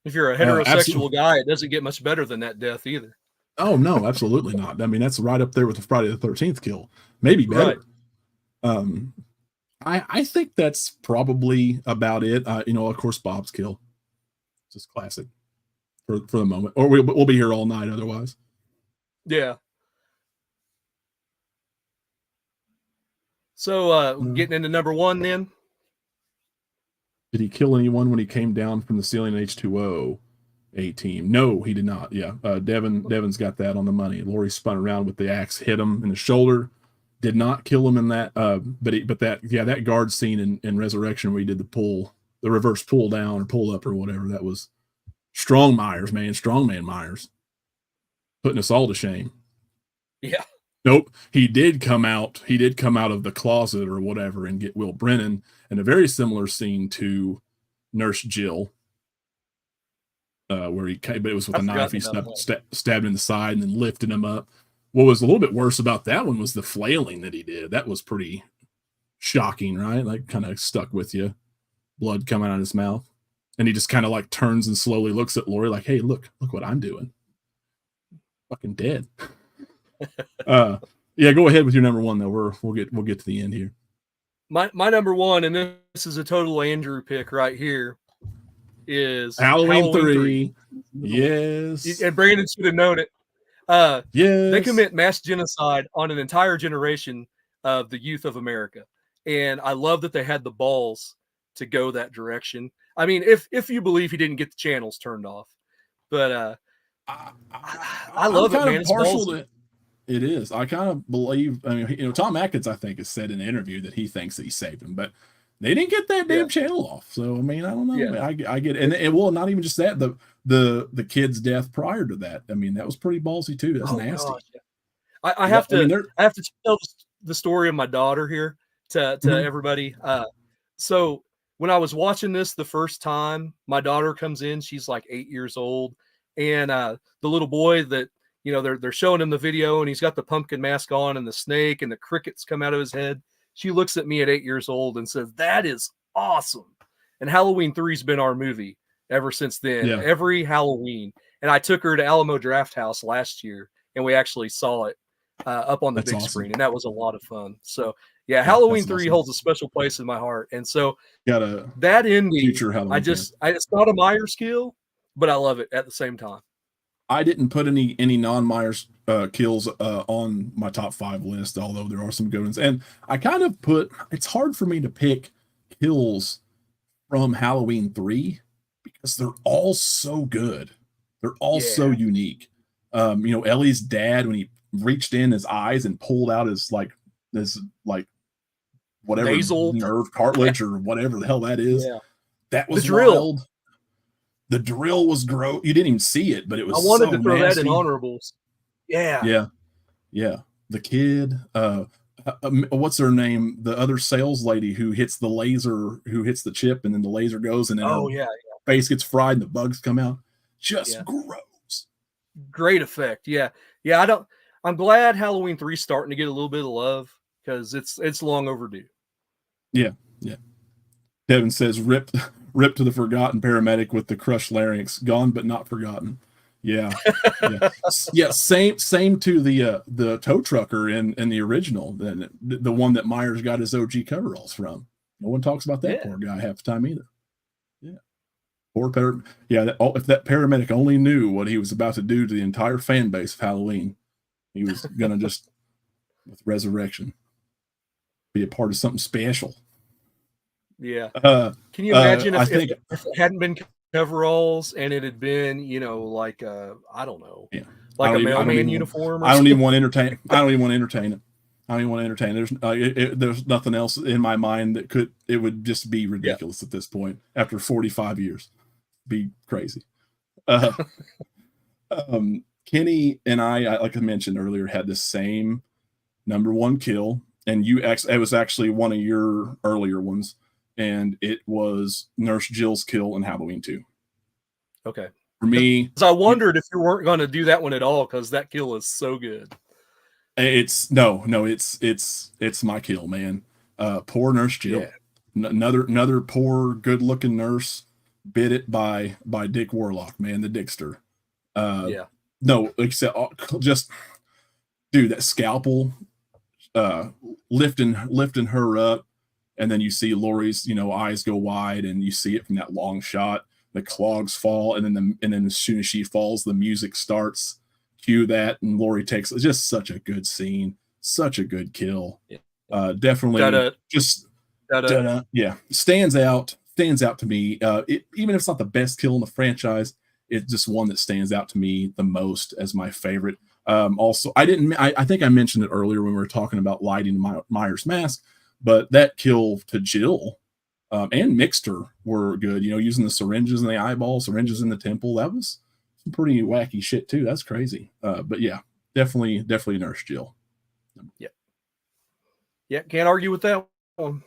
If you're a heterosexual guy, it doesn't get much better than that death either. Oh, no, absolutely not. I mean, that's right up there with the Friday the 13th kill. Maybe better. Right. I think that's probably about it. Of course, Bob's kill. Just classic for the moment. Or we'll be here all night otherwise. Yeah. So getting into number one then. Did he kill anyone when he came down from the ceiling in H2O A-Team? No, he did not. Yeah, Devin's got that on the money. Lori spun around with the axe, hit him in the shoulder. Did not kill him in that. But that guard scene in Resurrection where he did the reverse pull down or pull up or whatever. That was strong Myers, man. Strongman Myers, putting us all to shame. Yeah. Nope. He did come out of the closet or whatever and get Will Brennan in a very similar scene to Nurse Jill, where but it was with a knife. He stabbed in the side and then lifted him up. What was a little bit worse about that one was the flailing that he did. That was pretty shocking, right? Like kind of stuck with you. Blood coming out of his mouth. And he just kind of like turns and slowly looks at Lori like, hey, look what I'm doing. Fucking dead. Go ahead with your number one though. We'll get to the end here. My number one, and this is a total Andrew pick right here. is Halloween 3. Yes. And Brandon should have known it. Yes. They commit mass genocide on an entire generation of the youth of America. And I love that they had the balls to go that direction. I mean, if you believe he didn't get the channels turned off. But I love it, man. It's partial to it is. I kind of believe, I mean, Tom Atkins, I think, has said in an interview that he thinks that he saved him, but they didn't get that damn channel off. So, I mean, I don't know. Yeah. I get it. And it will not even just that, the kid's death prior to that. I mean, that was pretty ballsy too. That's nasty. Gosh, yeah. I have to tell the story of my daughter here to everybody. So when I was watching this the first time, my daughter comes in, she's like 8 years old. And the little boy that, they're showing him the video, and he's got the pumpkin mask on and the snake and the crickets come out of his head. She looks at me at 8 years old and says, "That is awesome." And Halloween 3's been our movie ever since then, every Halloween. And I took her to Alamo Drafthouse last year, and we actually saw it up on the big screen, and that was a lot of fun. So yeah, Halloween 3 holds a special place in my heart. And so that ending, it's not a Myers kill, but I love it at the same time. I didn't put any non-Myers kills on my top 5 list, although there are some good ones. And I kind of it's hard for me to pick kills from Halloween 3 because they're all so good. They're all so unique. Ellie's dad, when he reached in his eyes and pulled out his whatever nasal nerve cartilage or whatever the hell that is. Yeah. That was wild. The drill was gross. You didn't even see it, but it was. I wanted to throw that in honorables. Yeah. The kid, what's her name? The other sales lady who hits the chip, and then the laser goes, and then her face gets fried, and the bugs come out. Just gross. Great effect. Yeah. I'm glad Halloween 3's starting to get a little bit of love because it's long overdue. Yeah. Devin says, "Rip to the forgotten paramedic with the crushed larynx, gone but not forgotten." Yeah. Same to the tow trucker in the original, the one that Myers got his OG coveralls from. No one talks about that poor guy half the time either. Yeah, poor if that paramedic only knew what he was about to do to the entire fan base of Halloween, he was gonna just with Resurrection be a part of something special. Yeah. Can you imagine if it hadn't been coveralls and it had been, I don't know, like a mailman uniform? I don't even want to entertain it. There's nothing else in my mind it would just be ridiculous at this point after 45 years. Be crazy. Kenny and I, like I mentioned earlier, had the same number 1 kill, and it was actually one of your earlier ones. And it was Nurse Jill's kill in Halloween 2. Okay. For me, I wondered if you weren't going to do that one at all because that kill is so good. It's my kill, man. Poor Nurse Jill. Yeah. Another poor, good-looking nurse bit it by Dick Warlock, man, the Dickster. No, except just dude, that scalpel lifting her up. And then you see Lori's, eyes go wide, and you see it from that long shot. The clogs fall, and then as soon as she falls, the music starts. Cue that, and Lori takes. It's just such a good scene, such a good kill. Definitely, stands out to me. Even if it's not the best kill in the franchise, it's just one that stands out to me the most as my favorite. Also, I think I mentioned it earlier when we were talking about lighting Myers' mask. But that kill to Jill and Mixter were good. Using the syringes in the eyeball, syringes in the temple. That was some pretty wacky shit too. That's crazy. But yeah, definitely Nurse Jill. Yeah, can't argue with that one.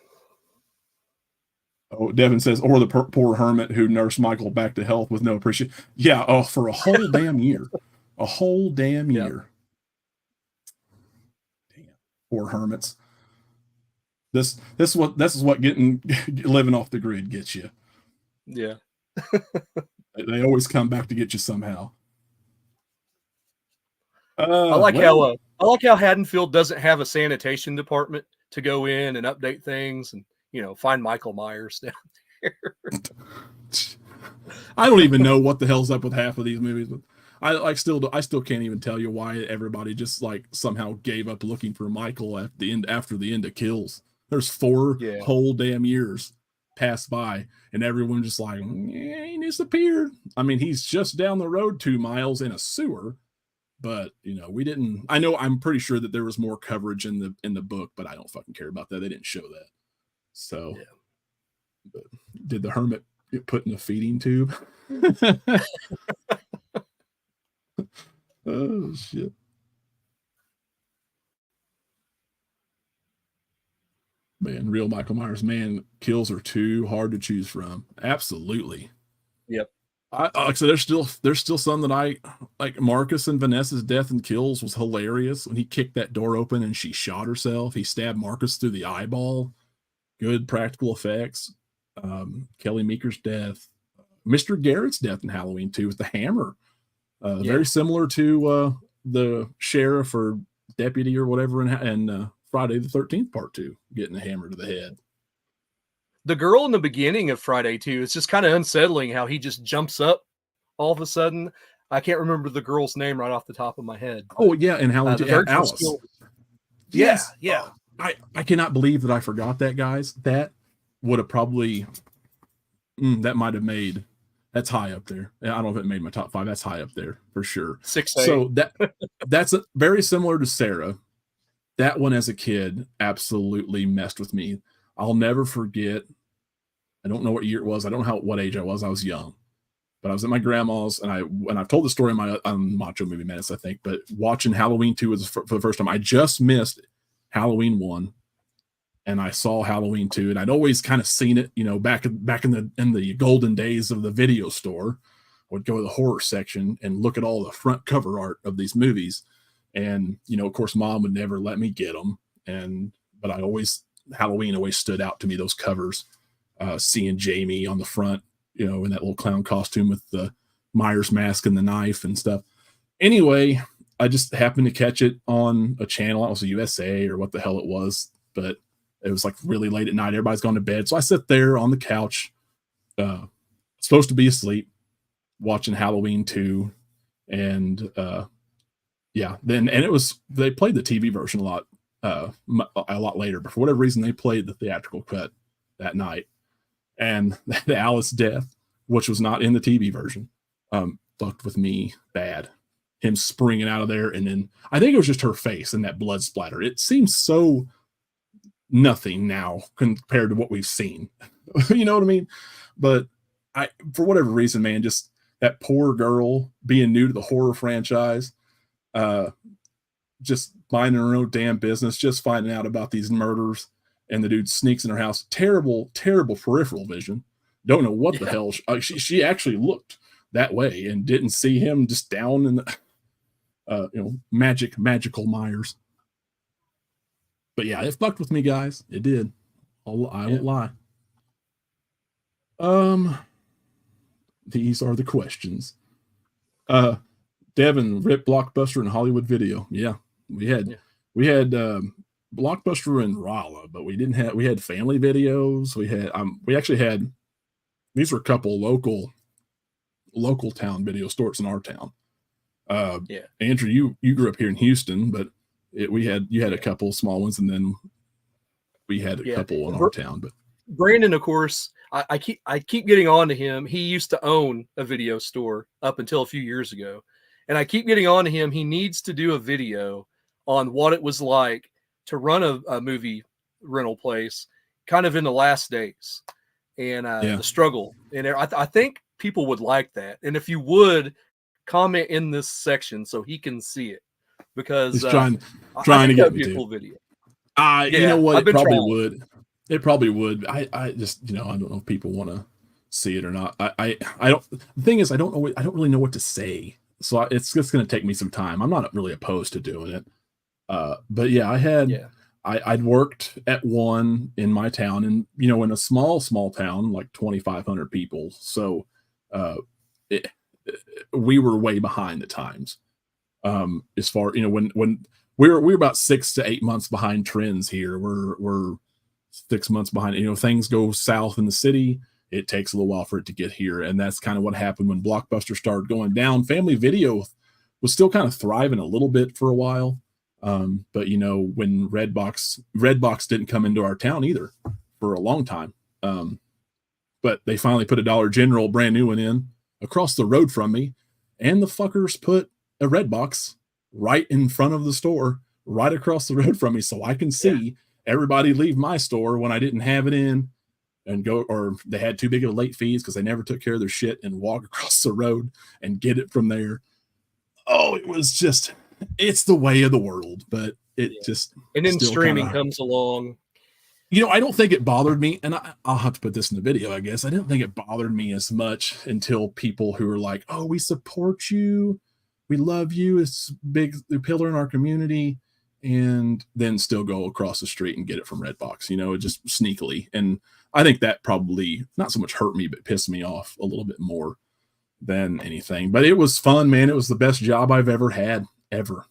Oh, Devin says, or the poor hermit who nursed Michael back to health with no appreciation. Yeah, for a whole damn year. A whole damn year. Damn, poor hermits. This is what living off the grid gets you. Yeah. They always come back to get you somehow. I like how Haddonfield doesn't have a sanitation department to go in and update things and find Michael Myers down there. I don't even know what the hell's up with half of these movies, but I still can't even tell you why everybody just like somehow gave up looking for Michael at the end after the end of Kills. There's 4 whole damn years passed by, and everyone just like, he disappeared. I mean, he's just down the road 2 miles in a sewer, but we didn't. I'm pretty sure that there was more coverage in the book, but I don't fucking care about that. They didn't show that. So, but did the hermit get put in a feeding tube? Oh shit. Man, real Michael Myers, man, kills are too hard to choose from. Absolutely. Yep. So there's still some that I like. Marcus and Vanessa's death and kills was hilarious when he kicked that door open and she shot herself. He stabbed Marcus through the eyeball. Good practical effects. Kelly Meeker's death. Mr. Garrett's death in Halloween 2 with the hammer. Very similar to the sheriff or deputy or whatever in Friday the 13th Part 2, getting a hammer to the head. The girl in the beginning of Friday 2, it's just kind of unsettling how he just jumps up all of a sudden. I can't remember the girl's name right off the top of my head. Oh, yeah, and Halloween 2, Alice. Yes. Yeah. I cannot believe that I forgot that, guys. That would have probably, that might have made, that's high up there. I don't know if it made my top 5. That's high up there for sure. 6. So that's very similar to Sarah. That one as a kid absolutely messed with me. I'll never forget. I don't know what year it was. I don't know what age I was. I was young, but I was at my grandma's, and I've told the story in my Macho Movie Madness, I think. But watching Halloween 2 for the first time, I just missed Halloween 1, and I saw Halloween 2, and I'd always kind of seen it, back in the golden days of the video store. I would go to the horror section and look at all the front cover art of these movies, and of course, Mom would never let me get them, but Halloween always stood out to me. Those covers, seeing Jamie on the front, in that little clown costume with the Myers mask and the knife and stuff. Anyway, I just happened to catch it on a channel. It was a USA or what the hell it was, but it was like really late at night. Everybody's gone to bed. So I sit there on the couch, supposed to be asleep, watching Halloween 2. And they played the TV version a lot later, but for whatever reason, they played the theatrical cut that night. And the Alice death, which was not in the TV version, fucked with me bad. Him springing out of there, and then I think it was just her face and that blood splatter. It seems so nothing now compared to what we've seen. You know what I mean? But for whatever reason, man, just that poor girl being new to the horror franchise, just minding her own damn business, just finding out about these murders, and the dude sneaks in her house. Terrible peripheral vision. Don't know what the hell. She actually looked that way and didn't see him just down in the magical Myers. But yeah, it fucked with me, guys. It did. I won't lie. These are the questions. Devin, rip Blockbuster and Hollywood Video. Yeah, we had Blockbuster and Rolla, but we had Family Videos. We actually had, these were a couple local town video stores in our town. Andrew, you grew up here in Houston, but you had a couple small ones, and then we had a couple in our town. But Brandon, of course, I keep getting on to him. He used to own a video store up until a few years ago, and I keep getting on to him. He needs to do a video on what it was like to run a movie rental place, kind of in the last days, and the struggle. And I think people would like that. And if you would comment in this section so he can see it, because trying to get me to video. You know what? It probably would. I just, I don't know if people want to see it or not. I don't. The thing is, I don't really know what to say. So it's just going to take me some time. I'm not really opposed to doing it. But yeah, I'd worked at one in my town, and in a small town, like 2,500 people. So we were way behind the times. As far, when we're about 6 to 8 months behind trends here. We're 6 months behind. Things go south in the city, it takes a little while for it to get here. And that's kind of what happened when Blockbuster started going down. Family Video was still kind of thriving a little bit for a while. But you know, when Redbox didn't come into our town either for a long time. But they finally put a Dollar General brand new one in across the road from me, and the fuckers put a Redbox right in front of the store, right across the road from me, so I can see everybody leave my store when I didn't have it in and go, or they had too big of late fees because they never took care of their shit, and walk across the road and get it from there. Oh, it was just, it's the way of the world, but it just. And then streaming comes along. You know, I don't think it bothered me, and I'll have to put this in the video, I guess. I didn't think it bothered me as much until people who are like, oh, we support you, we love you, it's a big pillar in our community, and then still go across the street and get it from Redbox, you know, just sneakily. And I think that probably not so much hurt me, but pissed me off a little bit more than anything. But it was fun, man. It was the best job I've ever had, ever.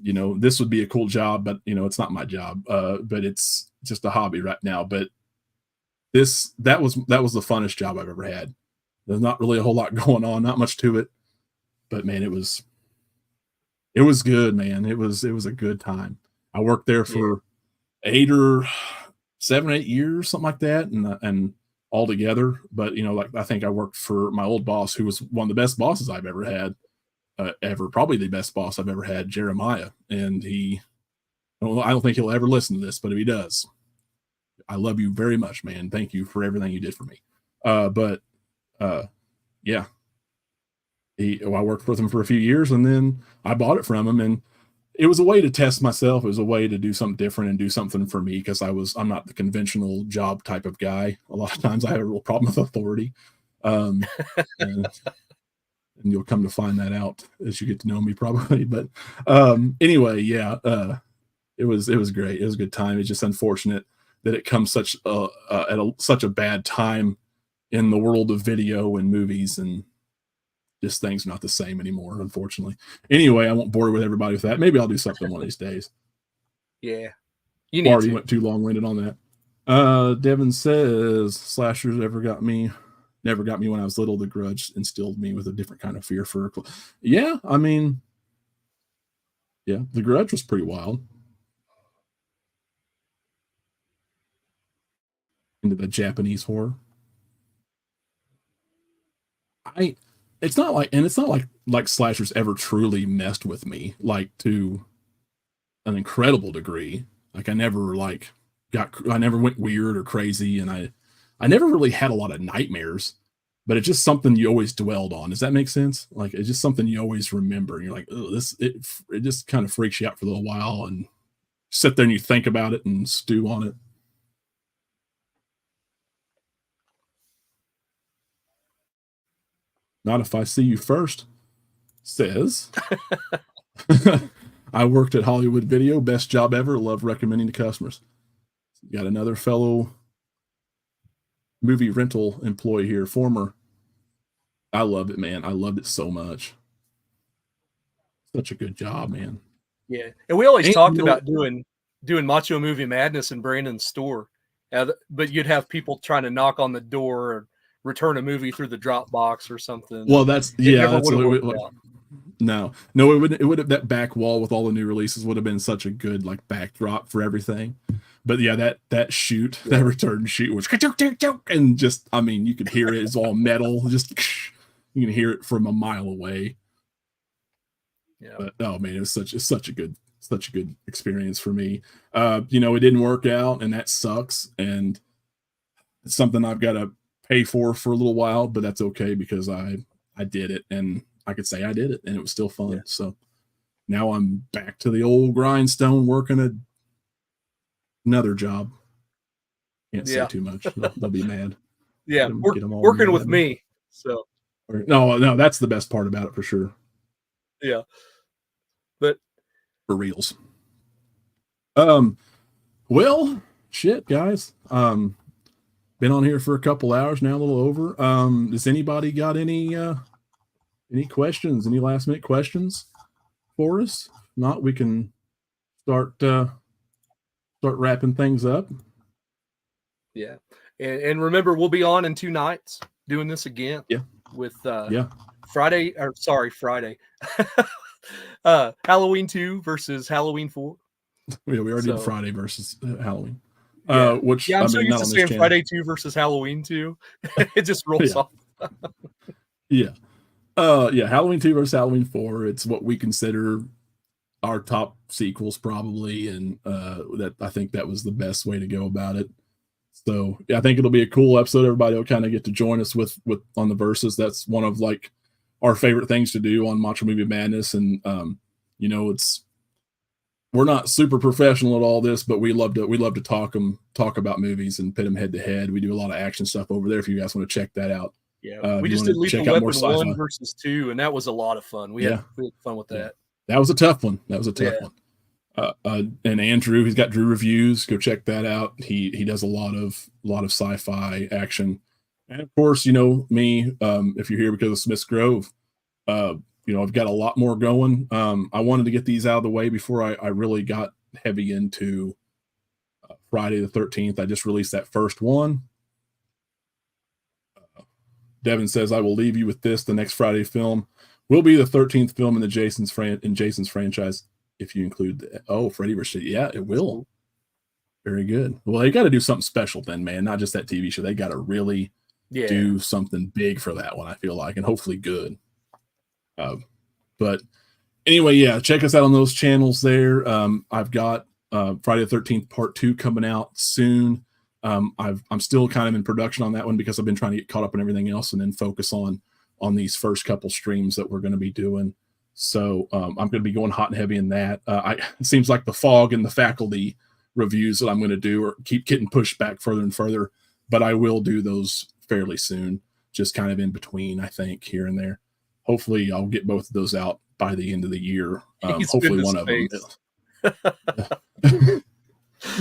You know, this would be a cool job, but you know, it's not my job. But it's just a hobby right now. But that was the funnest job I've ever had. There's not really a whole lot going on, not much to it. But man, it was good, man. It was a good time. I worked there for 8 or 7 or 8 years, something like that, and all together. But you know, like I think I worked for my old boss, who was one of the best bosses I've ever had. Probably the best boss I've ever had, Jeremiah. And I don't think he'll ever listen to this, but if he does, I love you very much, man. Thank you for everything you did for me. Yeah, I worked with him for a few years, and then I bought it from him, and it was a way to test myself. It was a way to do something different and do something for me, because I'm not the conventional job type of guy. A lot of times I have a real problem with authority. And you'll come to find that out as you get to know me, probably. But anyway, yeah, it was great. It was a good time. It's just unfortunate that it comes such a bad time in the world of video and movies, and just things not the same anymore, unfortunately. Anyway, I won't bore you with everybody with that. Maybe I'll do something one of these days. Yeah, you already went too long-winded on that. Devin says slashers never got me when I was little. The Grudge instilled me with a different kind of fear for. Yeah, I mean, yeah, The Grudge was pretty wild. Into the Japanese horror. It's not like slashers ever truly messed with me, like to an incredible degree. Like I never went weird or crazy, and I never really had a lot of nightmares, but it's just something you always dwelled on. Does that make sense? Like it's just something you always remember. And you're like, oh, it just kind of freaks you out for a little while, and sit there and you think about it and stew on it. Not if I see you first, says. I worked at Hollywood Video, best job ever. Love recommending to customers. Got another fellow movie rental employee here, former. I loved it, man. I loved it so much. Such a good job, man. Yeah, and we always talked about doing Macho Movie Madness in Brandon's store, but you'd have people trying to knock on the door or return a movie through the Dropbox or something. Well, that's no, it would have, that back wall with all the new releases would have been such a good like backdrop for everything. But yeah, that return shoot was, and just, I mean, you could hear it. It's all metal. Just you can hear it from a mile away. Yeah. But oh man, it's such a good experience for me. It didn't work out, and that sucks. And it's something I've got to pay for a little while, but that's okay because I did it, and I could say I did it, and it was still fun. Yeah. So now I'm back to the old grindstone, working another job. Can't say too much. They'll be mad. Yeah, working with me. So no, that's the best part about it for sure. Yeah, but for reals. Well, shit, guys. Been on here for a couple hours now, a little over. Does anybody got any questions? Any last minute questions for us? If not, we can start wrapping things up. Yeah. And remember, we'll be on in 2 nights doing this again. Yeah. With Friday. Halloween 2 versus Halloween 4. Yeah, we already did Friday versus Halloween. Which I'm so used to saying Friday 2 versus Halloween 2. It just rolls off. Halloween 2 versus Halloween 4. It's what we consider our top sequels probably, and that I think that was the best way to go about it. So I think it'll be a cool episode. Everybody will kind of get to join us with on the verses. That's one of like our favorite things to do on Macho Movie Madness, and we're not super professional at all this, but we love to talk about movies and pit them head to head. We do a lot of action stuff over there if you guys want to check that out. Yeah, we just did Lethal Weapon 1 versus 2, and that was a lot of fun. We had fun with that. Yeah. That was a tough one. And Andrew, he's got Drew Reviews. Go check that out. He does a lot of sci-fi action, and of course, me. If you're here because of Smith's Grove, I've got a lot more going. I wanted to get these out of the way before I really got heavy into Friday the 13th. I just released that first one. Devin says, I will leave you with this. The next Friday film will be the 13th film in the Jason's franchise, if you include Freddy vs. Yeah, it will. Very good. Well, they got to do something special then, man. Not just that TV show. They got to really do something big for that one, I feel like, and hopefully good. But anyway, check us out on those channels there. I've got Friday the 13th Part 2 coming out soon. I'm still kind of in production on that one because I've been trying to get caught up on everything else and then focus on these first couple streams that we're going to be doing. So I'm going to be going hot and heavy in that. It seems like the Fog and the Faculty reviews that I'm going to do or keep getting pushed back further and further, but I will do those fairly soon, just kind of in between, I think, here and there. Hopefully I'll get both of those out by the end of the year. Hopefully one of them.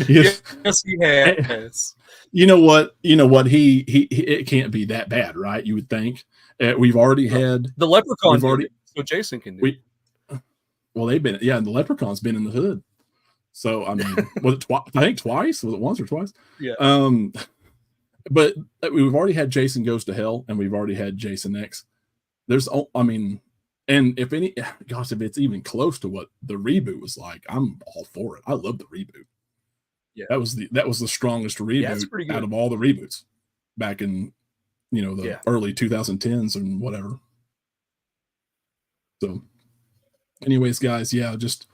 Yes, he has. You know what? He it can't be that bad, right? You would think. We've already had the Leprechaun. So Jason can do. They've been. Yeah, and the Leprechaun's been in the hood. So I mean, was it I think twice? Was it once or twice? Yeah. But we've already had Jason Goes to Hell, and we've already had Jason X. And if it's even close to what the reboot was like, I'm all for it. I love the reboot. Yeah, that was the strongest reboot out of all the reboots back in the early 2010s and whatever. So anyways, guys, just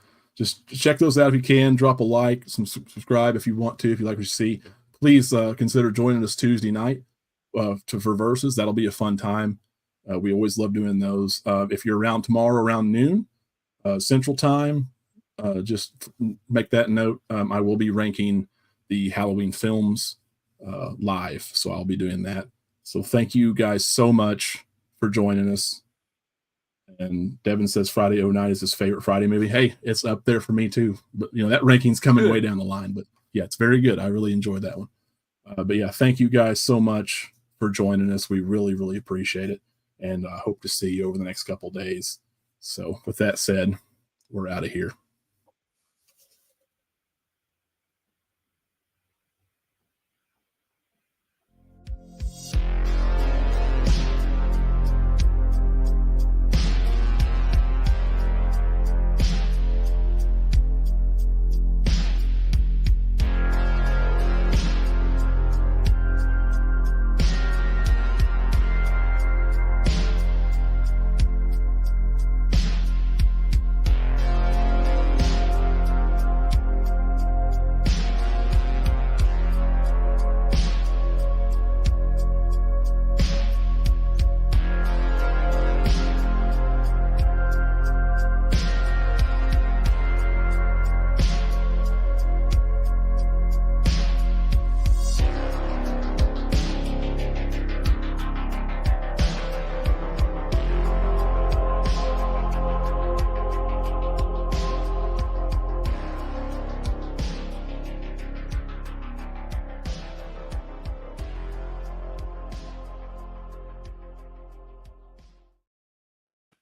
check those out if you can. Drop a like, subscribe if you want to, if you like what you see. Please consider joining us Tuesday night for verses. That'll be a fun time. We always love doing those. If you're around tomorrow around noon Central Time, just make that note. I will be ranking the Halloween films live, so I'll be doing that. So thank you guys so much for joining us. And Devin says Friday 09 is his favorite Friday movie. Hey, it's up there for me too. But that ranking's coming way down the line. But yeah, it's very good. I really enjoyed that one. But yeah, thank you guys so much for joining us. We really, really appreciate it. And I hope to see you over the next couple days. So with that said, we're out of here.